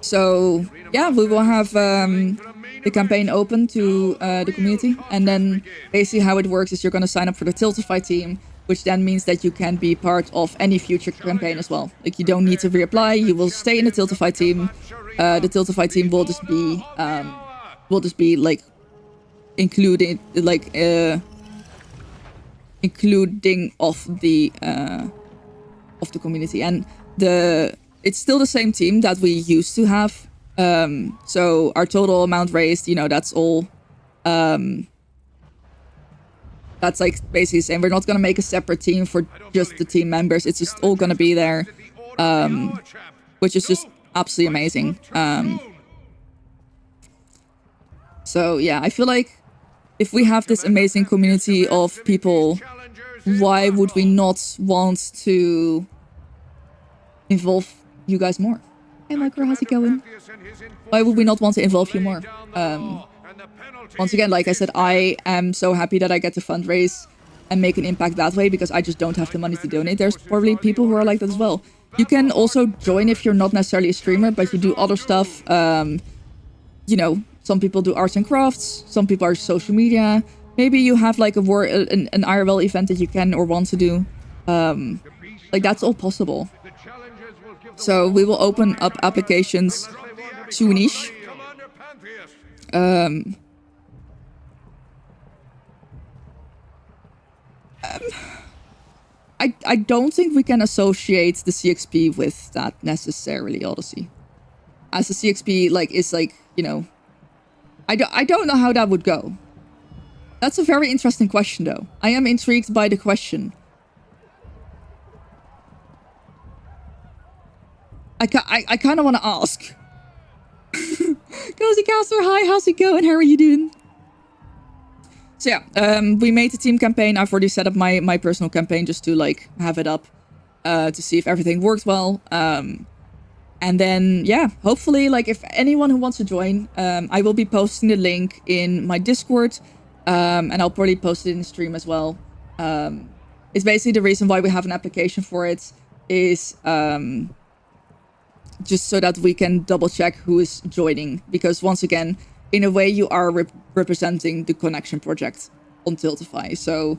S1: So yeah, we will have the campaign open to the community, and then basically how it works is you're going to sign up for the Tiltify team. which then means that you can be part of any future campaign as well. Like, you don't need to reapply. You will stay in the Tiltify team. The Tiltify team will just be like including of the community, and it's still the same team that we used to have. So our total amount raised, you know, that's all. That's like basically saying we're not gonna make a separate team for just the team members. It's just all gonna be there, which is just absolutely amazing. So yeah, I feel like if we have this amazing community of people, why would we not want to involve you guys more? Hey Micro, how's it going? Why would we not want to involve you more? Once again, like I said, I am so happy that I get to fundraise and make an impact that way, because I just don't have the money to donate. There's probably people who are like that as well. You can also join if you're not necessarily a streamer, but you do other stuff. You know, some people do arts and crafts, some people are social media. Maybe you have like an IRL event that you can or want to do. Like, that's all possible. So we will open up applications soonish. I don't think we can associate the CXP with that necessarily, Odyssey. As the CXP, like, is like, you know, I don't know how that would go. That's a very interesting question, though. I am intrigued by the question. I kind of want to ask. Cozy Caster, hi, how's it going? How are you doing? So yeah, we made the team campaign. I've already set up my personal campaign just to like have it up to see if everything worked well. And then, yeah, hopefully, like, if anyone who wants to join, I will be posting the link in my Discord, and I'll probably post it in the stream as well. It's basically the reason why we have an application for it is just so that we can double check who is joining. Because once again, in a way, you are representing the Connection project on Tiltify. So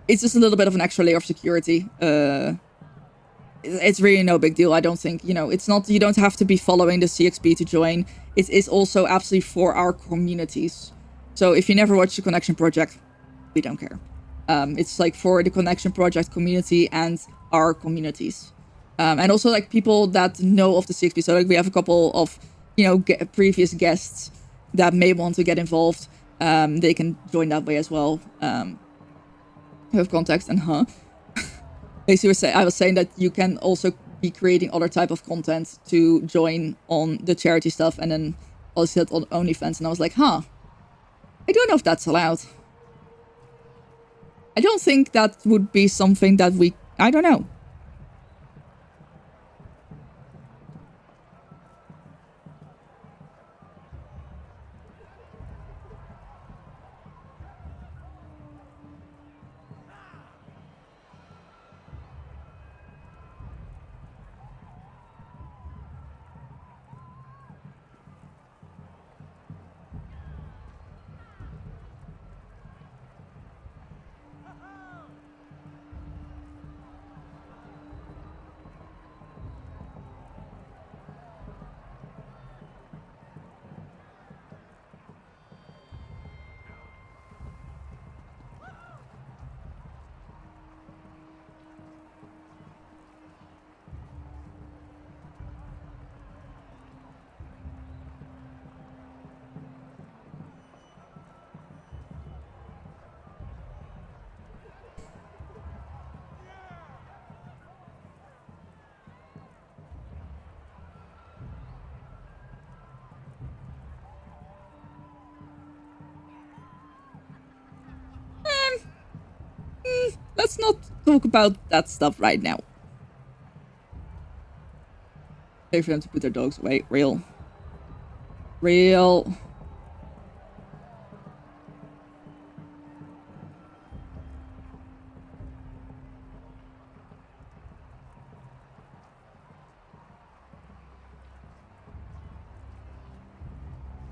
S1: it's just a little bit of an extra layer of security. It's really no big deal. I don't think, you know, it's not, you don't have to be following the CXP to join. It is also absolutely for our communities. So if you never watched the Connection project, we don't care. It's like for the Connection project community and our communities. And also like people that know of the CXP. So like we have a couple of, you know, previous guests that may want to get involved. They can join that way as well. With context and basically I was saying that you can also be creating other type of content to join on the charity stuff, and then also on OnlyFans, and I was like, I don't know if that's allowed. I don't think that would be something that I don't know. Let's not talk about that stuff right now. Pay for them to put their dogs away. Real.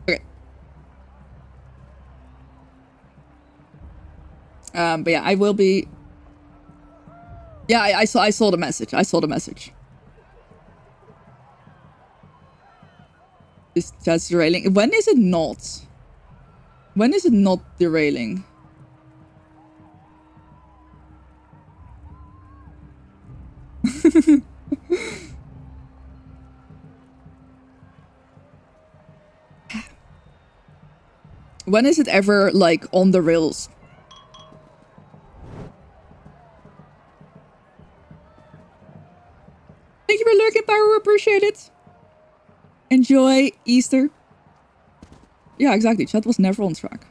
S1: Okay. But yeah, I will be. Yeah, I saw the message. I saw the message. That's derailing. When is it not? When is it not derailing? When is it ever, like, on the rails? Thank you for lurking, Power. Appreciate it. Enjoy Easter. Yeah, exactly. Chat was never on track.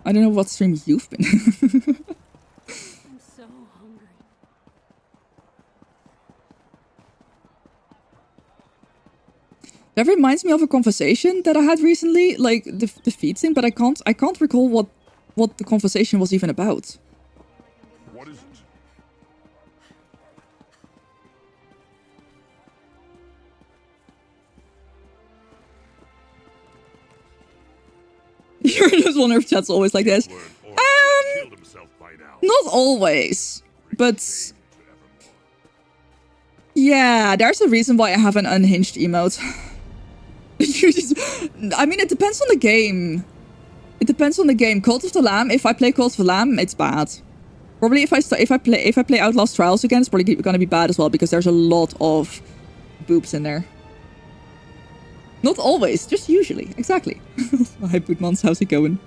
S1: I don't know what stream you've been.
S4: I'm so hungry.
S1: That reminds me of a conversation that I had recently, like the feed thing, but I can't recall what the conversation was even about.
S11: What is it?
S1: You're just wondering if chat's always like this. Not always, but yeah, there's a reason why I have an unhinged emote. I mean, it depends on the game. It depends on the game. Cult of the Lamb. If I play Cult of the Lamb, it's bad. Probably if I play Outlast Trials again, it's probably gonna be bad as well because there's a lot of boobs in there. Not always, just usually. Exactly. Hi, Bootmans, how's it going?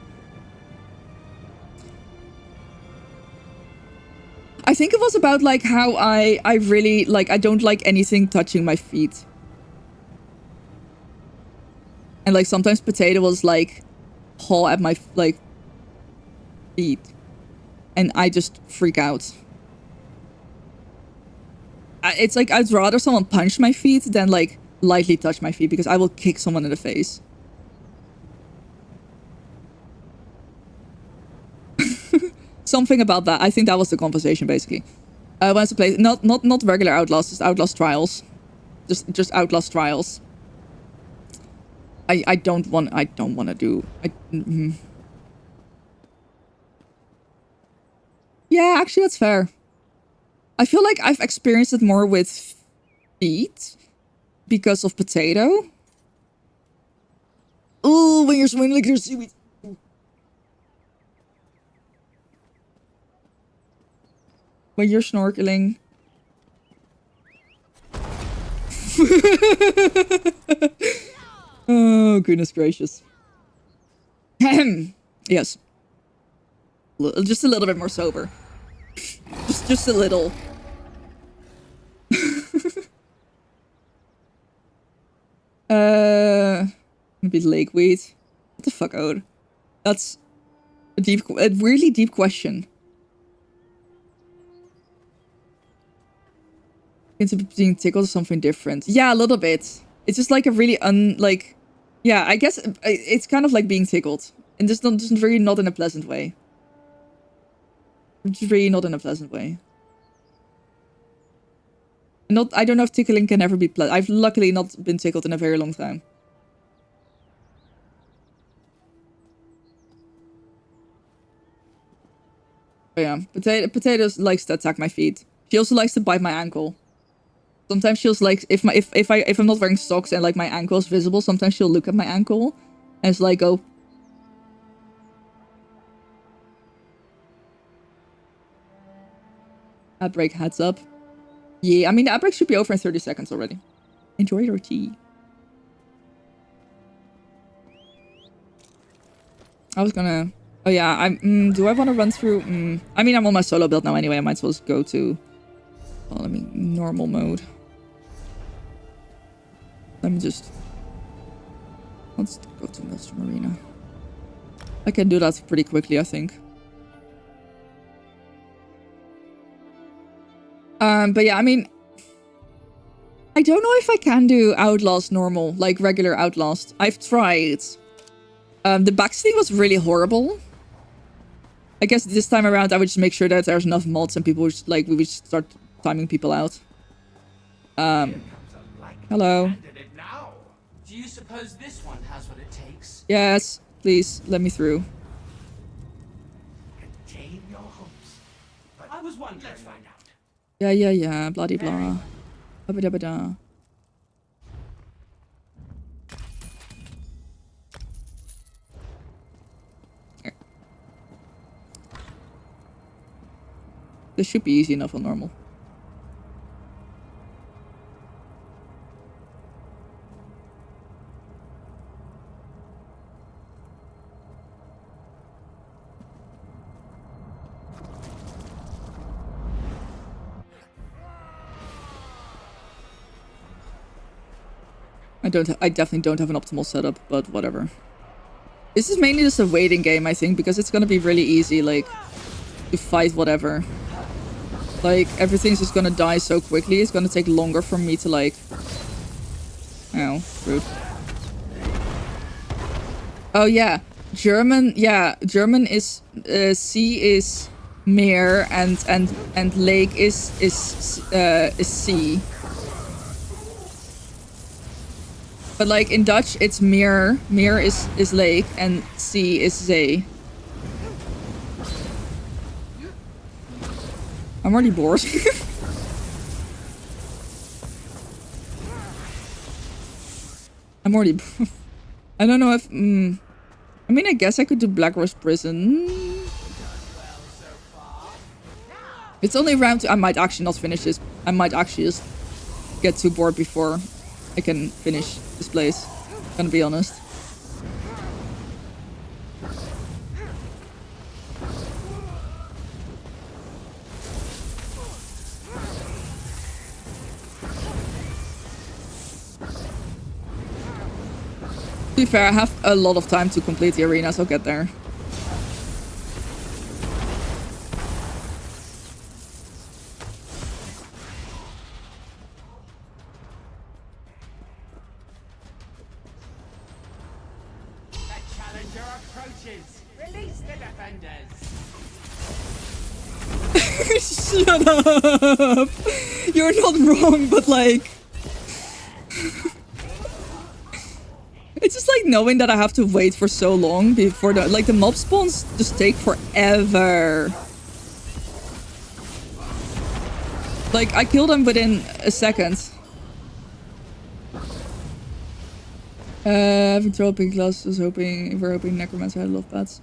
S1: I think it was about, like, how I really, like, I don't like anything touching my feet. And, like, sometimes Potato was, like, paw at my, like, feet. And I just freak out. It's like, I'd rather someone punch my feet than, like, lightly touch my feet because I will kick someone in the face. Something about that. I think that was the conversation basically. Once to play not regular Outlast, just Outlast Trials. Just Outlast Trials. I don't want to do Yeah, actually that's fair. I feel like I've experienced it more with feet because of Potato. Oh, when you're swimming like you're seaweed. When you're snorkeling. Oh, goodness gracious. Yes. Just a little bit more sober. Just a little. Maybe lakeweed. What the fuck, Ode? That's a really deep question. Into being tickled or something different. Yeah, a little bit. It's just like a really yeah, I guess it's kind of like being tickled. And just really not in a pleasant way. Just really not in a pleasant way. I don't know if tickling can ever be pleasant. I've luckily not been tickled in a very long time. But yeah, Potato likes to attack my feet. She also likes to bite my ankle. Sometimes she'll like if I'm not wearing socks and like my ankle is visible, sometimes she'll look at my ankle and it's like, oh. Ad break, heads up. Yeah, I mean the ad break should be over in 30 seconds already. Enjoy your tea. I was gonna. Oh yeah, do I want to run through? I mean, I'm on my solo build now anyway. I might as well just go to. Well, let me normal mode. Let me just. Let's go to Maelstrom Arena. I can do that pretty quickly, I think. But yeah, I mean, I don't know if I can do Outlast normal, like regular Outlast. I've tried. The backseating was really horrible. I guess this time around, I would just make sure that there's enough mods and people would just, like, we would just start timing people out. Hello.
S13: Do you suppose this one has what it takes?
S1: Yes, please, let me through.
S13: Contain was wondering. Let's find out.
S1: Yeah, blah de blah. Ba-ba-da-ba-da. Here. This should be easy enough on normal. I definitely don't have an optimal setup, but whatever. This is mainly just a waiting game, I think, because it's gonna be really easy, like, to fight whatever. Like, everything's just gonna die so quickly, it's gonna take longer for me to, like... Oh, rude. Oh, yeah. German is... sea is meer, and lake is sea. But like in Dutch, it's meer. Meer is lake and sea is zee. I'm already bored. I'm already... I don't know if... I mean, I guess I could do Black Rose Prison. It's only round 2. I might actually not finish this. I might actually just get too bored before I can finish this place. Gonna be honest. To be fair, I have a lot of time to complete the arena, so I'll get there. Shut up! You're not wrong, but like... It's just like knowing that I have to wait for so long before the... Like, the mob spawns just take forever. Like, I kill them within a second. Having trouble picking classes, we're hoping Necromancer had a lot of pets.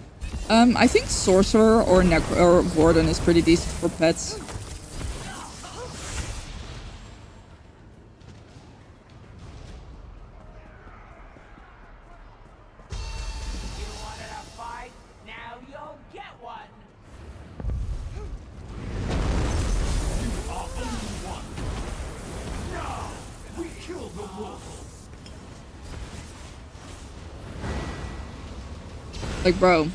S1: I think Sorcerer or Warden is pretty decent for pets. Like, bro.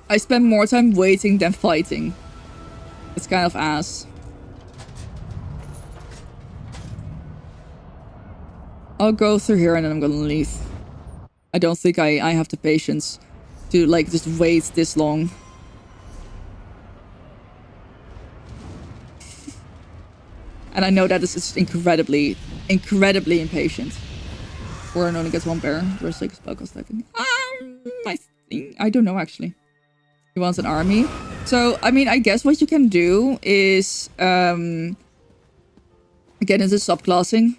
S1: I spend more time waiting than fighting. It's kind of ass. I'll go through here and then I'm gonna leave. I don't think I have the patience to, like, just wait this long. And I know that this is incredibly impatient. Warren only gets one bear. There's like a spellcast typing. I don't know actually. He wants an army. So, I mean, I guess what you can do is get into subclassing.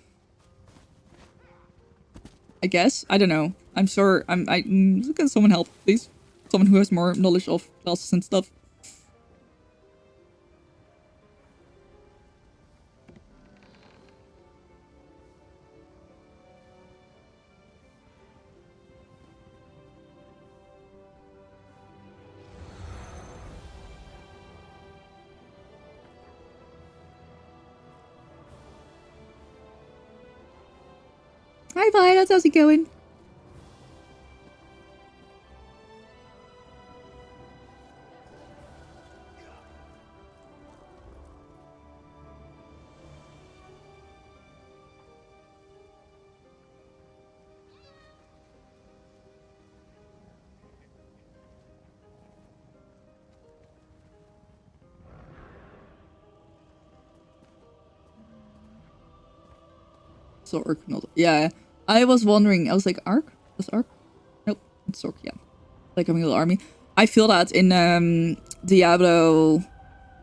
S1: I guess. I don't know. I'm sure can someone help, please? Someone who has more knowledge of classes and stuff. Hi Violet, how's it going? So Orc not, yeah. I was wondering, I was like, Ark? Was Ark? Nope, it's Orc, yeah. Like a little army. I feel that in Diablo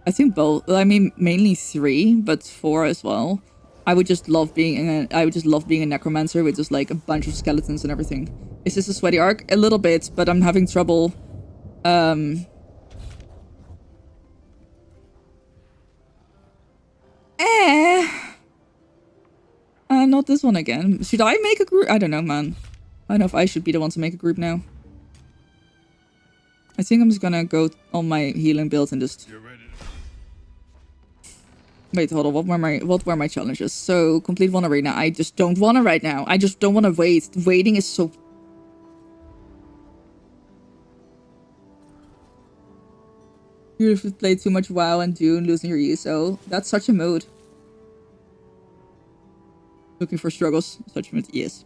S1: I think both. I mean, mainly 3, but 4 as well. I would just love being a necromancer with just like a bunch of skeletons and everything. Is this a sweaty arc? A little bit, but I'm having trouble. Not this one again. Should I make a group? I don't know, man. I don't know if I should be the one to make a group now. I think I'm just gonna go on my healing build and just... Wait, hold on. What were my challenges? So, complete one arena. I just don't want to right now. I just don't want to wait. Waiting is so... You've played too much WoW and Dune, losing your ESO. That's such a mood. Looking for struggles. Such a mood, yes.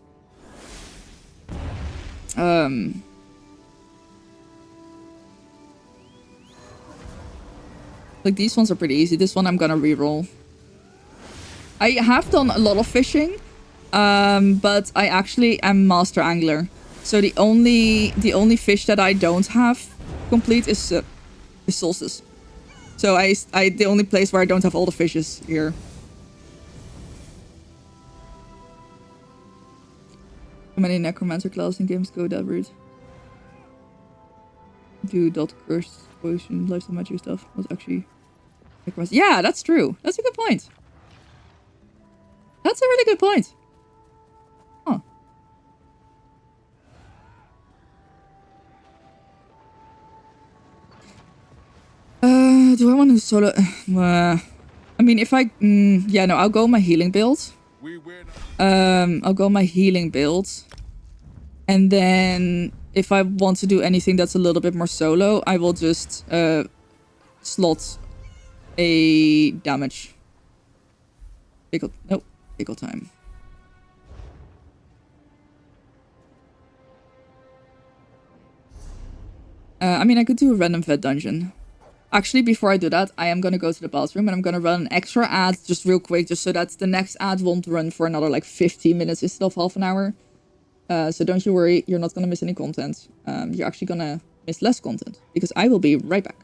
S1: Like, these ones are pretty easy. This one I'm gonna reroll. I have done a lot of fishing, but I actually am master angler. So the only fish that I don't have complete is Solstice. So the only place where I don't have all the fishes here. How many necromancer classes in games go that route? Do dot curse potion lifestyle magic stuff was actually necromancer. Yeah, that's true. That's a good point. That's a really good point. Huh. Do I want to solo? I mean, if I... yeah, no, I'll go my healing build. I'll go my healing build. And then if I want to do anything that's a little bit more solo, I will just slot a damage. Pickle time. I mean, I could do a random vet dungeon. Actually, before I do that, I am going to go to the bathroom and I'm going to run an extra ad just real quick, just so that the next ad won't run for another like 15 minutes instead of half an hour. So don't you worry, you're not going to miss any content. You're actually going to miss less content because I will be right back.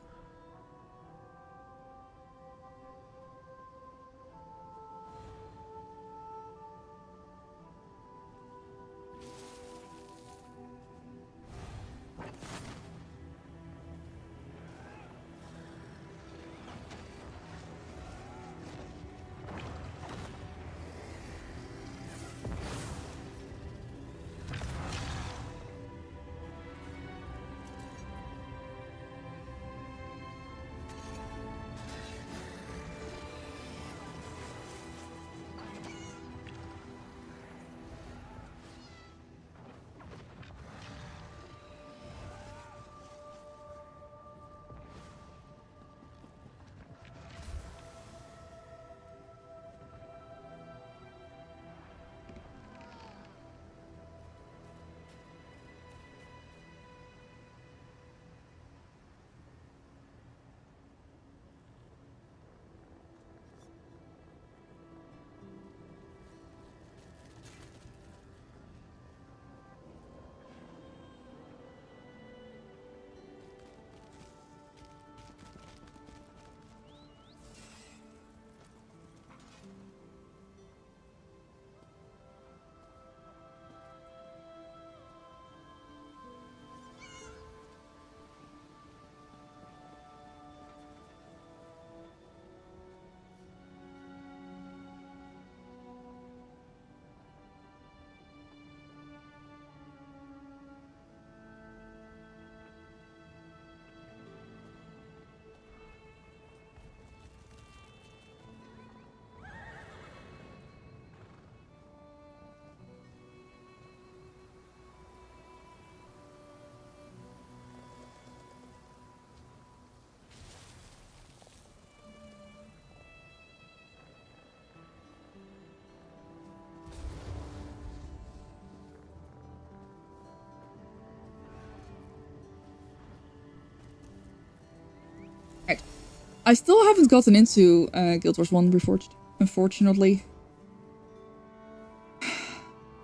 S1: I still haven't gotten into Guild Wars 1 Reforged, unfortunately.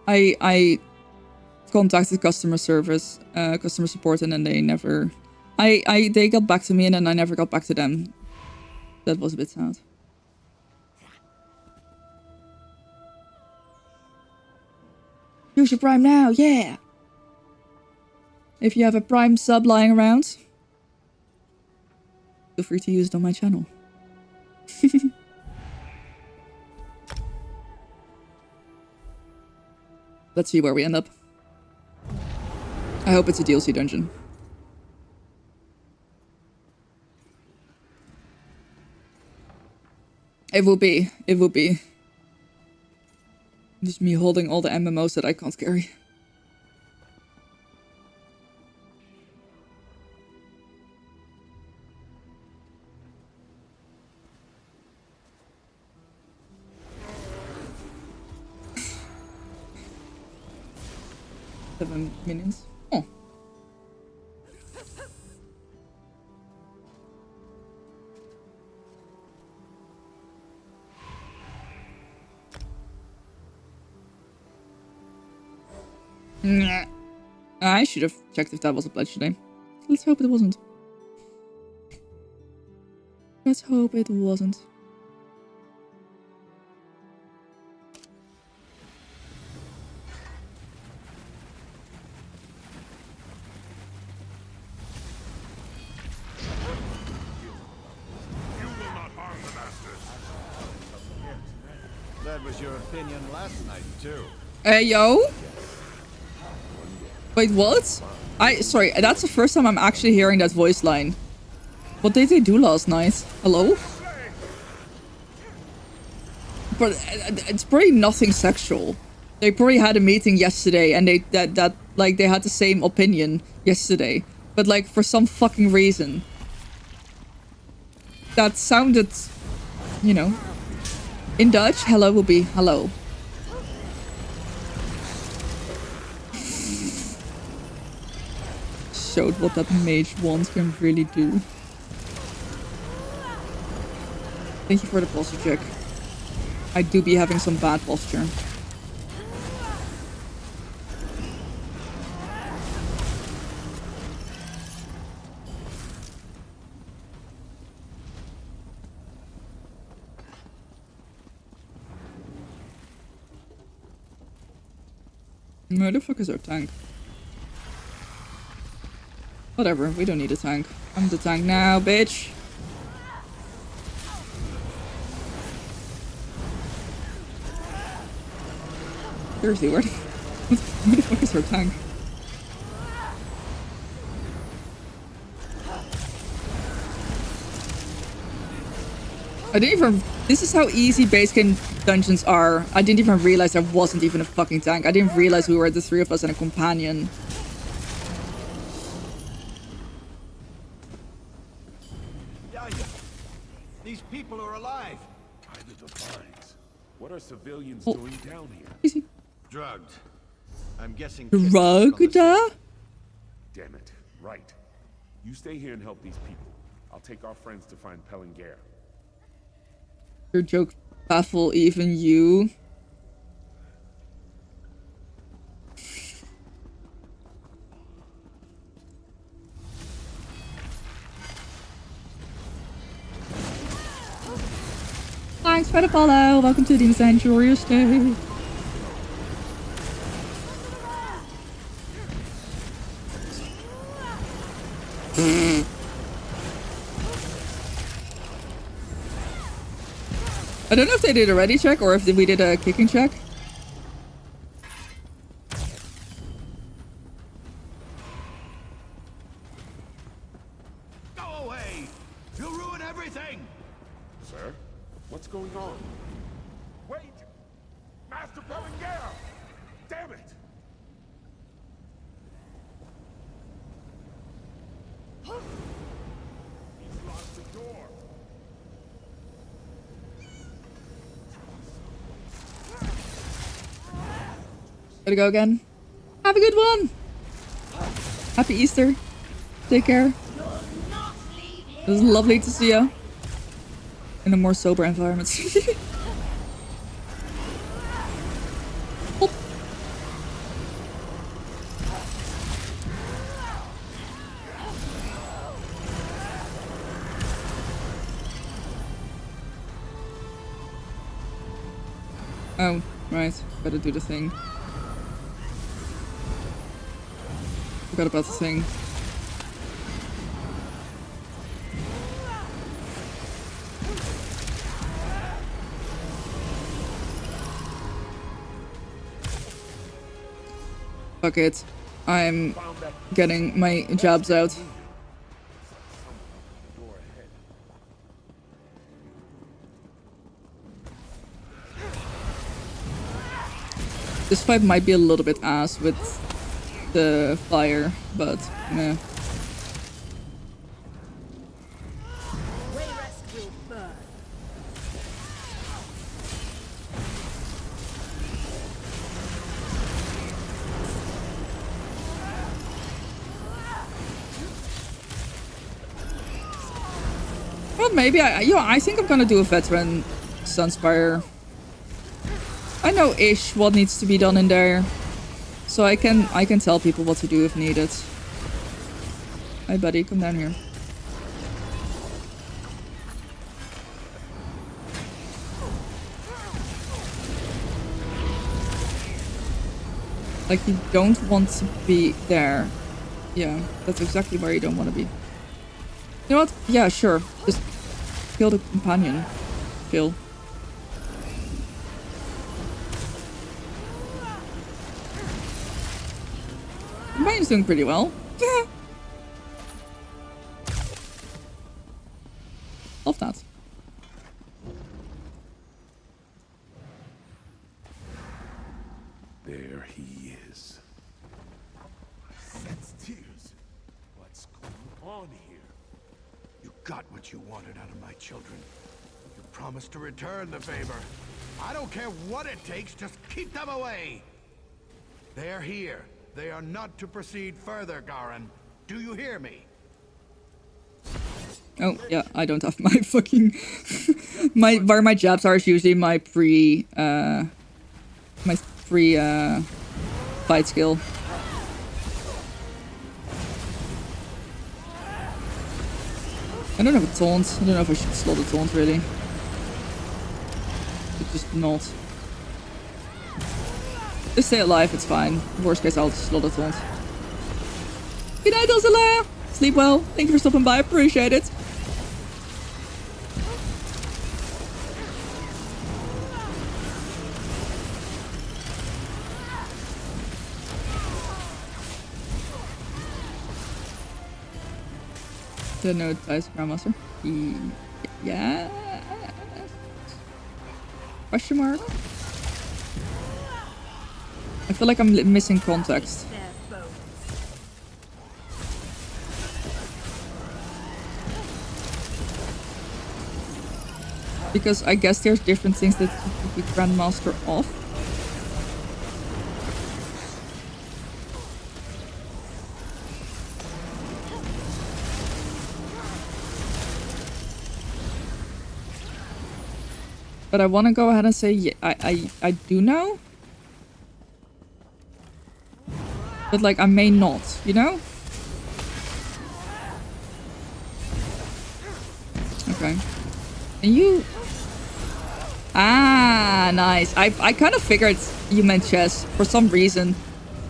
S1: I contacted customer service, customer support, and then they never... they got back to me and then I never got back to them. That was a bit sad. Use your Prime now, yeah! If you have a Prime sub lying around, feel free to use it on my channel. Let's see where we end up. I hope it's a DLC dungeon. It will be. It will be. Just me holding all the MMOs that I can't carry. Seven minions. Oh. Nah. I should have checked if that was a pledge today. Let's hope it wasn't. Let's hope it wasn't.
S9: That was your opinion last night, too.
S1: Hey, yo? Wait, what? Sorry, that's the first time I'm actually hearing that voice line. What did they do last night? Hello? But it's probably nothing sexual. They probably had a meeting yesterday and they had the same opinion yesterday. But like for some fucking reason that sounded, you know, in Dutch, hello will be hello. Showed what that mage wand can really do. Thank you for the posture check. I do be having some bad posture. Where the fuck is our tank? Whatever, we don't need a tank. I'm the tank now, bitch. Seriously, where the fuck is our tank? I didn't even... This is how easy base game dungeons are. I didn't even realize there wasn't even a fucking tank. I didn't realize we were the three of us and a companion.
S9: These people are alive.
S11: Kind of defines. What are civilians doing down here?
S1: Easy.
S9: Drugged. I'm guessing.
S1: Drugged?
S11: Damn it. Right. You stay here and help these people. I'll take our friends to find Pellinger.
S1: Your joke baffle even you. Thanks for the follow. Welcome to the Sanctuary Estate. I don't know if they did a ready check or if we did a kicking check.
S9: Go away! You'll ruin everything!
S11: Sir? What's going on? Wait! Master Pellinger! Damn it! He's locked the door.
S1: Gotta go again. Have a good one. Happy Easter. Take care. It was lovely to see you in a more sober environment. Oh. Oh, right. Gotta do the thing. Forgot about the thing. Fuck it. I'm getting my jabs out. This fight might be a little bit ass with the fire, but meh. Well, maybe I think I'm gonna do a veteran Sunspire. I know ish what needs to be done in there, so I can tell people what to do if needed. Hi, buddy, come down here. Like, you don't want to be there. Yeah, that's exactly where you don't want to be. You know what? Yeah, sure. Just kill the companion. Kill. Companion's doing pretty well. Yeah. Love that.
S11: There he is.
S6: That's tears. What's going on here?
S11: You got what you wanted out of my children. You promised to return the favor. I don't care what it takes, just keep them away. They're here. They are not to proceed further, Garin. Do you hear me?
S1: Oh, yeah, I don't have my fucking... where my jabs are is usually my fight skill. I don't have a taunt. I don't know if I should slot a taunt, really. It's just not. Just stay alive, it's fine. Worst case, I'll slot a taunt. Good night, Elzala! Sleep well. Thank you for stopping by. Appreciate it. The node dice Grandmaster. Yeah. Question mark? I feel like I'm missing context. Because I guess there's different things that keep the Grandmaster off. But I want to go ahead and say, yeah, I do know. But like, I may not, you know? Okay. And you... Ah, nice. I kind of figured you meant chess for some reason.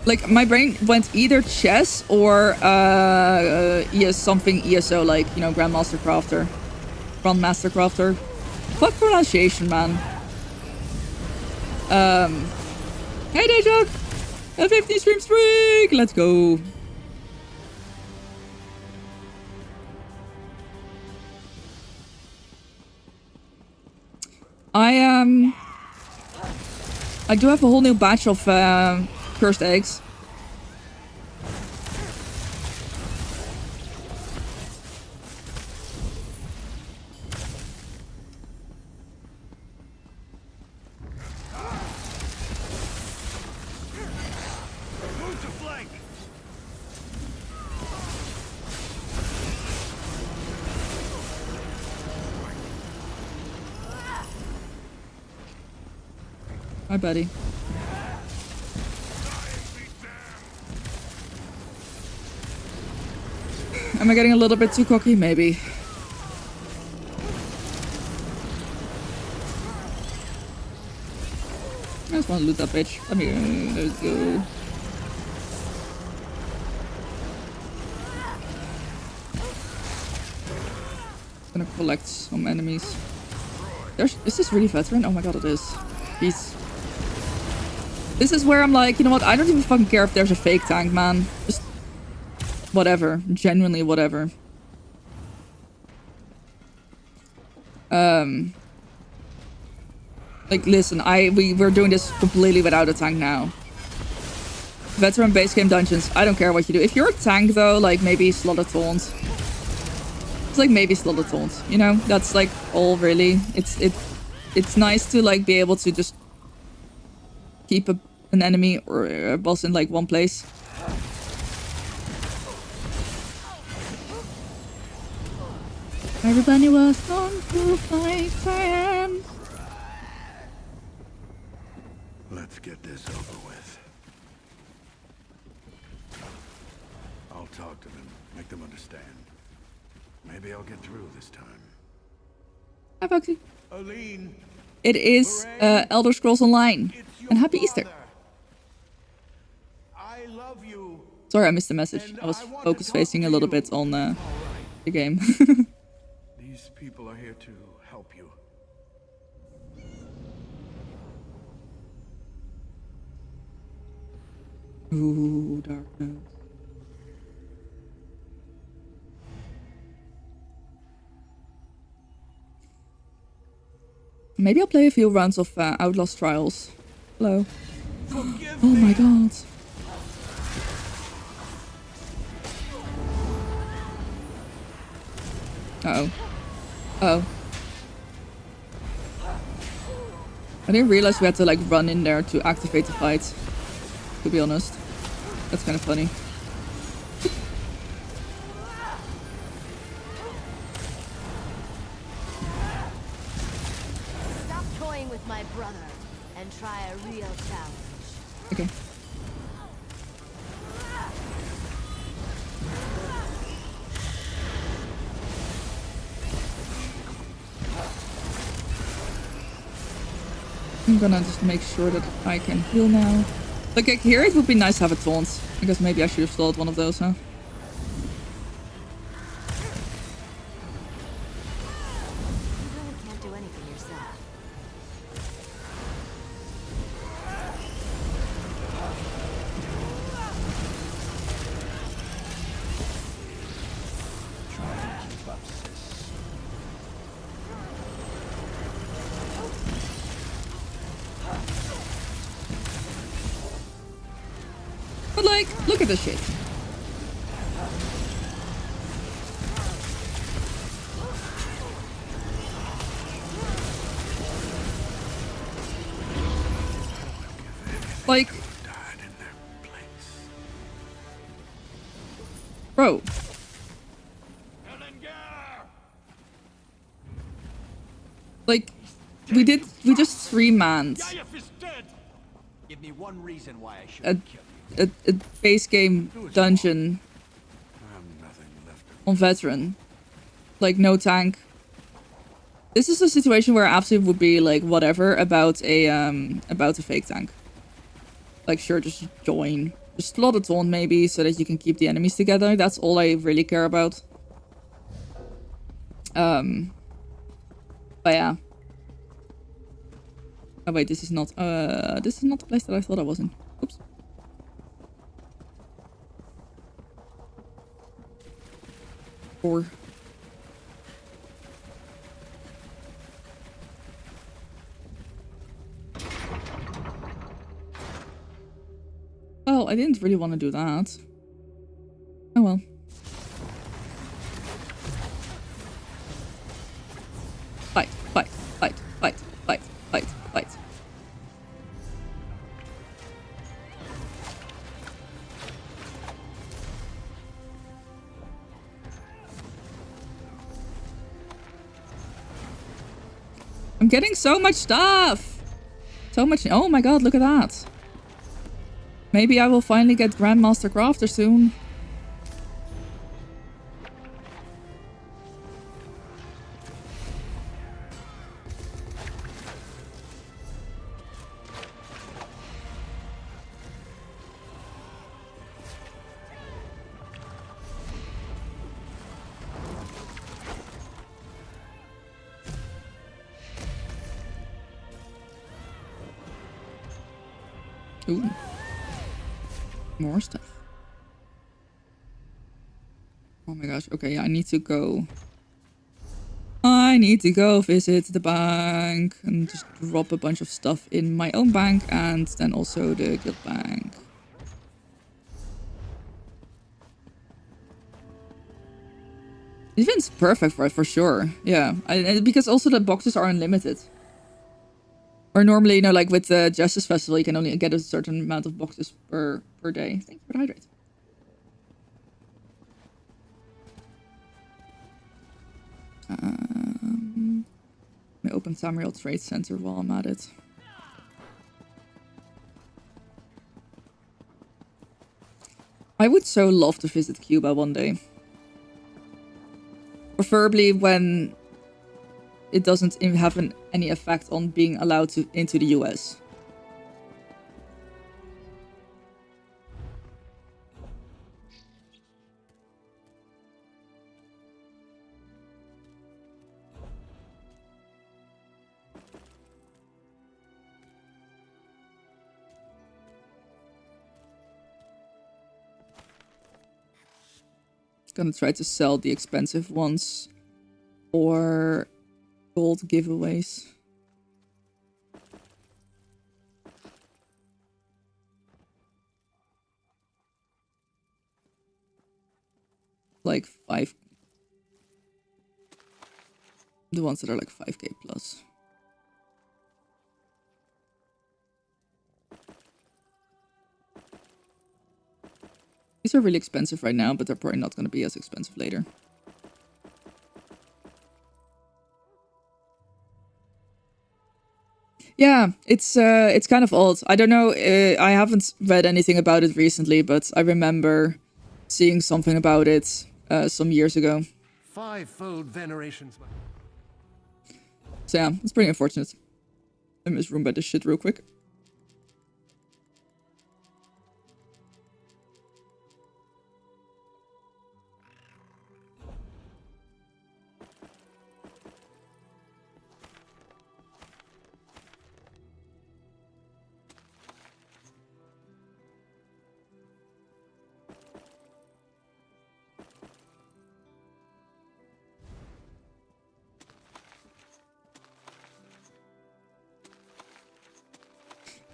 S1: Like, my brain went either chess or something ESO, like, you know, Grandmaster Crafter. Grandmaster Crafter. Fuck pronunciation, man. Hey, Dayjog! A 50 stream streak! Let's go. I do have a whole new batch of cursed eggs. Hi, buddy. Am I getting a little bit too cocky? Maybe. want to loot that bitch. Let me go. Gonna collect some enemies. Is this really veteran? Oh my god, it is. Jeez. This is where I'm like, you know what? I don't even fucking care if there's a fake tank, man. Just whatever. Genuinely whatever. Like, listen, we're doing this completely without a tank now. Veteran base game dungeons. I don't care what you do. If you're a tank, though, like, maybe Slaughter Taunt. It's like maybe Slaughter Taunt, you know? That's, like, all really. It's nice to, like, be able to just keep an enemy or a boss in, like, one place. Everybody was on to fight fans.
S11: Let's get this over with. I'll talk to them, make them understand. Maybe I'll get through this time.
S1: Hi, Foxy.
S11: Aline.
S1: It is Elder Scrolls Online. And happy Easter.
S11: I love you.
S1: Sorry, I missed the message. I was focus facing a little bit on the game.
S11: These people are here to help you.
S1: Ooh, darkness. Maybe I'll play a few rounds of Outlast Trials. Hello. Oh my god. Uh-oh. Uh-oh. I didn't realize we had to like run in there to activate the fight. To be honest. That's kind of funny.
S5: Stop toying with my brother and try a real challenge.
S1: Okay. I'm gonna just make sure that I can heal now. Like here it would be nice to have a taunt. I guess maybe I should have stalled one of those, huh?
S5: You really can't do anything yourself.
S1: But like, look at this shit. Like, bro. Like, we just 3-manned
S13: Give me one reason why I should
S1: a base game dungeon on veteran. Like, no tank. This is a situation where I absolutely would be like whatever about a fake tank. Like, sure, just join. Just slot it on maybe so that you can keep the enemies together. That's all I really care about. But yeah. Oh wait, this is not the place that I thought I was in. Oops. Or well, I didn't really want to do that. Oh well. Fight, fight, fight, fight, fight, fight, fight. I'm getting so much stuff! So much. Oh my god, look at that. Maybe I will finally get Grandmaster Crafter soon. Ooh. More stuff. Oh my gosh. Okay, yeah, I need to go. I need to go visit the bank and just drop a bunch of stuff in my own bank and then also the guild bank. It's perfect for it, for sure. Yeah, because also the boxes are unlimited. Or normally, you know, like with the Justice Festival, you can only get a certain amount of boxes per day. Thank you for the hydrate. Let me open Tamriel Trade Center while I'm at it. I would so love to visit Cuba one day. Preferably when it doesn't have any effect on being allowed into the US. Gonna try to sell the expensive ones or gold giveaways. Like 5. The ones that are like 5k plus. These are really expensive right now, but they're probably not going to be as expensive later. Yeah, it's kind of old. I don't know. I haven't read anything about it recently, but I remember seeing something about it some years ago.
S11: Fivefold venerations.
S1: So yeah, it's pretty unfortunate. Let me just room by this shit real quick.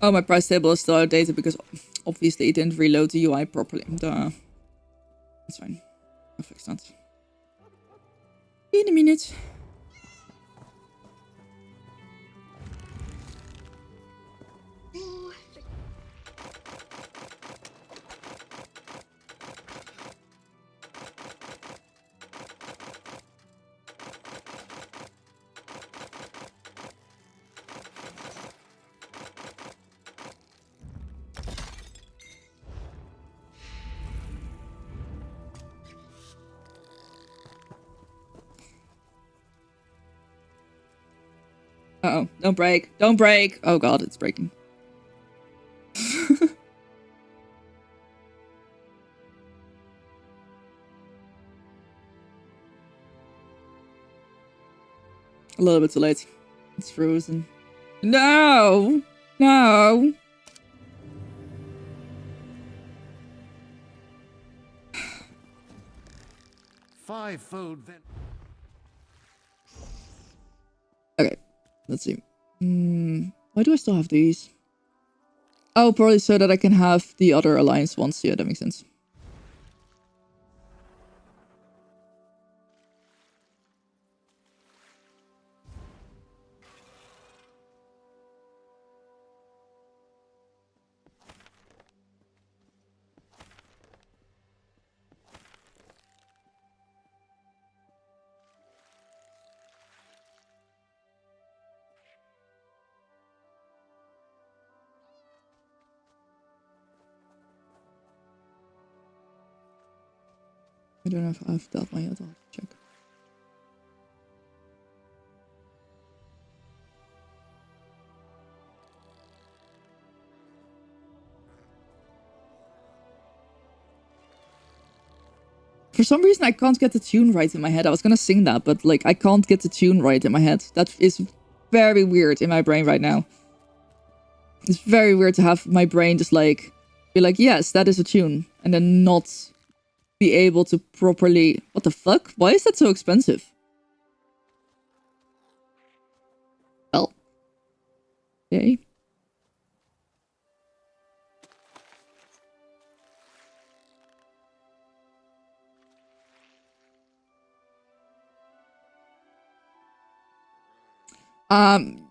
S1: Oh, my price table is still outdated because obviously it didn't reload the UI properly. Duh. That's fine. I'll fix that. In a minute. Uh-oh. Don't break. Don't break. Oh god, it's breaking. A little bit too late. It's frozen. No! No!
S11: Fivefold then.
S1: Okay, let's see. Why do I still have these? Oh, probably so that I can have the other alliance ones. Yeah, that makes sense. I don't know if I've dealt my yet. I'll have to check. For some reason, I can't get the tune right in my head. I was gonna sing that, but like I can't get the tune right in my head. That is very weird in my brain right now. It's very weird to have my brain just like be like, yes, that is a tune, and then not be able to properly. What the fuck? Why is that so expensive? Well, okay.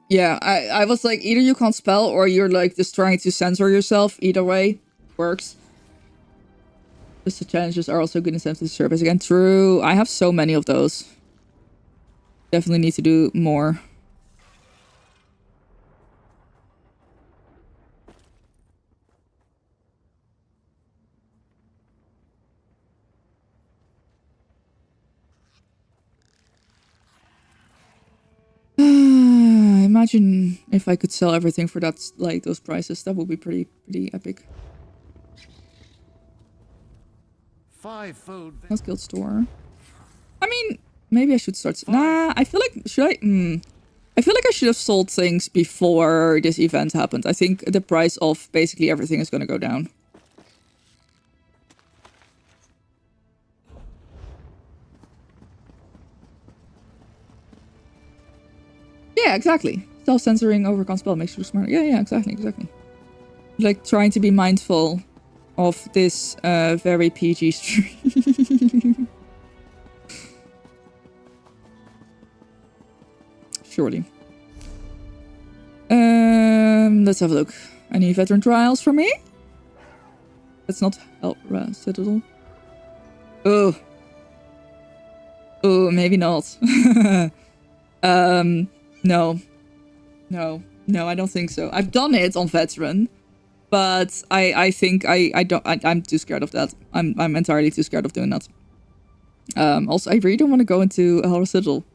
S1: Yeah, I was like, either you can't spell or you're like just trying to censor yourself. Either way works. Just the challenges are also good incentive to service again. True. I have so many of those. Definitely need to do more. Imagine if I could sell everything for that, like those prices. That would be pretty epic.
S11: 5 food.
S1: House Guild store. I mean, maybe I should start. Nah, I feel like should I? I feel like I should have sold things before this event happened. I think the price of basically everything is going to go down. Yeah, exactly. Self-censoring over con spell makes you smarter. Yeah, exactly. Like trying to be mindful of this very PG stream. Surely. Let's have a look. Any veteran trials for me? That's not help Citadel. Oh, maybe not. No, I don't think so. I've done it on veteran, but I think I'm too scared of that. I'm entirely too scared of doing that. Also, I really don't want to go into a Horror Sigil.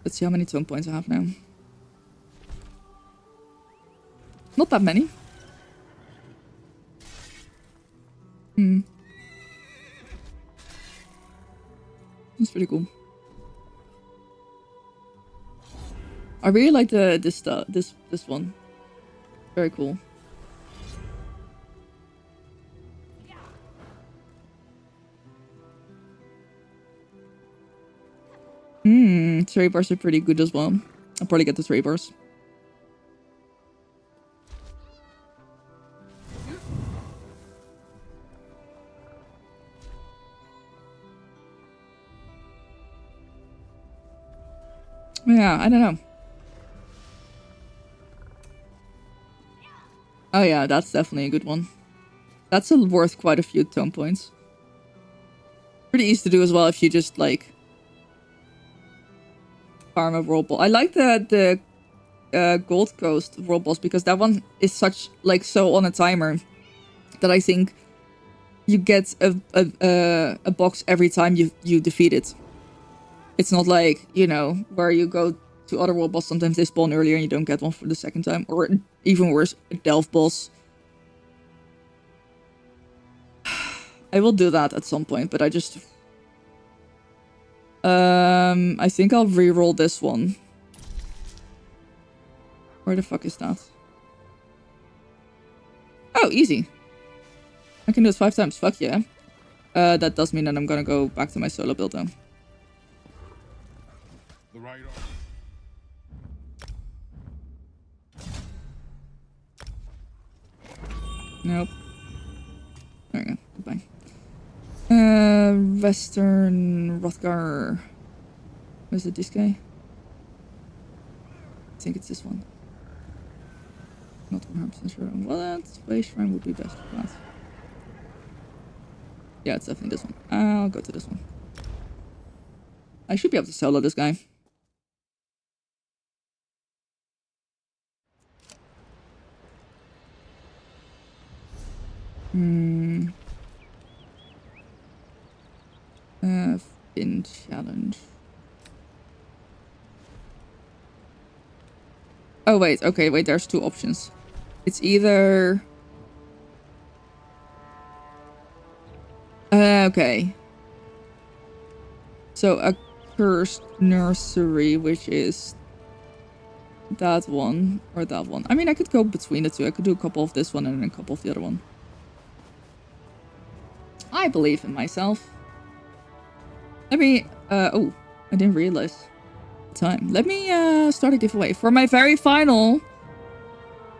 S1: Let's see how many tone points I have now. Not that many. That's pretty cool. I really like this one. Very cool. Tray bars are pretty good as well. I'll probably get the tray bars. Yeah, I don't know. Oh yeah, that's definitely a good one. That's worth quite a few tone points. Pretty easy to do as well if you just like farm a world boss. I like the Gold Coast world boss because that one is such like so on a timer that I think you get a box every time you defeat it. It's not like, you know, where you go to other world boss, sometimes they spawn earlier and you don't get one for the second time, or even worse, a Delve boss. I will do that at some point, but I just I think I'll re-roll this one. Where the fuck is that? Oh, easy. I can do it 5 times. Fuck yeah. That does mean that I'm gonna go back to my solo build though.
S11: The right
S1: Nope. There we go. Goodbye. Western Rothgar. Was it this guy? I think it's this one. Not 100% sure. Well, that Space Shrine would be best for that. Yeah, it's definitely this one. I'll go to this one. I should be able to solo this guy. Fin challenge. Oh, wait. Okay, wait. There's two options. It's either... okay. So, a cursed nursery, which is that one or that one. I mean, I could go between the two. I could do a couple of this one and then a couple of the other one. I believe in myself. Let me... oh, I didn't realize time. Let me start a giveaway for my very final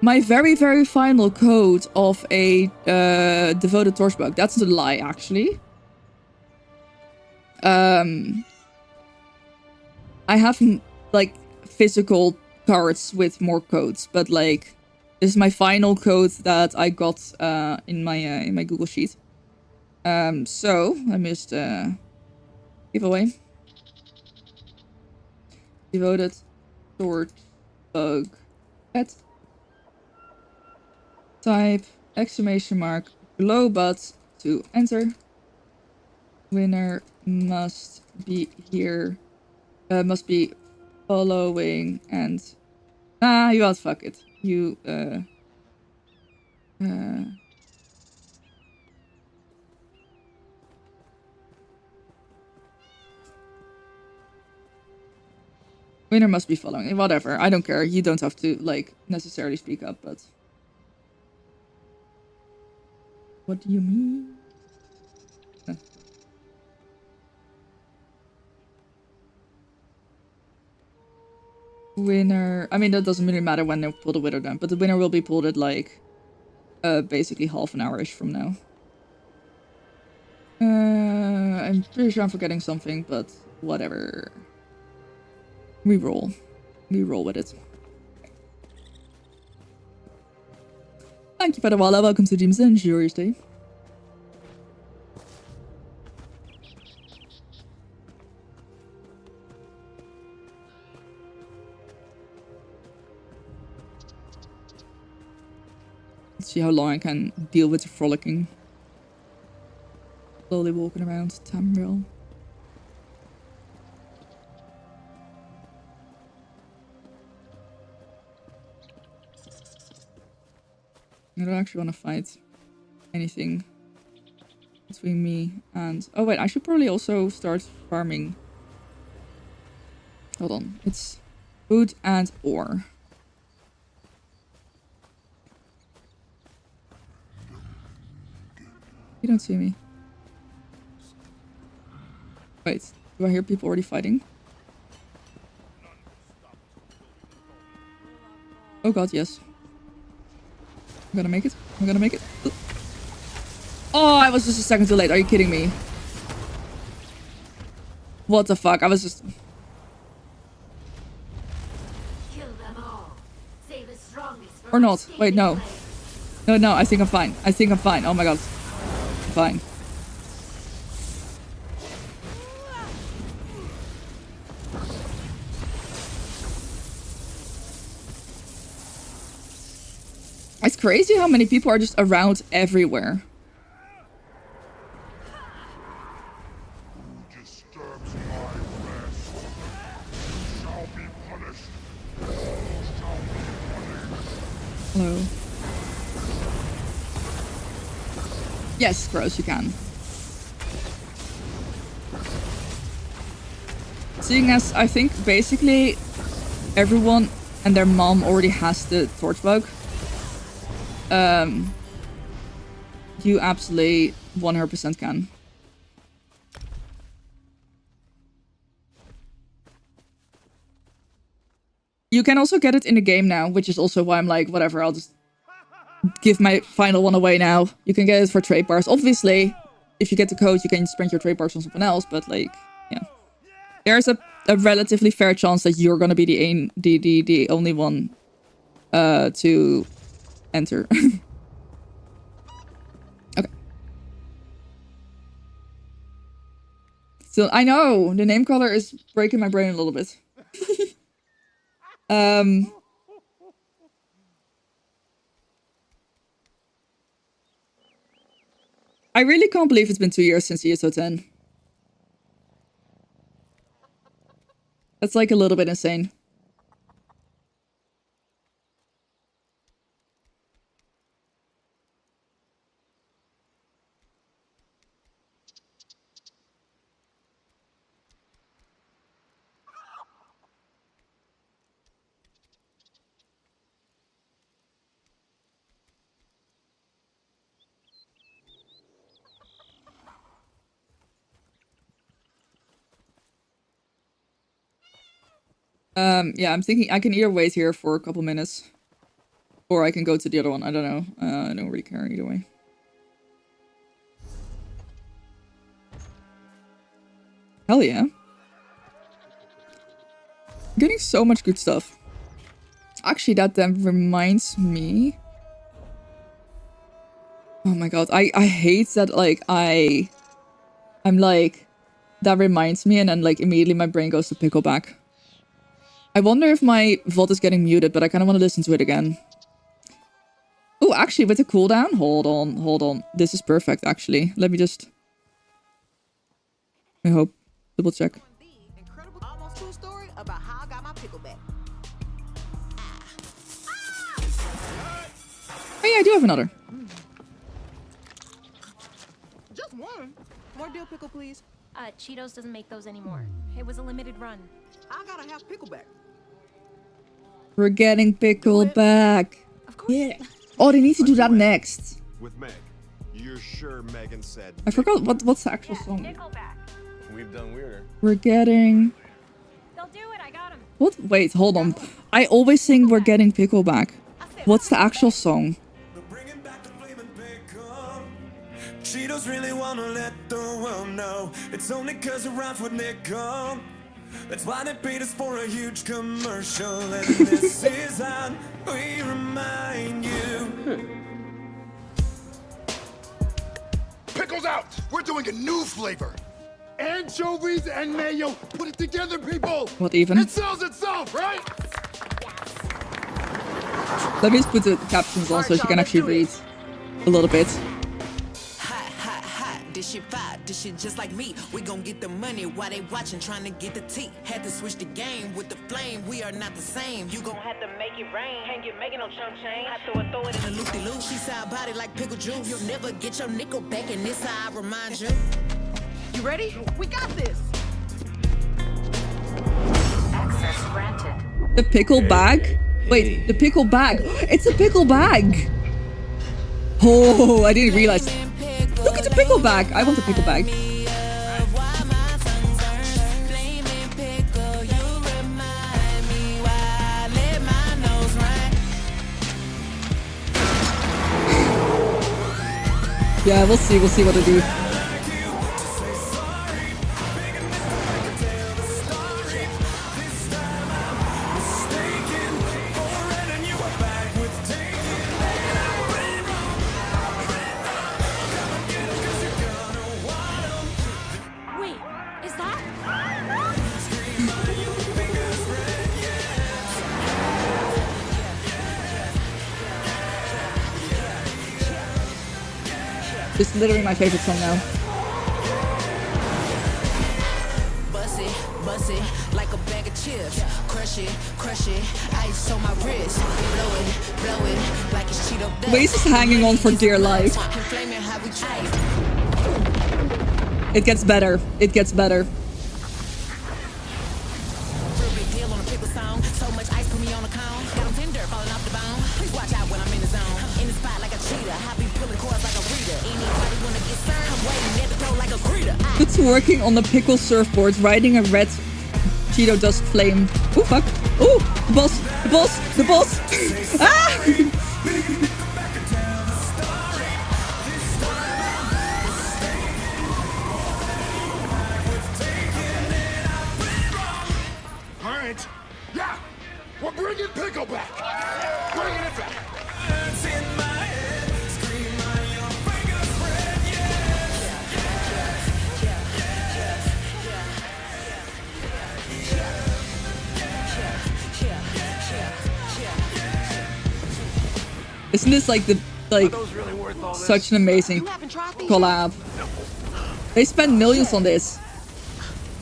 S1: code of a devoted torchbug. That's the lie, actually. I have like physical cards with more codes, but like this is my final code that I got in my Google Sheet. So I missed giveaway. Devoted torchbug pet. Type exclamation mark glowbot to enter. Winner must be here. Must be following and you out, fuck it. You winner must be following. Whatever. I don't care. You don't have to like necessarily speak up, but what do you mean? Winner. I mean, that doesn't really matter when they pull the winner down, but the winner will be pulled at like basically half an hour-ish from now. I'm pretty sure I'm forgetting something, but whatever. We roll. We roll with it. Thank you, Padawala. Welcome to Dreams and enjoy your stay. Let's see how long I can deal with the frolicking. Slowly walking around Tamriel. I don't actually want to fight anything between me and... oh wait, I should probably also start farming. Hold on. It's food and ore. You don't see me. Wait, do I hear people already fighting? Oh god, yes. I'm gonna make it. I'm gonna make it. Oh, I was just a second too late. Are you kidding me? What the fuck? I was just...
S4: Kill them all. Save the strongest for
S1: or not. Wait, no. No, I think I'm fine. I think I'm fine. Oh my god. I'm fine. It's crazy how many people are just around everywhere.
S6: Who disturbs my rest shall be punished. Shall be punished.
S1: Hello. Yes, Gross, you can. Seeing as I think basically everyone and their mom already has the torchbug. You absolutely 100% can. You can also get it in the game now, which is also why I'm like, whatever, I'll just give my final one away now. You can get it for trade bars. Obviously, if you get the code, you can spend your trade bars on something else, but like, yeah. There's a relatively fair chance that you're gonna be the only one to enter. Okay. So I know the name color is breaking my brain a little bit. I really can't believe it's been 2 years since ESO 10. That's like a little bit insane. Yeah, I'm thinking I can either wait here for a couple minutes. Or I can go to the other one. I don't know. I don't really care either way. Hell yeah. Getting so much good stuff. Actually, that then reminds me. Oh my god. I hate that, like, I'm like, that reminds me, and then like immediately my brain goes to Pickleback. I wonder if my VOD is getting muted, but I kind of want to listen to it again. Oh, actually, with the cooldown? Hold on. This is perfect, actually. Let me just... I hope. Double check.
S7: Almost true story about how I got my pickleback.
S1: Oh yeah, I do have another.
S7: Just one. More dill pickle, please.
S8: Cheetos doesn't make those anymore. It was a limited run.
S7: I gotta have pickleback.
S1: We're getting Pickleback.
S7: Of course.
S1: Yeah. Oh, they need to do that next.
S9: With Meg. You're sure Megan said
S1: I forgot what's the actual song.
S8: Nickelback.
S9: we've done weirder.
S1: We're getting...
S8: They'll do it, I got him.
S1: What? Wait, hold on. I always sing We're Getting Pickleback. What's the actual song?
S10: Cheetos really wanna let the world know it's only cause around when they come. That's why they paid us for a huge commercial. And this is how we remind you.
S6: Pickles out! We're doing a new flavor. Anchovies and mayo. Put it together, people.
S1: What even?
S6: It sells itself, right?
S1: Let me just put the captions on so she can actually read a little bit.
S7: This shit fire, this shit just like me. We gon' get the money while they watching, trying to get the tea. Had to switch the game with the flame. We are not the same. You gon' have to make it rain. Can't get making no chump change. Have to throw it in the loop-de-loop. She side body like pickle juice. You'll never get your nickel back, and this how I remind you.
S3: You ready? We got this.
S14: Access granted.
S1: The pickle bag? Wait, the pickle bag. It's a pickle bag. Oh, I didn't realize. Look at the pickle bag. I want a pickle bag. Yeah, we'll see what I do. It's literally my favorite song now.
S7: Bust it like a bag of chips. Crush it, ice on my wrist. Blow it like it's Cheeto dust.
S1: Waze is hanging on for dear life. It gets better. It gets better. It's working on the pickle surfboard, riding a red Cheeto dust flame. Oh fuck! Oh, the boss! Ah!
S6: All right. Yeah, we're bringing Pickle back. Bringing it back.
S1: Isn't this like the like?
S2: Are those really worth all
S1: such an amazing collab. They spent millions on this.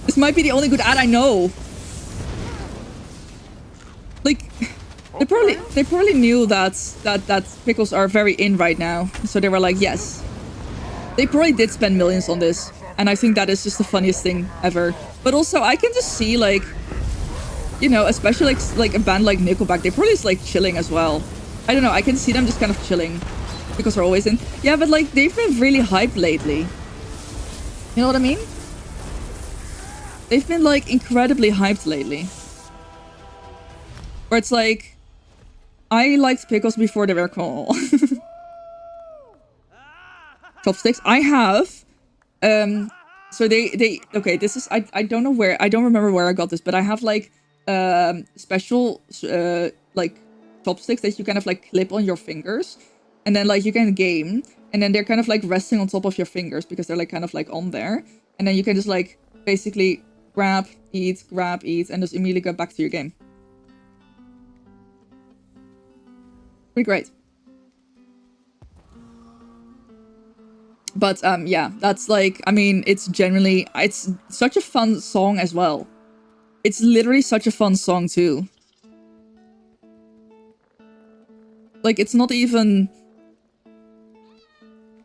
S1: This might be the only good ad I know. Like, they probably knew that pickles are very in right now, so they were like, yes. They probably did spend millions on this, and I think that is just the funniest thing ever. But also, I can just see, like, you know, especially like a band like Nickelback, they probably just like chilling as well. I don't know, I can see them just kind of chilling because they're always in. Yeah, but like they've been really hyped lately. You know what I mean? They've been like incredibly hyped lately. Where it's like, I liked pickles before they were cool. Chopsticks. I have. So they okay, this is I don't know where, I don't remember where I got this, but I have like special like chopsticks that you kind of like clip on your fingers, and then like you can game, and then they're kind of like resting on top of your fingers because they're like kind of like on there, and then you can just like basically grab, eat, and just immediately go back to your game. Pretty great. But yeah, that's like, I mean, it's generally, it's such a fun song as well. It's literally such a fun song too. Like, it's not even,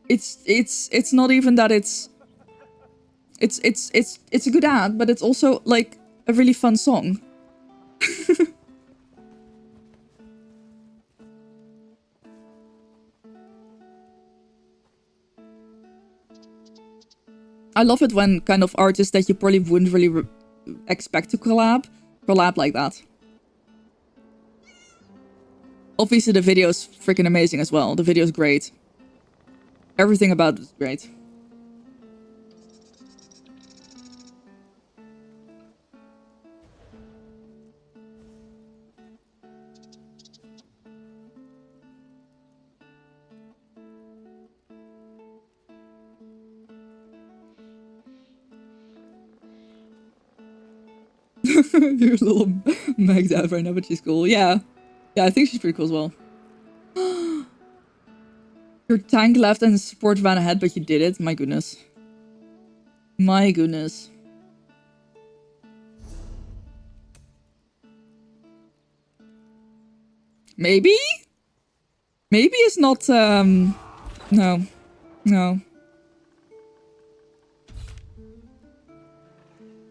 S1: it's not even that it's a good ad, but it's also like a really fun song. I love it when kind of artists that you probably wouldn't really expect to collab like that. Obviously the video is freaking amazing as well. The video is great. Everything about it is great. Here's little Meg Dad right now, but she's cool. Yeah. Yeah, I think she's pretty cool as well. Your tank left and support ran ahead, but you did it. My goodness. My goodness. Maybe? Maybe it's not, no. No.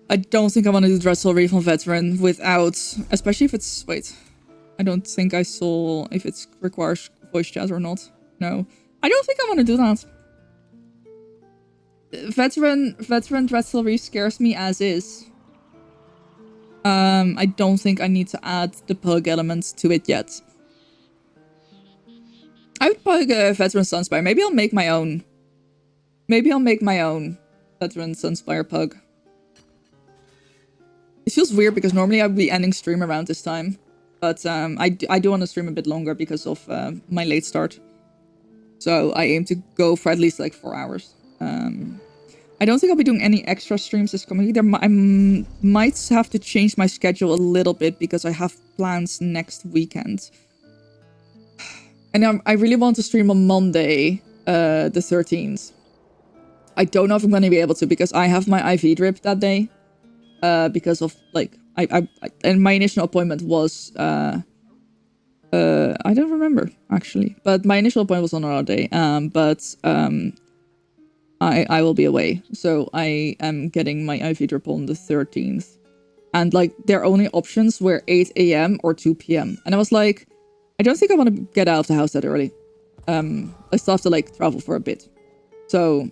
S1: I don't think I want to do Dressel Reef on Veteran without, especially if it's, wait, I don't think I saw if it requires voice chat or not. No, I don't think I want to do that. Veteran Dressel Reef scares me as is. I don't think I need to add the pug elements to it yet. I would pug a Veteran Sunspire. Maybe I'll make my own. Maybe I'll make my own Veteran Sunspire pug. It feels weird because normally I would be ending stream around this time. But I do want to stream a bit longer because of my late start. So I aim to go for at least like 4 hours. I don't think I'll be doing any extra streams this coming week. I might have to change my schedule a little bit because I have plans next weekend. And I really want to stream on Monday, the 13th. I don't know if I'm going to be able to because I have my IV drip that day. Because of like and my initial appointment was I don't remember actually, but my initial appointment was on another day. I will be away, so I am getting my IV drip on the 13th, and like their only options were 8 AM or 2 PM, and I was like, I don't think I want to get out of the house that early. I still have to like travel for a bit, so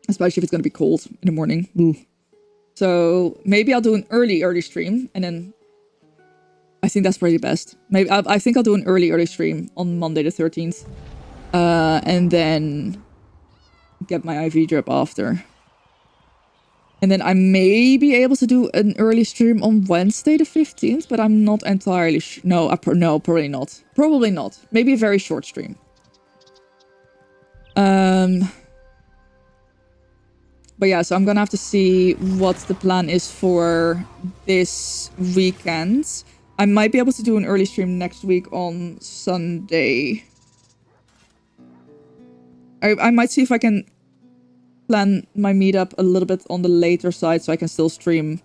S1: especially if it's gonna be cold in the morning. Ooh. So maybe I'll do an early stream, and then I think that's probably best. Maybe I think I'll do an early stream on Monday the 13th, and then get my IV drip after, and then I may be able to do an early stream on Wednesday the 15th, but I'm not entirely sure. No, probably not. Probably not. Maybe a very short stream. But yeah, so I'm gonna have to see what the plan is for this weekend. I might be able to do an early stream next week on Sunday. I might see if I can plan my meetup a little bit on the later side so I can still stream,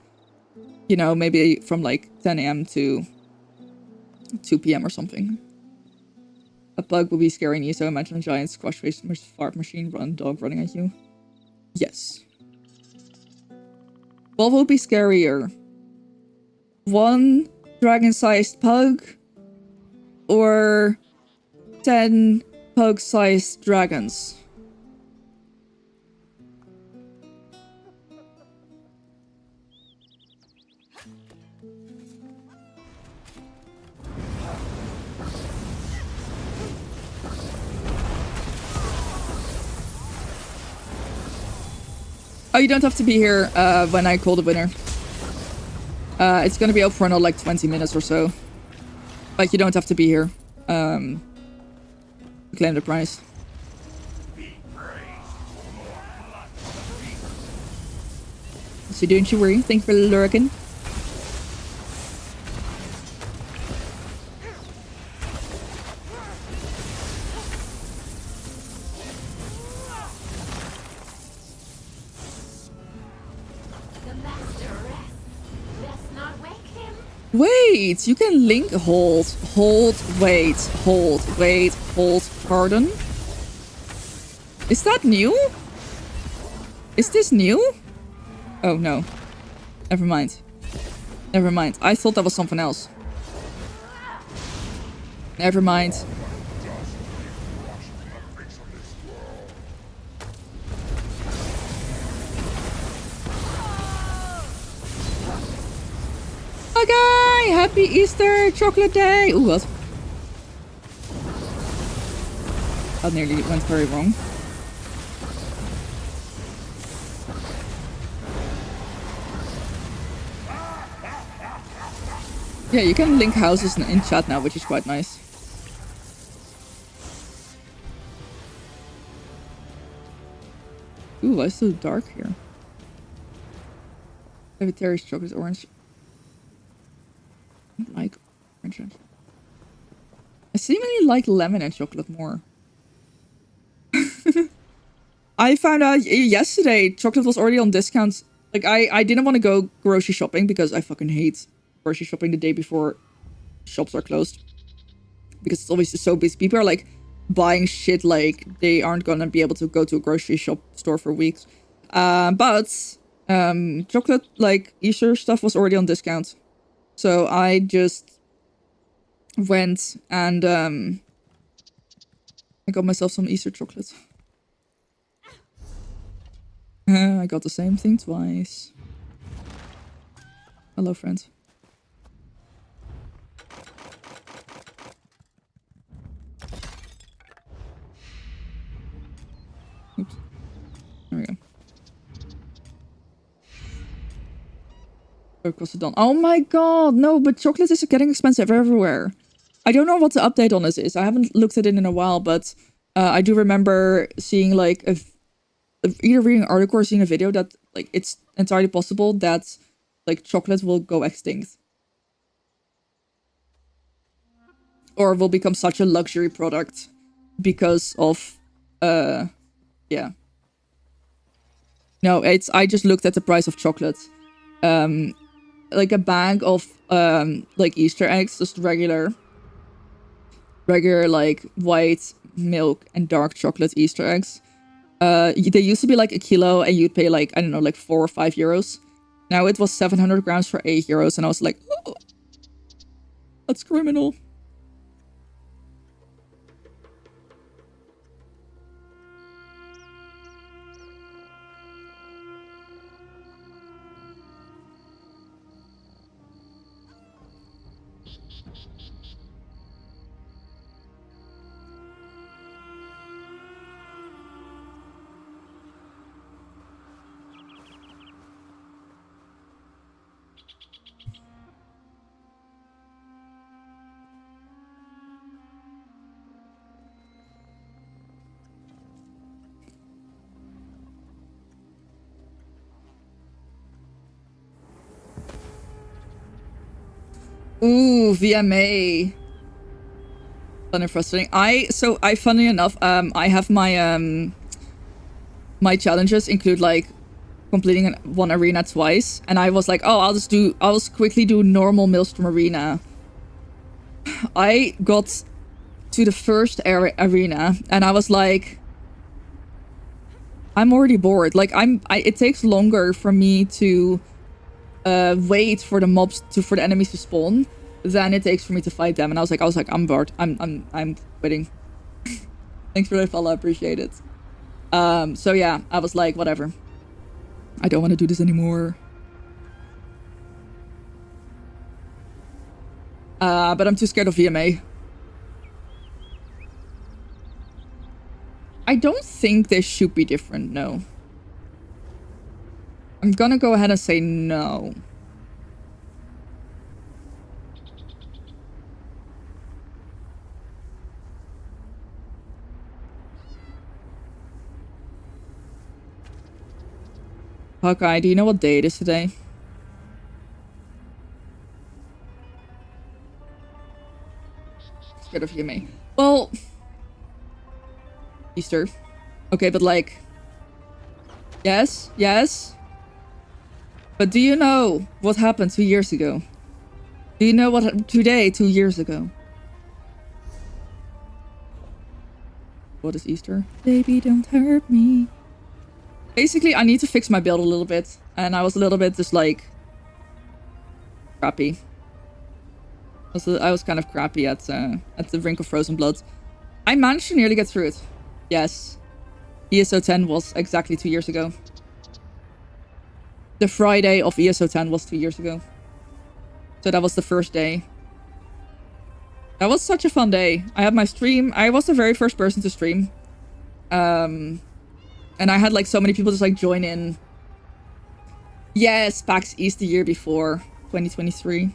S1: you know, maybe from like 10 a.m. to 2 p.m. or something. A bug would be scary you, so imagine a giant squash face fart machine dog running at you. Yes. What would be scarier? One dragon-sized pug or 10 pug-sized dragons? Oh, you don't have to be here when I call the winner. It's gonna be up for another like 20 minutes or so. But you don't have to be here to claim the prize. So don't you worry. Thank you for lurking. Wait, you can link hold, wait, pardon? Is that new? Is this new? Oh no. Never mind. Never mind. I thought that was something else. Never mind. Okay, happy Easter chocolate day. Ooh, what? That nearly went very wrong. Yeah, you can link houses in chat now, which is quite nice. Ooh, why is it so dark here? Terry's chocolate orange. I don't like orange. I seemingly like lemon and chocolate more. I found out yesterday chocolate was already on discount. Like I didn't want to go grocery shopping because I fucking hate grocery shopping the day before shops are closed. Because it's always just so busy. People are like buying shit like they aren't gonna be able to go to a grocery store for weeks. But chocolate, like Easter stuff, was already on discount. So I just went and I got myself some Easter chocolate. I got the same thing twice. Hello, friends. Oops. There we go. Oh my god, no, but chocolate is getting expensive everywhere. I don't know what the update on this is. I haven't looked at it in a while, but I do remember seeing like either reading an article or seeing a video that like it's entirely possible that like chocolate will go extinct. Or will become such a luxury product because of yeah. No, I just looked at the price of chocolate. Like a bag of like Easter eggs, just regular like white milk and dark chocolate Easter eggs. They used to be like a kilo and you'd pay like, I don't know, like 4 or 5 euros. Now it was 700 grams for 8 euros and I was like, oh, that's criminal. Ooh, VMA. Fun and frustrating. Funny enough, I have my my challenges include like completing one arena twice, and I was like, oh, I'll quickly do normal Maelstrom arena. I got to the first arena, and I was like, I'm already bored. Like it takes longer for me to wait for the mobs for the enemies to spawn than it takes for me to fight them. And I was like, I'm bored. I'm quitting. Thanks for the follow, I appreciate it. So yeah, I was like, whatever. I don't want to do this anymore. But I'm too scared of VMA. I don't think they should be different, no. I'm gonna go ahead and say no. Hawkeye, do you know what day it is today? Scared of VMA. Well, Easter. Okay, but like, yes. But do you know what happened 2 years ago? Do you know what happened today 2 years ago? What is Easter? Baby, don't hurt me. Basically, I need to fix my build a little bit, and I was a little bit just like crappy. I was kind of crappy at the Rink of Frozen Blood. I managed to nearly get through it. Yes. ESO 10 was exactly 2 years ago. The Friday of ESO 10 was 2 years ago. So that was the first day. That was such a fun day. I had my stream. I was the very first person to stream. And I had like so many people just like join in. Yes, PAX East the year before, 2023.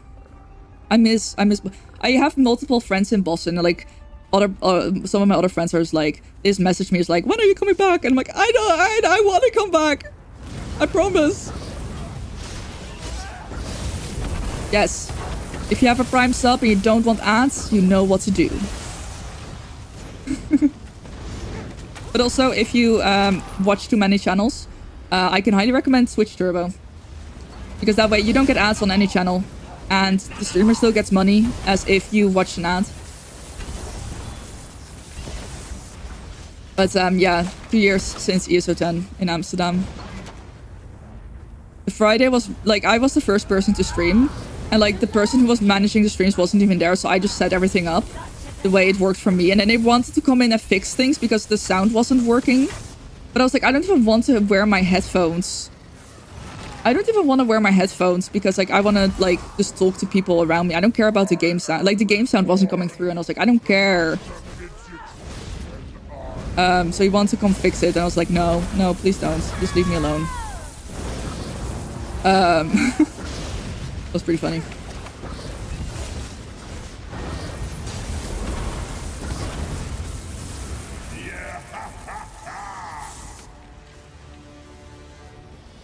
S1: I have multiple friends in Boston. Like some of my other friends are just like, they just message me, is like, when are you coming back? And I'm like, I want to come back. I promise. Yes. If you have a Prime sub and you don't want ads, you know what to do. But also, if you watch too many channels, I can highly recommend Twitch Turbo. Because that way you don't get ads on any channel. And the streamer still gets money as if you watched an ad. But yeah, 2 years since ESO 10 in Amsterdam. The Friday was, like, I was the first person to stream. And like, the person who was managing the streams wasn't even there, so I just set everything up the way it worked for me. And then they wanted to come in and fix things because the sound wasn't working. But I was like, I don't even want to wear my headphones. I don't even want to wear my headphones because like I want to like just talk to people around me. I don't care about the game sound. Like the game sound wasn't coming through and I was like, I don't care. So he wanted to come fix it and I was like, no, please don't. Just leave me alone. That was pretty funny.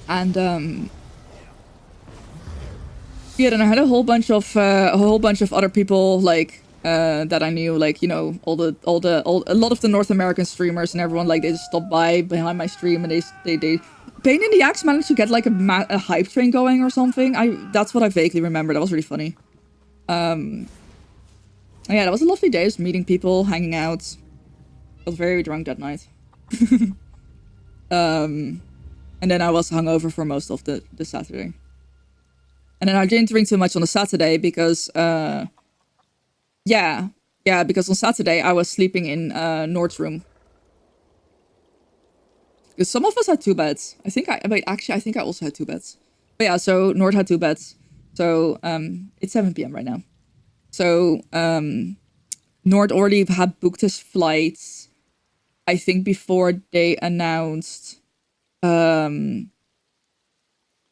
S1: And yeah, then I had a whole bunch of other people like that I knew, like, you know, a lot of the North American streamers and everyone, like, they just stopped by behind my stream and they Pain in the Axe managed to get like a hype train going or something. That's what I vaguely remember. That was really funny. Yeah, that was a lovely day, just meeting people, hanging out. I was very drunk that night. And then I was hungover for most of the Saturday. And then I didn't drink too much on the Saturday because, because on Saturday I was sleeping in Nord's room. Because some of us had 2 beds. I think I also had 2 beds. But yeah, so Nord had 2 beds. So it's 7 p.m. right now. So Nord already had booked his flights, I think, before they announced.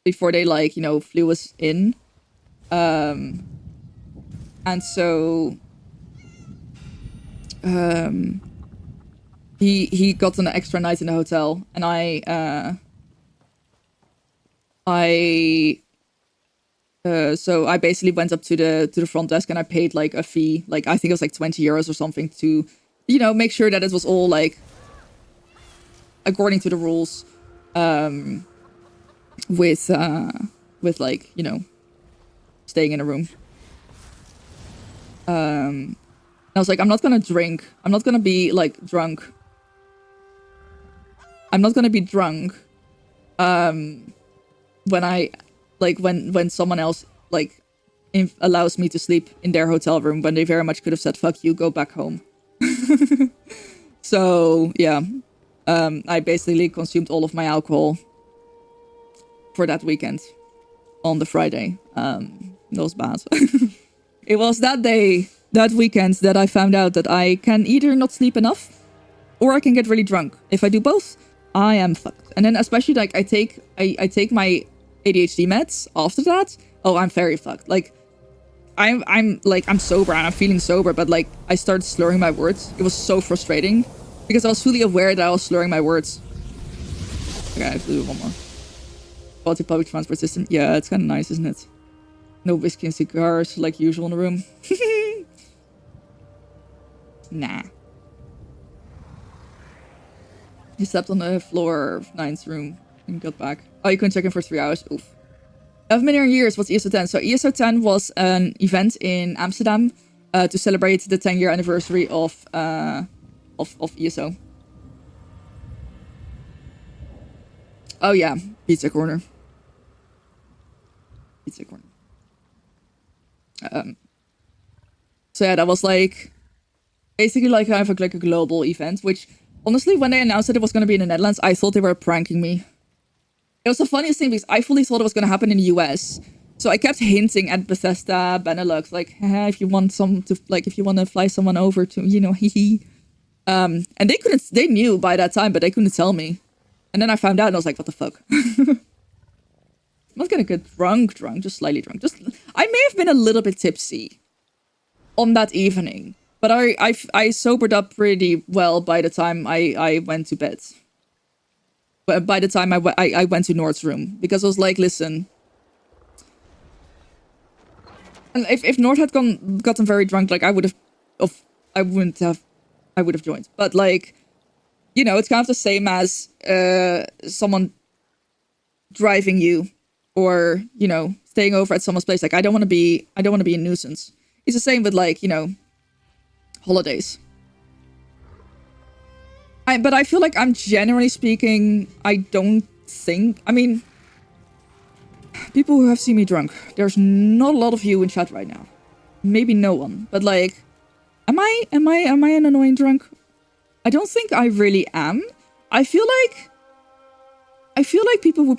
S1: Before they, like, you know, flew us in. And so he got an extra night in the hotel, and I So I basically went up to the front desk and I paid like a fee, like I think it was like 20 euros or something to, you know, make sure that it was all like according to the rules, with like, you know, staying in a room. I was like, I'm not gonna drink. I'm not gonna be like drunk. I'm not gonna be drunk when I like when someone else like allows me to sleep in their hotel room when they very much could have said, fuck you, go back home. So yeah, I basically consumed all of my alcohol for that weekend on the Friday. That was bad. It was that day, that weekend, that I found out that I can either not sleep enough or I can get really drunk. If I do both, I am fucked. And then especially like I take my ADHD meds after that. Oh, I'm very fucked. Like I'm sober and I'm feeling sober, but like I started slurring my words. It was so frustrating because I was fully aware that I was slurring my words. Okay, I have to do one more. Quality public transport system. Yeah, it's kind of nice, isn't it? No whiskey and cigars like usual in the room. Nah. He slept on the floor of 9's room and got back. Oh, you couldn't check in for 3 hours. Oof. I haven't been here in years. What's ESO 10? So ESO 10 was an event in Amsterdam to celebrate the 10-year anniversary of ESO. Oh yeah, Pizza Corner. Pizza Corner. So yeah, that was like basically like kind of like a global event, which honestly, when they announced that it was going to be in the Netherlands, I thought they were pranking me. It was the funniest thing because I fully thought it was going to happen in the US. So I kept hinting at Bethesda, Benelux, like, if you want if you want to fly someone over to, you know, and they knew by that time, but they couldn't tell me. And then I found out and I was like, what the fuck? I'm not going to get drunk, just slightly drunk. I may have been a little bit tipsy on that evening, but I sobered up pretty well by the time I went to bed. But by the time I went to Nord's room, because I was like, listen, and if Nord had gotten very drunk, like I would have joined. But like, you know, it's kind of the same as someone driving you, or you know, staying over at someone's place. Like I don't want to be a nuisance. It's the same with like, you know, holidays. But I feel like I'm generally speaking, I mean, people who have seen me drunk, there's not a lot of you in chat right now. Maybe no one, but like, am I an annoying drunk? I don't think I really am. I feel like people would,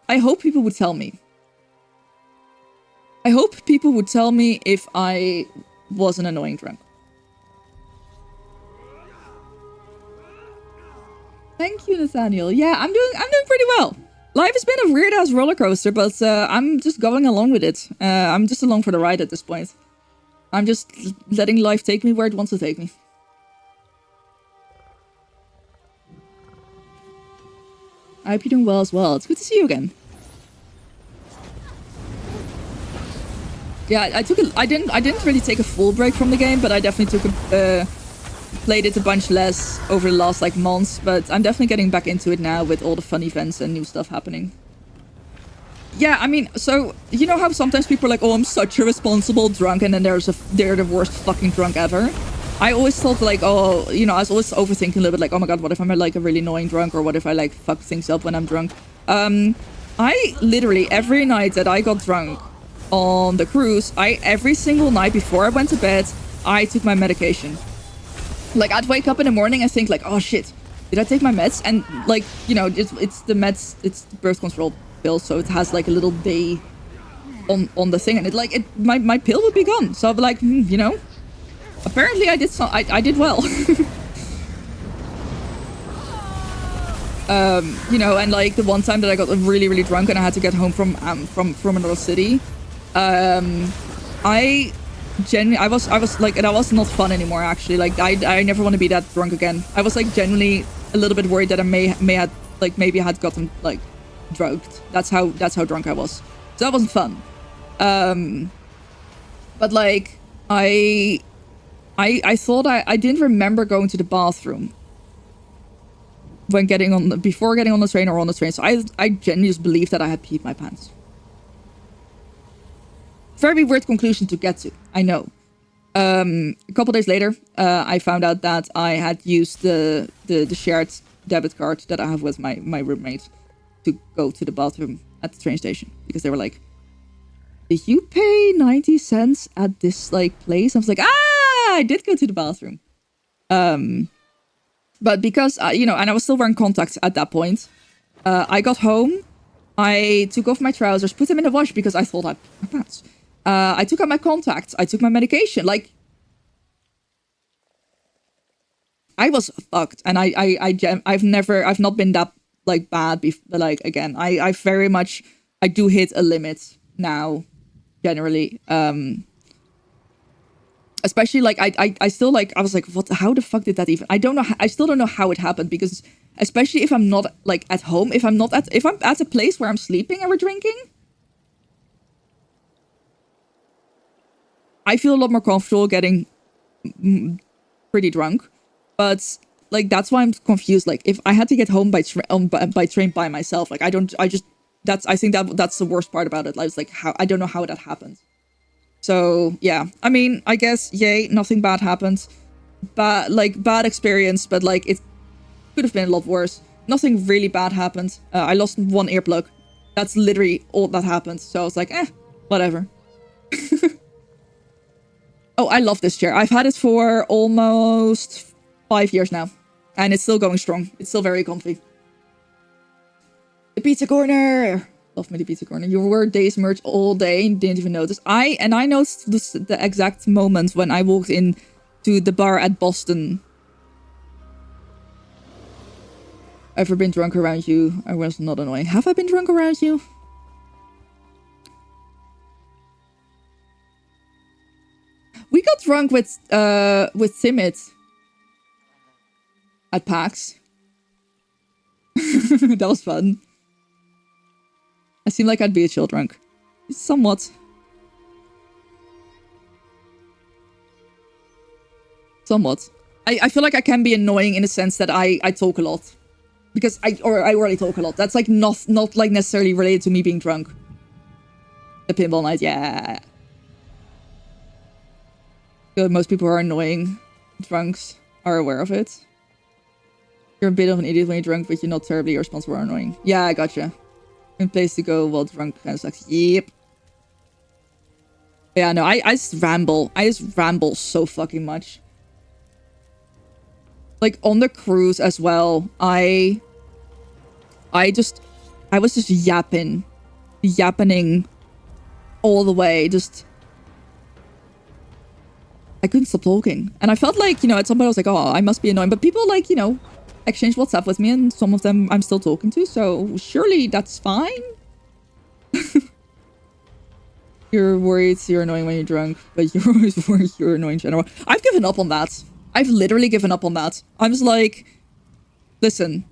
S1: I hope people would tell me. I hope people would tell me if I was an annoying drunk. Thank you, Nathaniel. Yeah, I'm doing pretty well. Life has been a weird ass roller coaster, but I'm just going along with it. I'm just along for the ride at this point. I'm just letting life take me where it wants to take me. I hope you're doing well as well. It's good to see you again. Yeah, I didn't really take a full break from the game, but I definitely took played it a bunch less over the last like months, but I'm definitely getting back into it now with all the fun events and new stuff happening. Yeah, I mean, so you know how sometimes people are like, oh, I'm such a responsible drunk, and then they're the worst fucking drunk ever. I always thought like, oh, you know, I was always overthinking a little bit like, oh my god, what if I'm like a really annoying drunk, or what if I like fuck things up when I'm drunk? I literally every night that I got drunk on the cruise, every single night before I went to bed, I took my medication. Like, I'd wake up in the morning and think like, oh shit, did I take my meds? And like, you know, it's the meds, it's the birth control pill, so it has like a little day on the thing, and my pill would be gone. So I'd be like, you know, apparently I did well. You know, and like the one time that I got really, really drunk and I had to get home from another city, I was like, that was not fun anymore actually. Like I never want to be that drunk again. I was like genuinely a little bit worried that I maybe had gotten like drugged. That's how drunk I was. that wasn't fun. But like, I thought I didn't remember going to the bathroom when before getting on the train or on the train. So I genuinely just believed that I had peed my pants. Very weird conclusion to get to, I know. A couple days later, I found out that I had used the shared debit card that I have with my roommate to go to the bathroom at the train station, because they were like, did you pay 90 cents at this like place? I was like, I did go to the bathroom. But because, you know, and I was still wearing contacts at that point, I got home, I took off my trousers, put them in the wash because I thought I'd pee my pants. I took out my contacts, I took my medication, like, I was fucked, and I've not been that, like, bad, like, again, I very much, I do hit a limit now, generally, especially, like, I still, like, I was like, what, how the fuck did that even, I still don't know how it happened, because, especially if I'm not, like, at home, if I'm at a place where I'm sleeping and we're drinking, I feel a lot more comfortable getting pretty drunk, but like that's why I'm confused. Like if I had to get home by train by myself, like I think that's the worst part about it. Like, it's like how I don't know how that happened. So yeah, I mean, I guess yay, nothing bad happened, but like bad experience, but like it could have been a lot worse. Nothing really bad happened. I lost one earplug. That's literally all that happened. So I was like, whatever. Oh, I love this chair. I've had it for almost 5 years now. And it's still going strong. It's still very comfy. The pizza corner! Love me the pizza corner. You wore Days merch all day and didn't even notice. I noticed the exact moment when I walked in to the bar at Boston. Ever been drunk around you? I was not annoying. Have I been drunk around you? We got drunk with Timid at PAX. That was fun. I seem like I'd be a chill drunk. Somewhat. Somewhat. I feel like I can be annoying in the sense that I talk a lot. Because I already talk a lot. That's like not like necessarily related to me being drunk. The pinball night, yeah. I feel like most people who are annoying drunks are aware of it. You're a bit of an idiot when you're drunk, but you're not terribly irresponsible or annoying. Yeah, I gotcha. In place to go while drunk kind of sucks. Yep. Yeah, no, I just ramble. I just ramble so fucking much. Like on the cruise as well, I was just yapping all the way, just I couldn't stop talking. And I felt like, you know, at some point I was like, oh, I must be annoying. But people like, you know, exchange WhatsApp with me and some of them I'm still talking to. So surely that's fine. You're worried you're annoying when you're drunk, but you're always worried you're annoying in general. I've given up on that. I've literally given up on that. I'm just like, listen.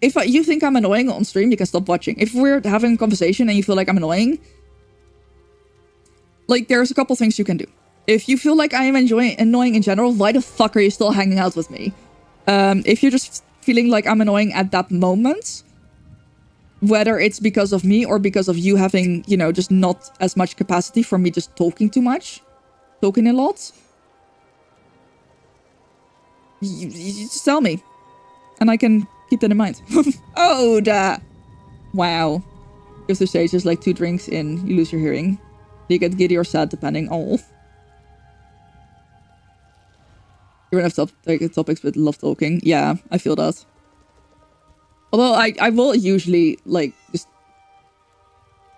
S1: If you think I'm annoying on stream, you can stop watching. If we're having a conversation and you feel like I'm annoying, like there's a couple things you can do. If you feel like I am annoying in general, why the fuck are you still hanging out with me? If you're just feeling like I'm annoying at that moment, whether it's because of me or because of you having, you know, just not as much capacity for me just talking too much, talking a lot, you just tell me. And I can keep that in mind. Oh, wow. If the stage is like 2 drinks in, you lose your hearing. You get giddy or sad depending. Oh. You don't have topics but love talking. Yeah, I feel that. Although I will usually like just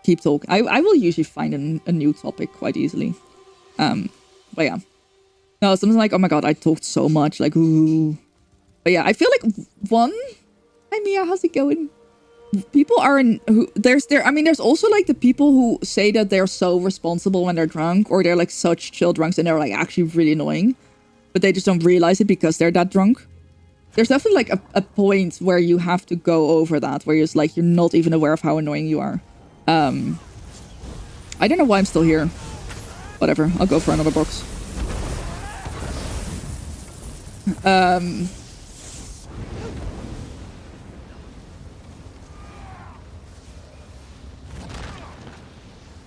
S1: keep talking. I will usually find a new topic quite easily. But yeah. No, something like, oh my god, I talked so much. Like, ooh. But yeah, I feel like hi Mia, how's it going? People are there's also like the people who say that they're so responsible when they're drunk, or they're like such chill drunks and they're like actually really annoying, but they just don't realize it because they're that drunk. There's definitely like a point where you have to go over that, where you're just like, you're not even aware of how annoying you are. I don't know why I'm still here. Whatever, I'll go for another box.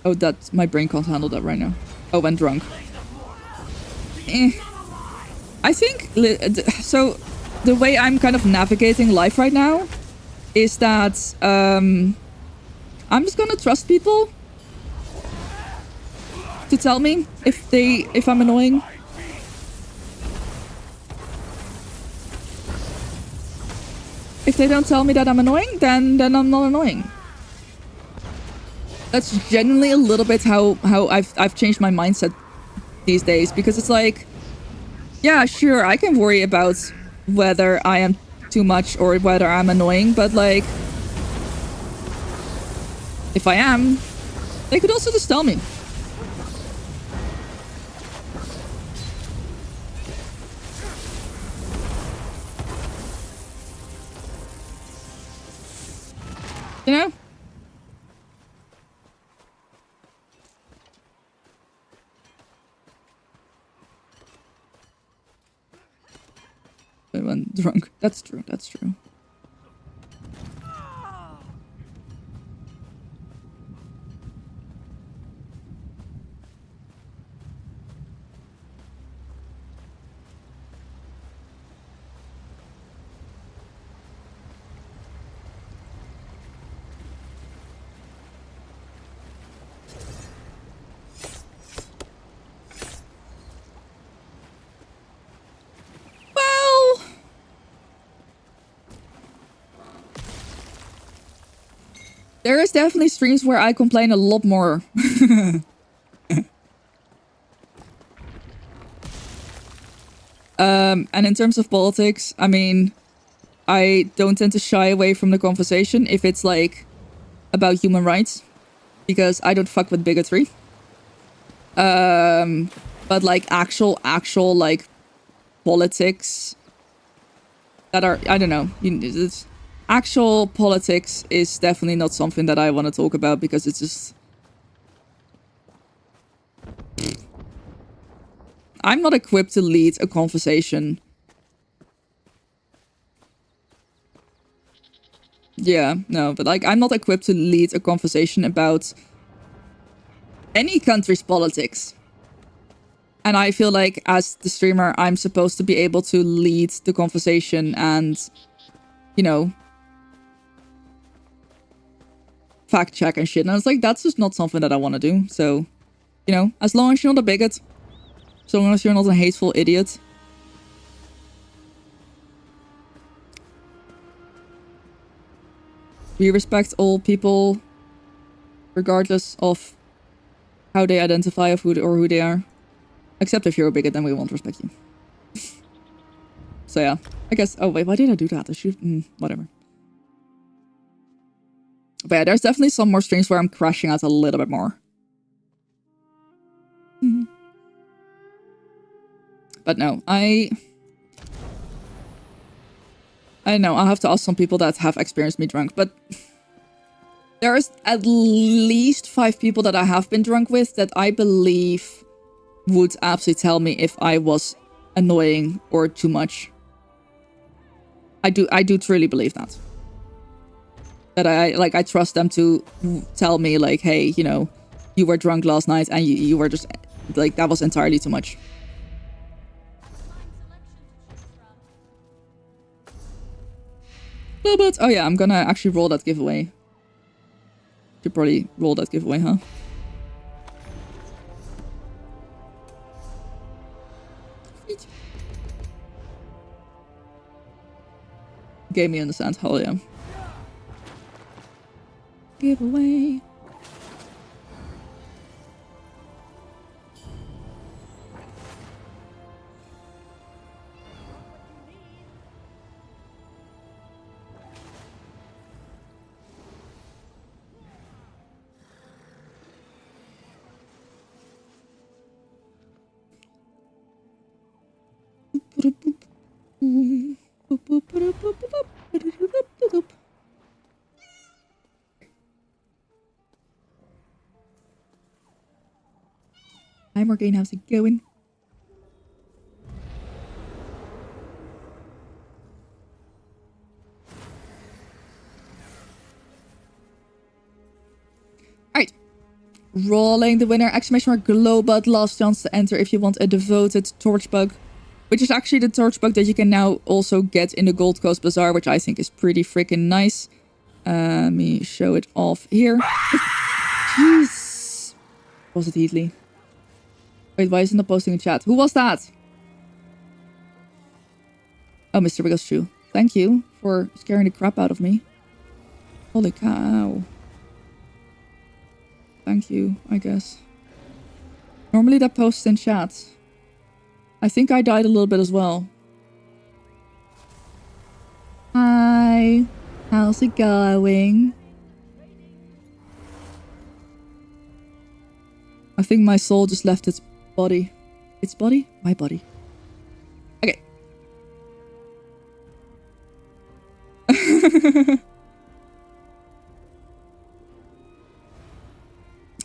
S1: Oh, that's my brain can't handle that right now. Oh, I'm drunk. I think so. The way I'm kind of navigating life right now is that I'm just gonna trust people to tell me if I'm annoying. If they don't tell me that I'm annoying, then I'm not annoying. That's genuinely a little bit how I've changed my mindset these days, because it's like, yeah, sure, I can worry about whether I am too much or whether I'm annoying, but like, if I am, they could also just tell me. You know? I went drunk. That's true, that's true. Well, there is definitely streams where I complain a lot more. And in terms of politics, I mean, I don't tend to shy away from the conversation if it's like about human rights, because I don't fuck with bigotry. But like actual like politics that are, I don't know, actual politics is definitely not something that I want to talk about, because it's just, I'm not equipped to lead a conversation. Yeah, no, but like, I'm not equipped to lead a conversation about any country's politics. And I feel like as the streamer, I'm supposed to be able to lead the conversation and, you know, fact check and shit. And I was like, that's just not something that I want to do. So, you know, as long as you're not a bigot, as long as you're not a hateful idiot. We respect all people, regardless of how they identify or who they are. Except if you're a bigot, then we won't respect you. So yeah, I guess. Oh wait, why did I do that? I should. Whatever. But yeah, there's definitely some more streams where I'm crashing out a little bit more. But no, I don't know. I'll have to ask some people that have experienced me drunk. But there's at least 5 people that I have been drunk with that I believe would absolutely tell me if I was annoying or too much. I do truly believe that. That I trust them to tell me like, hey, you know, you were drunk last night and you were just like, that was entirely too much. No, but oh yeah, I'm gonna actually roll that giveaway. Should probably roll that giveaway, huh? Gave me in the sand, hell yeah. Giveaway. Hi Morgane, how's it going? Alright. Rolling the winner, exclamation mark Globot, last chance to enter if you want a devoted Torchbug. Which is actually the Torchbug that you can now also get in the Gold Coast Bazaar, which I think is pretty freaking nice. Let me show it off here. Jeez. Was it Heatley? Wait, why isn't it posting in chat? Who was that? Oh, Mr. Wiggles Shoe. Thank you for scaring the crap out of me. Holy cow. Thank you, I guess. Normally that posts in chat. I think I died a little bit as well. Hi. How's it going? I think my soul just left its body. Its body? My body. Okay.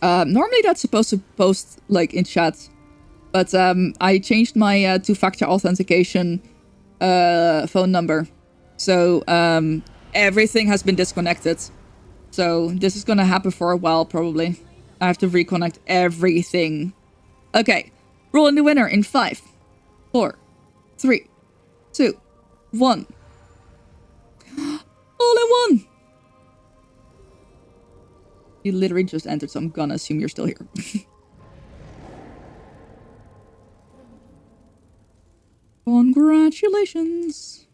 S1: Normally that's supposed to post like in chat. But I changed my two-factor authentication phone number. So everything has been disconnected. So this is going to happen for a while probably. I have to reconnect everything. Okay. Rolling the winner in 5, 4, 3, 2, 1. All in one! You literally just entered, so I'm gonna assume you're still here. Congratulations.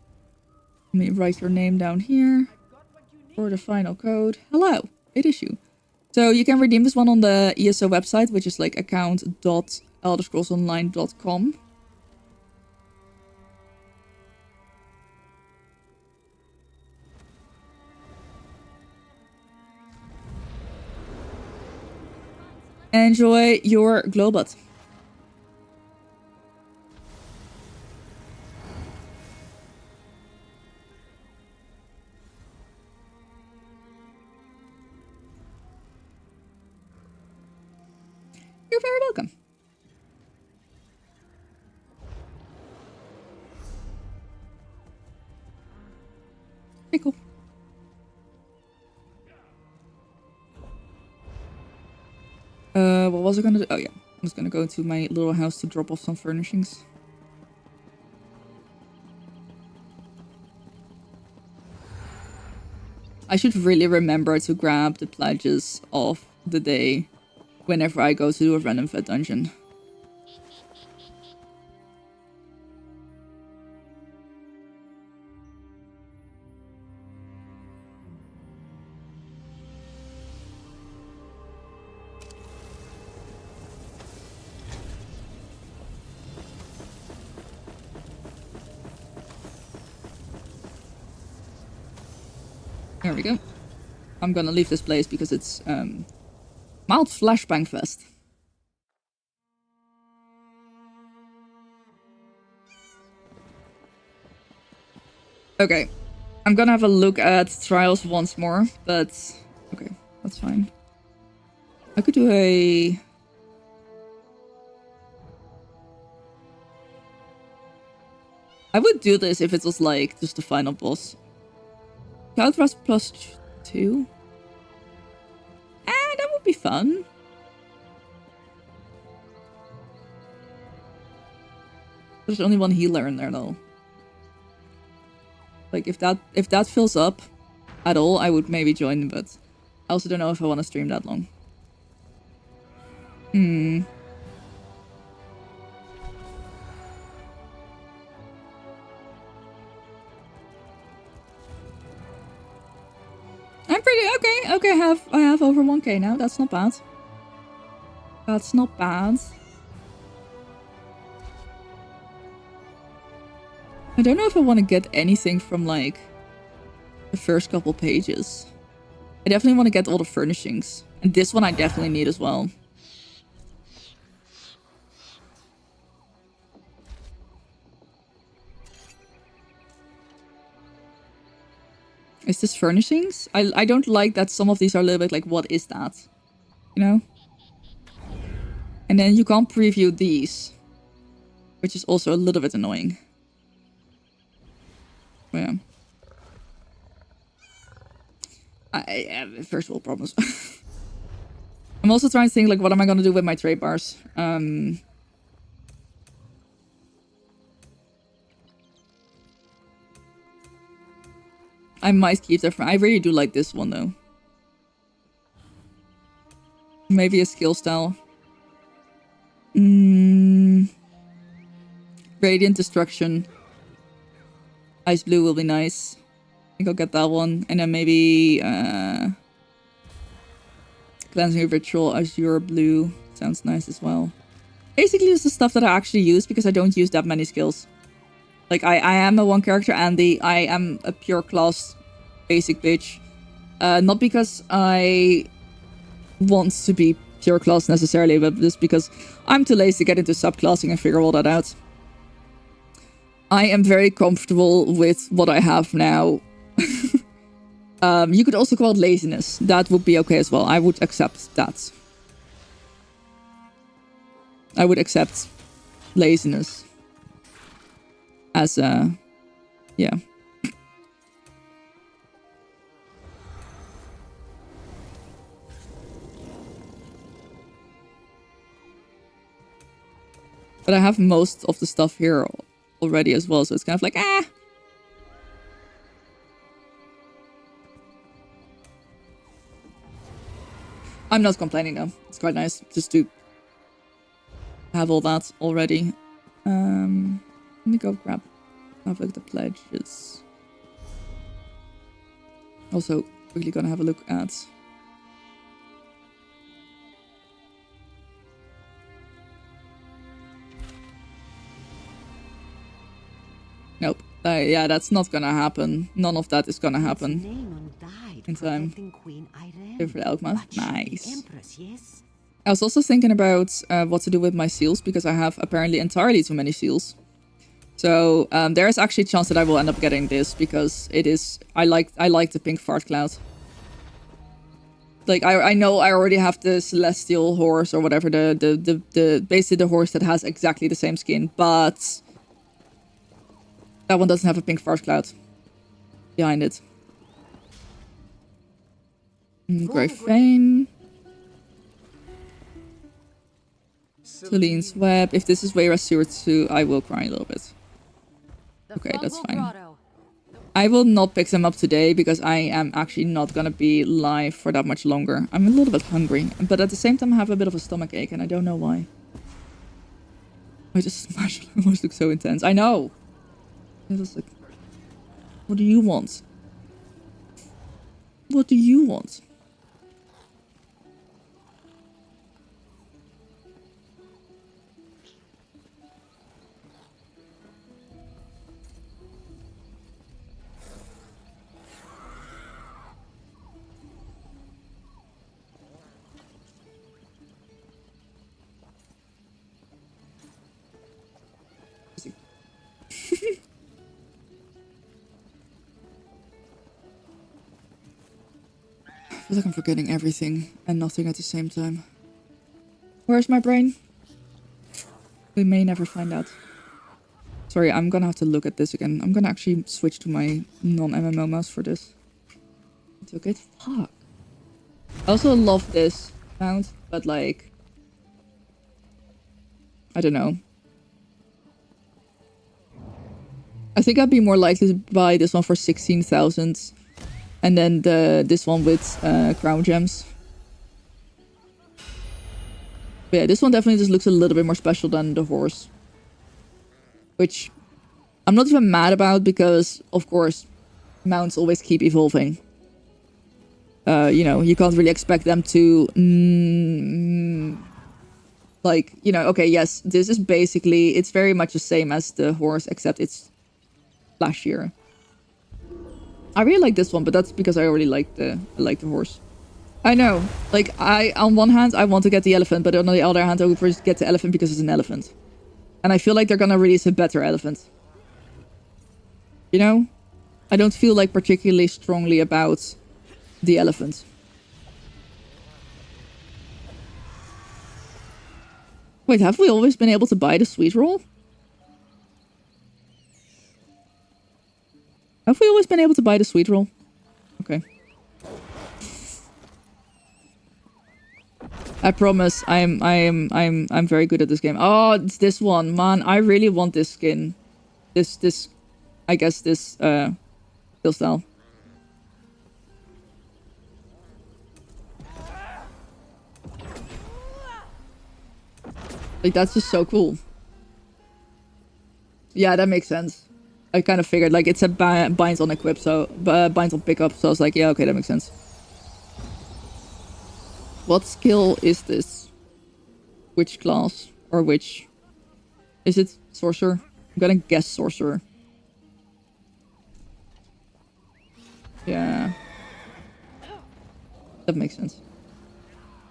S1: Let me write your name down here for the final code. Hello, it is you. So you can redeem this one on the ESO website, which is like account.elderscrollsonline.com. Enjoy your Globot. You're very welcome. Okay, cool. What was I gonna do? Oh yeah, I was gonna go to my little house to drop off some furnishings. I should really remember to grab the pledges of the day whenever I go to do a random vet dungeon. There we go. I'm gonna leave this place because it's Mild Flashbang Fest. Okay. I'm gonna have a look at Trials once more, but okay, that's fine. I could do a... I would do this if it was like just the final boss. Cloud Rust +2? That would be fun. There's only one healer in there though. Like if that fills up at all, I would maybe join, but I also don't know if I want to stream that long. I'm pretty okay. Okay, I have over 1k now. That's not bad. That's not bad. I don't know if I want to get anything from like the first couple pages. I definitely want to get all the furnishings, and this one I definitely need as well. Is this furnishings? I don't like that some of these are a little bit like, what is that? You know? And then you can't preview these, which is also a little bit annoying. But yeah. I have first world problems. I'm also trying to think, like, what am I going to do with my trade bars? I might keep that. I really do like this one, though. Maybe a skill style. Radiant Destruction. Ice Blue will be nice. I think I'll get that one. And then maybe Cleansing Ritual, Azure Blue. Sounds nice as well. Basically, this is stuff that I actually use because I don't use that many skills. Like, I am a one character Andy. I am a pure class basic bitch. Not because I want to be pure class necessarily, but just because I'm too lazy to get into subclassing and figure all that out. I am very comfortable with what I have now. You could also call it laziness. That would be okay as well. I would accept that. I would accept laziness as a... yeah. But I have most of the stuff here already as well, so it's kind of like, ah! I'm not complaining though. It's quite nice just to have all that already. Let me go have a look at the pledges. Also, quickly gonna have a look at... nope. Yeah, that's not gonna happen. None of that is gonna happen in time. Here for the Elkma. Nice. I was also thinking about what to do with my seals, because I have apparently entirely too many seals. So there is actually a chance that I will end up getting this, because it is... I like the pink fart cloud. Like, I know I already have the celestial horse or whatever, the basically the horse that has exactly the same skin, but that one doesn't have a pink fart cloud behind it. Grey Fane. Celine's Web. If this is Wayra Stewart 2, I will cry a little bit. Okay, that's fine. I will not pick them up today because I am actually not gonna be live for that much longer. I'm a little bit hungry, but at the same time I have a bit of a stomach ache and I don't know why. I just smashed almost look so intense. I know! It was like, what do you want? What do you want? I feel like I'm forgetting everything and nothing at the same time. Where's my brain? We may never find out. Sorry, I'm gonna have to look at this again. I'm gonna actually switch to my non-MMO mouse for this. I took it? Fuck. I also love this mount, but like... I don't know. I think I'd be more likely to buy this one for 16,000. And then this one with crown gems. But yeah, this one definitely just looks a little bit more special than the horse. Which I'm not even mad about because, of course, mounts always keep evolving. You know, you can't really expect them to... like, you know, okay, yes, this is basically... It's very much the same as the horse, except it's flashier. I really like this one, but that's because I already like the horse. I know. Like, on one hand, I want to get the elephant, but on the other hand, I would first get the elephant because it's an elephant. And I feel like they're gonna release a better elephant. You know? I don't feel like particularly strongly about the elephant. Wait, have we always been able to buy the sweet roll? Have we always been able to buy the sweet roll? Okay. I promise I'm very good at this game. Oh, it's this one, man. I really want this skin. This I guess this kill style. Like, that's just so cool. Yeah, that makes sense. I kind of figured, like, it's a binds on equip, so binds on pickup, so I was like, yeah, okay, that makes sense. What skill is this? Which class? Or which? Is it sorcerer? I'm gonna guess sorcerer. Yeah. That makes sense.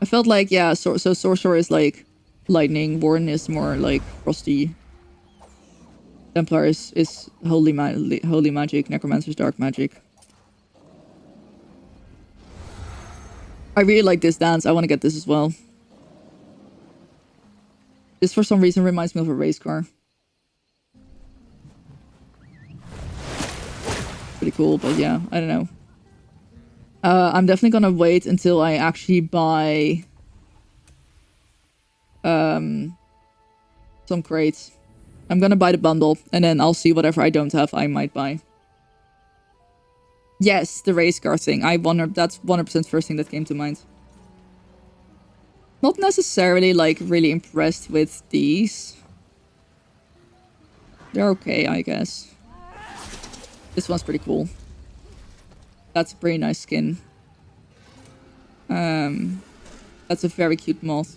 S1: I felt like, yeah, so sorcerer is like lightning, warden is more like frosty. Templar is holy magic, necromancer is dark magic. I really like this dance. I want to get this as well. This for some reason reminds me of a race car. Pretty cool, but yeah, I don't know. I'm definitely gonna wait until I actually buy some crates. I'm gonna buy the bundle, and then I'll see whatever I don't have I might buy. Yes, the race car thing. That's 100% first thing that came to mind. Not necessarily, like, really impressed with these. They're okay, I guess. This one's pretty cool. That's a pretty nice skin. That's a very cute moth.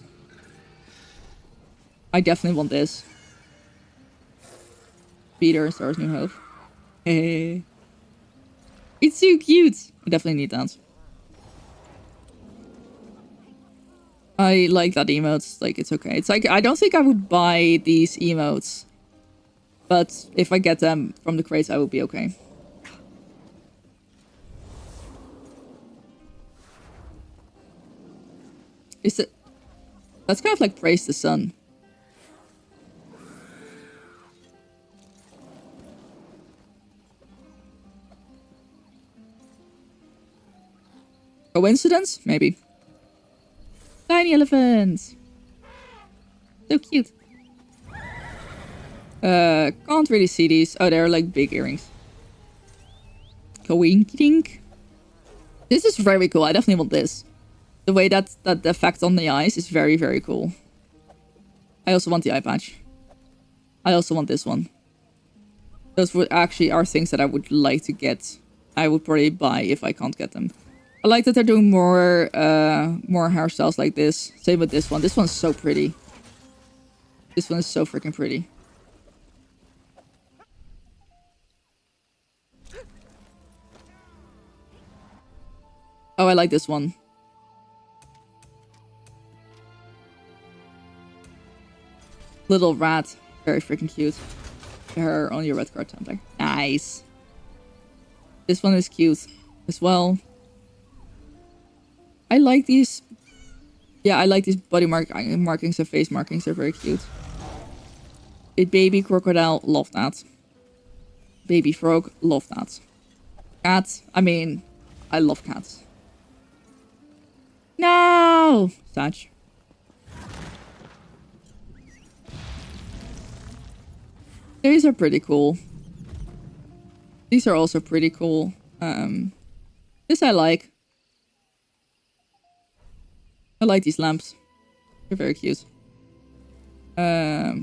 S1: I definitely want this. Peter, Stars New Hope. Hey. It's so cute! I definitely need that. I like that emotes. Like, it's okay. It's like, I don't think I would buy these emotes. But if I get them from the crates, I will be okay. Is it... That's kind of like Praise the Sun. Coincidence? Maybe. Tiny elephants! So cute. Can't really see these. Oh, they're like big earrings. Coinkydink. This is very cool. I definitely want this. The way that the effect on the eyes is very, very cool. I also want the eye patch. I also want this one. Those would actually are things that I would like to get. I would probably buy if I can't get them. I like that they're doing more hairstyles like this. Same with this one. This one's so pretty. This one is so freaking pretty. Oh, I like this one. Little rat. Very freaking cute. Hair on your red card Templar. Nice. This one is cute as well. I like these. Yeah, I like these body markings and face markings. They're very cute. A baby crocodile. Love that. Baby frog. Love that. Cat. I mean, I love cats. No! Satch. These are pretty cool. These are also pretty cool. This I like. I like these lamps. They're very cute. I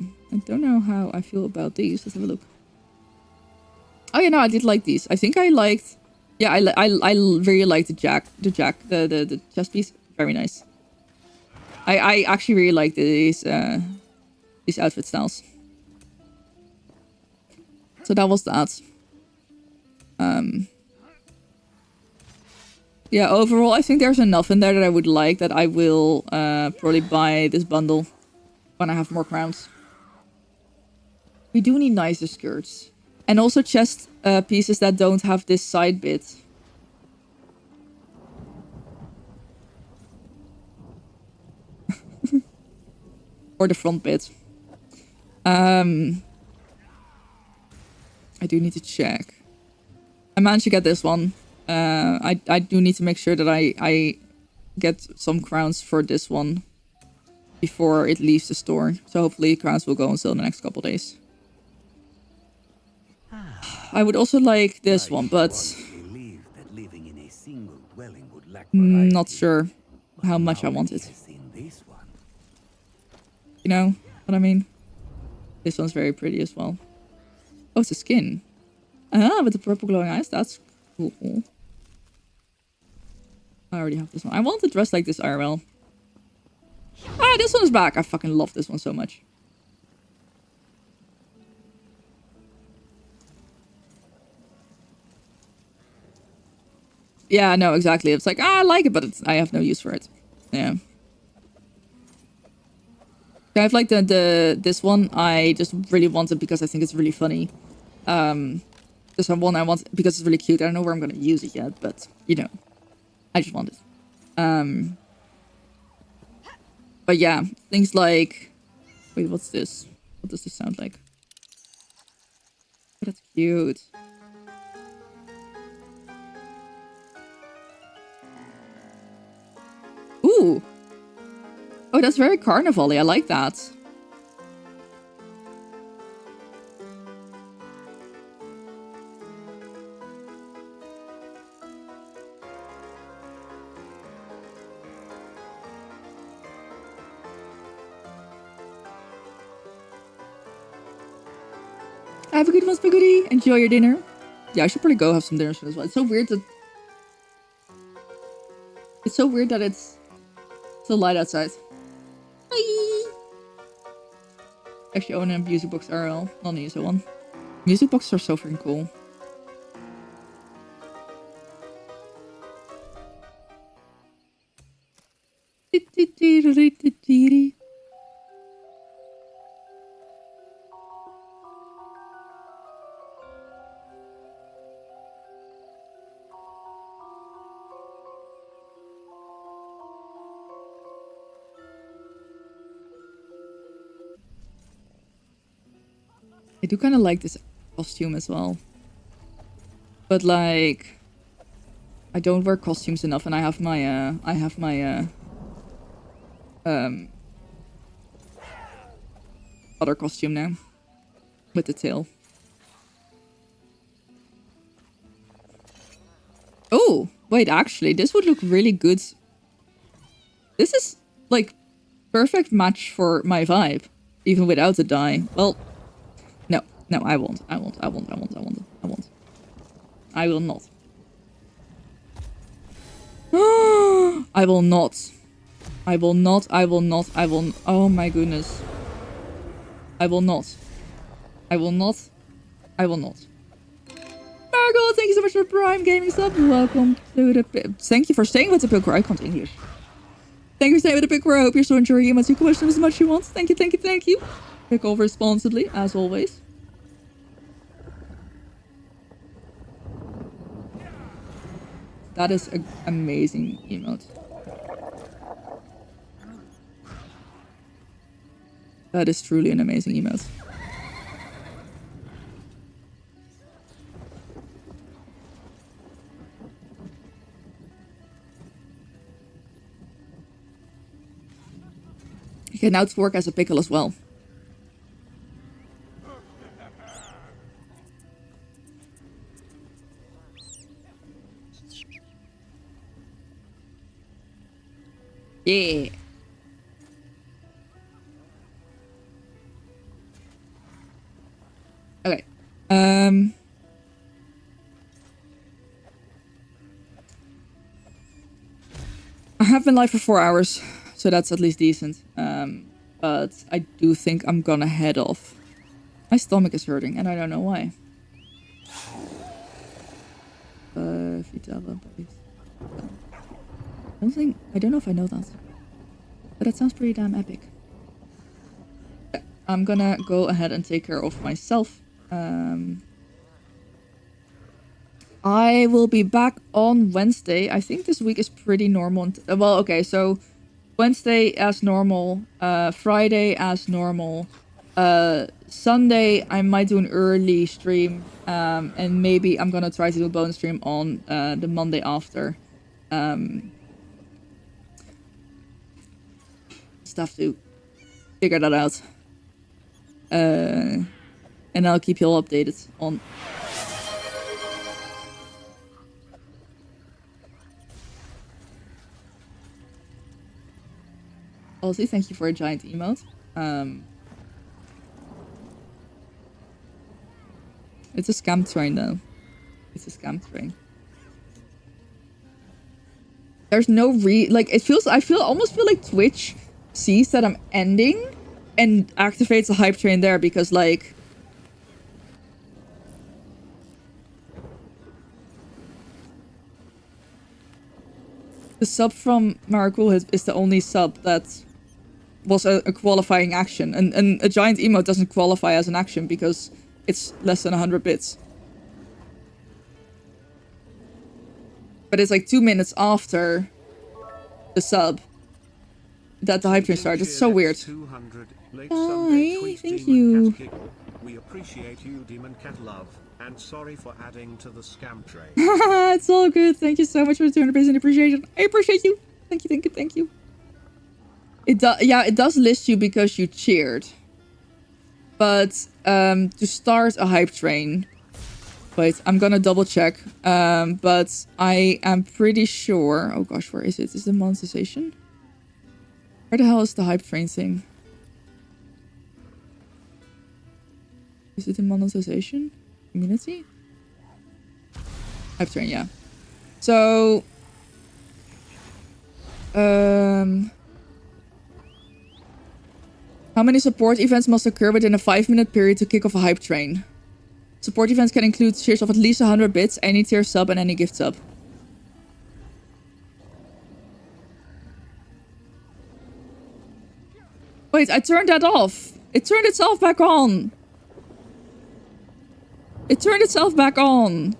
S1: don't know how I feel about these. Let's have a look. Oh yeah, no, I did like these. I think I liked. Yeah, I really liked the chest piece. Very nice. I actually really like these outfit styles. So that was that. Yeah, overall, I think there's enough in there that I would like that I will probably buy this bundle when I have more crowns. We do need nicer skirts. And also chest pieces that don't have this side bit. Or the front bit. I do need to check. I managed to get this one. I do need to make sure that I get some crowns for this one before it leaves the store. So hopefully crowns will go on sale in the next couple days. I would also like this one, but not sure how much I want it. You know what I mean? This one's very pretty as well. Oh, it's a skin. Ah, with the purple glowing eyes. That's cool. I already have this one. I want to dress like this IRL. Ah, this one's back. I fucking love this one so much. Yeah, no, exactly. It's like, I like it, but I have no use for it. Yeah. I have like this one. I just really want it because I think it's really funny. This one I want because it's really cute. I don't know where I'm gonna use it yet, but you know, I just want it. But yeah, things like, wait, what's this? What does this sound like? Oh, that's cute. Ooh. Oh, that's very carnival-y. I like that. Have a good one, Spaghetti. Enjoy your dinner. Yeah, I should probably go have some dinner soon as well. It's so weird that... It's so weird that it's still light outside. Bye! Actually own a music box RL, not a user one. Music boxes are so freaking cool. I do kind of like this costume as well. But like, I don't wear costumes enough, and I have my other costume now with the tail. Oh, wait, actually, this would look really good. This is like perfect match for my vibe, even without the dye. Well, no, I won't. I will not. I will not. Oh my goodness. I will not. Marigold, thank you so much for Prime Gaming sub. Welcome to the... Thank you for staying with the Pilgrim. I can't English. Thank you for staying with the Pilgrim. I hope you're still enjoying it. You can question as much as you want. Thank you. Pick over responsibly, as always. That is an amazing emote. That is truly an amazing emote. Okay, now to work as a pickle as well. Yeah. Okay. I have been live for 4 hours, so that's at least decent. But I do think I'm gonna head off. My stomach is hurting, and I don't know why. I don't know if I know that. But that sounds pretty damn epic. I'm gonna go ahead and take care of myself. I will be back on Wednesday. I think this week is pretty normal. Well, okay, so Wednesday as normal. Friday as normal. Sunday I might do an early stream. And maybe I'm gonna try to do a bonus stream on the Monday after. Stuff to figure that out. And I'll keep you all updated on. Ozzy, thank you for a giant emote. It's a scam train though. It's a scam train. There's no like I almost feel like Twitch sees that I'm ending and activates a hype train there because like the sub from Marikul is the only sub that was a qualifying action, and a giant emote doesn't qualify as an action because it's less than 100 bits. But it's like 2 minutes after the sub that the hype train starts. It's so weird. Hi, thank you.
S12: We appreciate you, Demon Cat Love, and sorry for adding to the scam train.
S1: It's all good. Thank you so much for the 200% appreciation. I appreciate you. Thank you, thank you, thank you. It does list you because you cheered. But to start a hype train, wait, I'm gonna double check. But I am pretty sure. Oh gosh, where is it? Is it monetization? Where the hell is the hype train thing? Is it in monetization? Community? Hype train, yeah. So how many support events must occur within a 5-minute period to kick off a hype train? Support events can include shares of at least 100 bits, any tier sub, and any gift sub. Wait, I turned that off. It turned itself back on. It turned itself back on.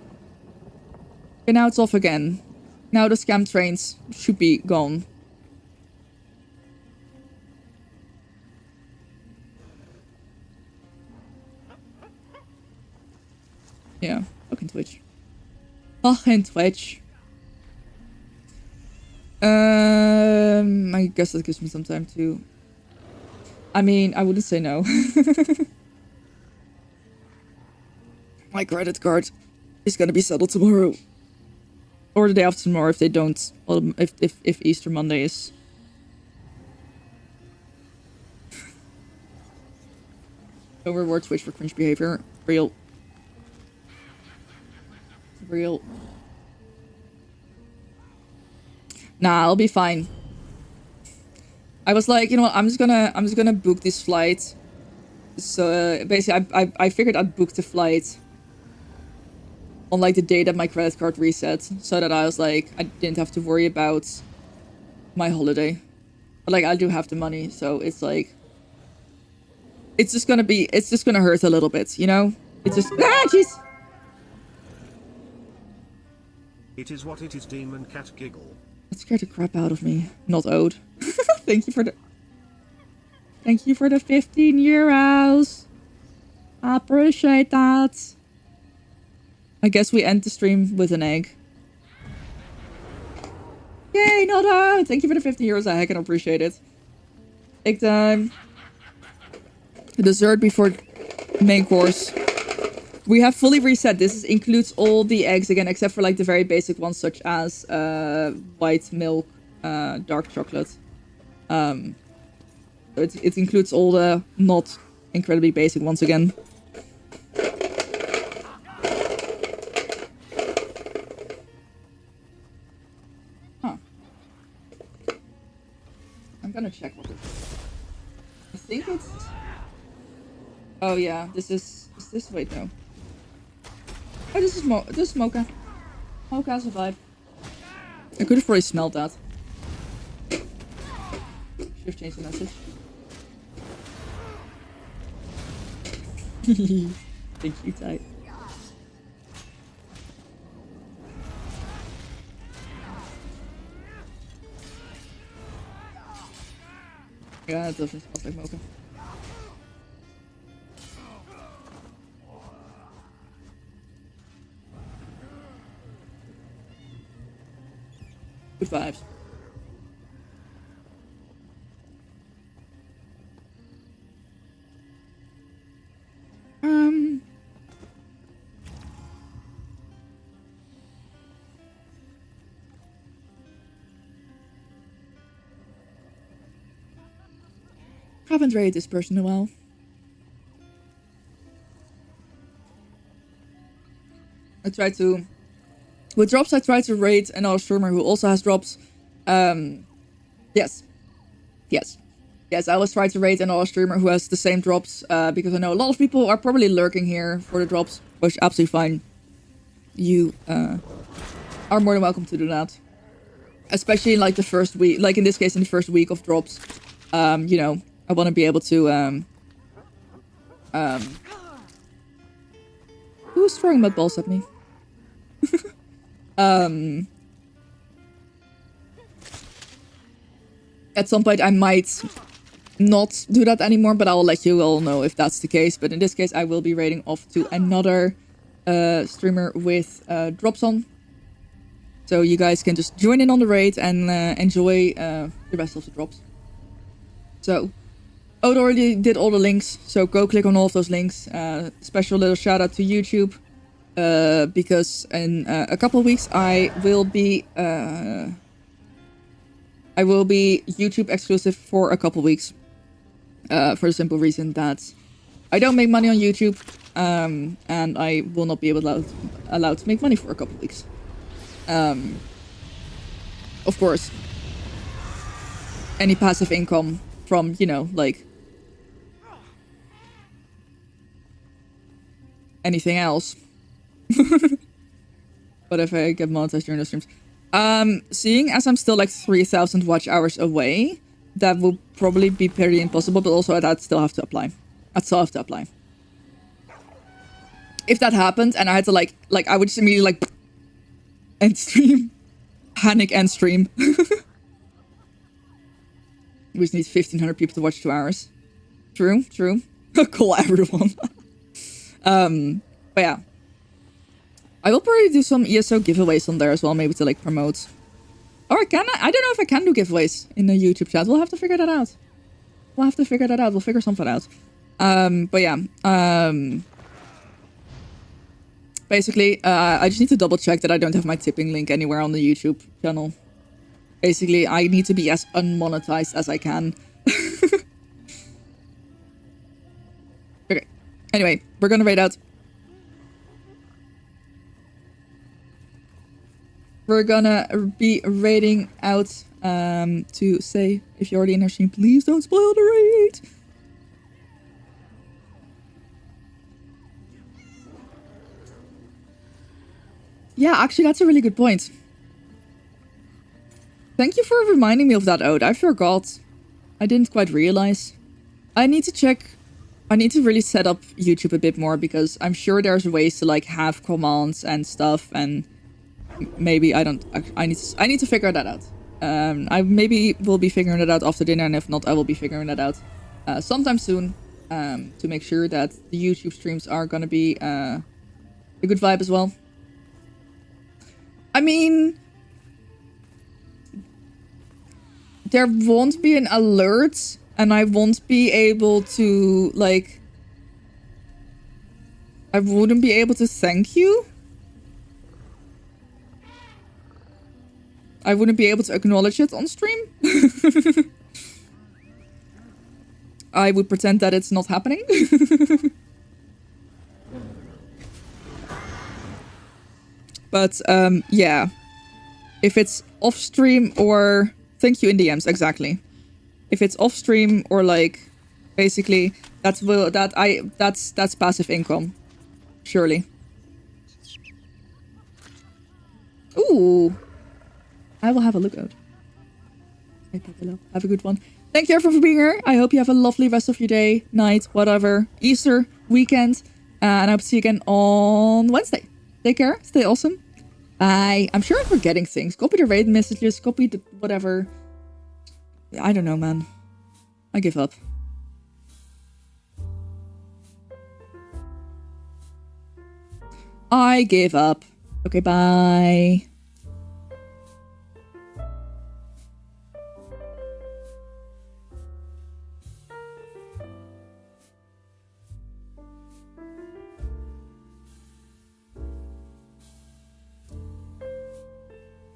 S1: Okay, now it's off again. Now the scam trains should be gone. Yeah, fucking Twitch. Fucking Twitch. I guess that gives me some time to... I mean, I wouldn't say no. My credit card is gonna be settled tomorrow. Or the day after tomorrow if they don't... Well, if Easter Monday is... Don't reward Twitch for cringe behavior. Real. Real. Nah, I'll be fine. I was like, you know what, I'm just gonna book this flight. So basically I figured I'd book the flight on like the day that my credit card reset, so that I was like, I didn't have to worry about my holiday. But like I do have the money, so it's like it's just gonna hurt a little bit, you know? It's just jeez.
S12: It is what it is, Demon Cat Giggle.
S1: That scared the crap out of me. Not owed. Thank you for the 15 euros. I appreciate that. I guess we end the stream with an egg. Yay, not out! Thank you for the 15 euros. I can appreciate it. Egg time. The dessert before main course. We have fully reset. This includes all the eggs again, except for like the very basic ones, such as white milk, dark chocolate. It includes all the not incredibly basic ones again. Huh. I'm gonna check what it is. I think it's... Oh yeah, this is this... Wait, no. Oh, this is Mocha. Mocha has a vibe. I could have probably smelled that. Should have changed the message. Thank you, Ty. Yeah, it definitely smells like mocha. Good vibes. Haven't raided this person in a while. I try to... With drops, I try to raid another streamer who also has drops. Yes. Yes. Yes, I always try to raid another streamer who has the same drops. Because I know a lot of people are probably lurking here for the drops. Which is absolutely fine. You are more than welcome to do that. Especially in like the first week. Like in this case, in the first week of drops. You know, I want to be able to... Who's throwing mud balls at me? At some point I might not do that anymore, but I will let you all know if that's the case. But in this case, I will be raiding off to another streamer with drops on. So you guys can just join in on the raid and enjoy the rest of the drops. So, Oda already did all the links, so go click on all of those links. Special little shout out to YouTube. Because in a couple of weeks I will be YouTube exclusive for a couple of weeks. For the simple reason that I don't make money on YouTube, and I will not be allowed to make money for a couple of weeks. Of course, any passive income from, you know, like anything else. But if I get monetized during the streams, seeing as I'm still like 3,000 watch hours away, that will probably be pretty impossible. But also, I'd still have to apply. If that happened, and I had to like I would just immediately like end stream, panic end stream. We just need 1,500 people to watch 2 hours. True. Call everyone. But yeah. I will probably do some ESO giveaways on there as well, maybe to like promote. Or I don't know if I can do giveaways in the YouTube chat. We'll have to figure that out. We'll figure something out. But yeah. Basically, I just need to double check that I don't have my tipping link anywhere on the YouTube channel. Basically, I need to be as unmonetized as I can. Okay. Anyway, we're gonna raid out. We're gonna be raiding out to say, if you're already in our stream, please don't spoil the raid. Yeah, actually, that's a really good point. Thank you for reminding me of that, Ode. I forgot. I didn't quite realize. I need to check. I need to really set up YouTube a bit more, because I'm sure there's ways to like have commands and stuff, and maybe I need to figure that out. I maybe will be figuring it out after dinner, and if not, I will be figuring that out sometime soon, to make sure that the YouTube streams are gonna be a good vibe as well. I mean, there won't be an alert, and I won't be able to like, I wouldn't be able to thank you. I wouldn't be able to acknowledge it on stream. I would pretend that it's not happening. But yeah, if it's off stream or thank you in DMs, exactly. If it's off stream or like, basically that's passive income, surely. Ooh. I will have a look out. Have a good one. Thank you everyone for being here. I hope you have a lovely rest of your day, night, whatever. Easter, weekend. And I hope to see you again on Wednesday. Take care. Stay awesome. Bye. I'm sure I'm forgetting things. Copy the raid messages. Copy the whatever. I don't know, man. I give up. I give up. Okay, bye.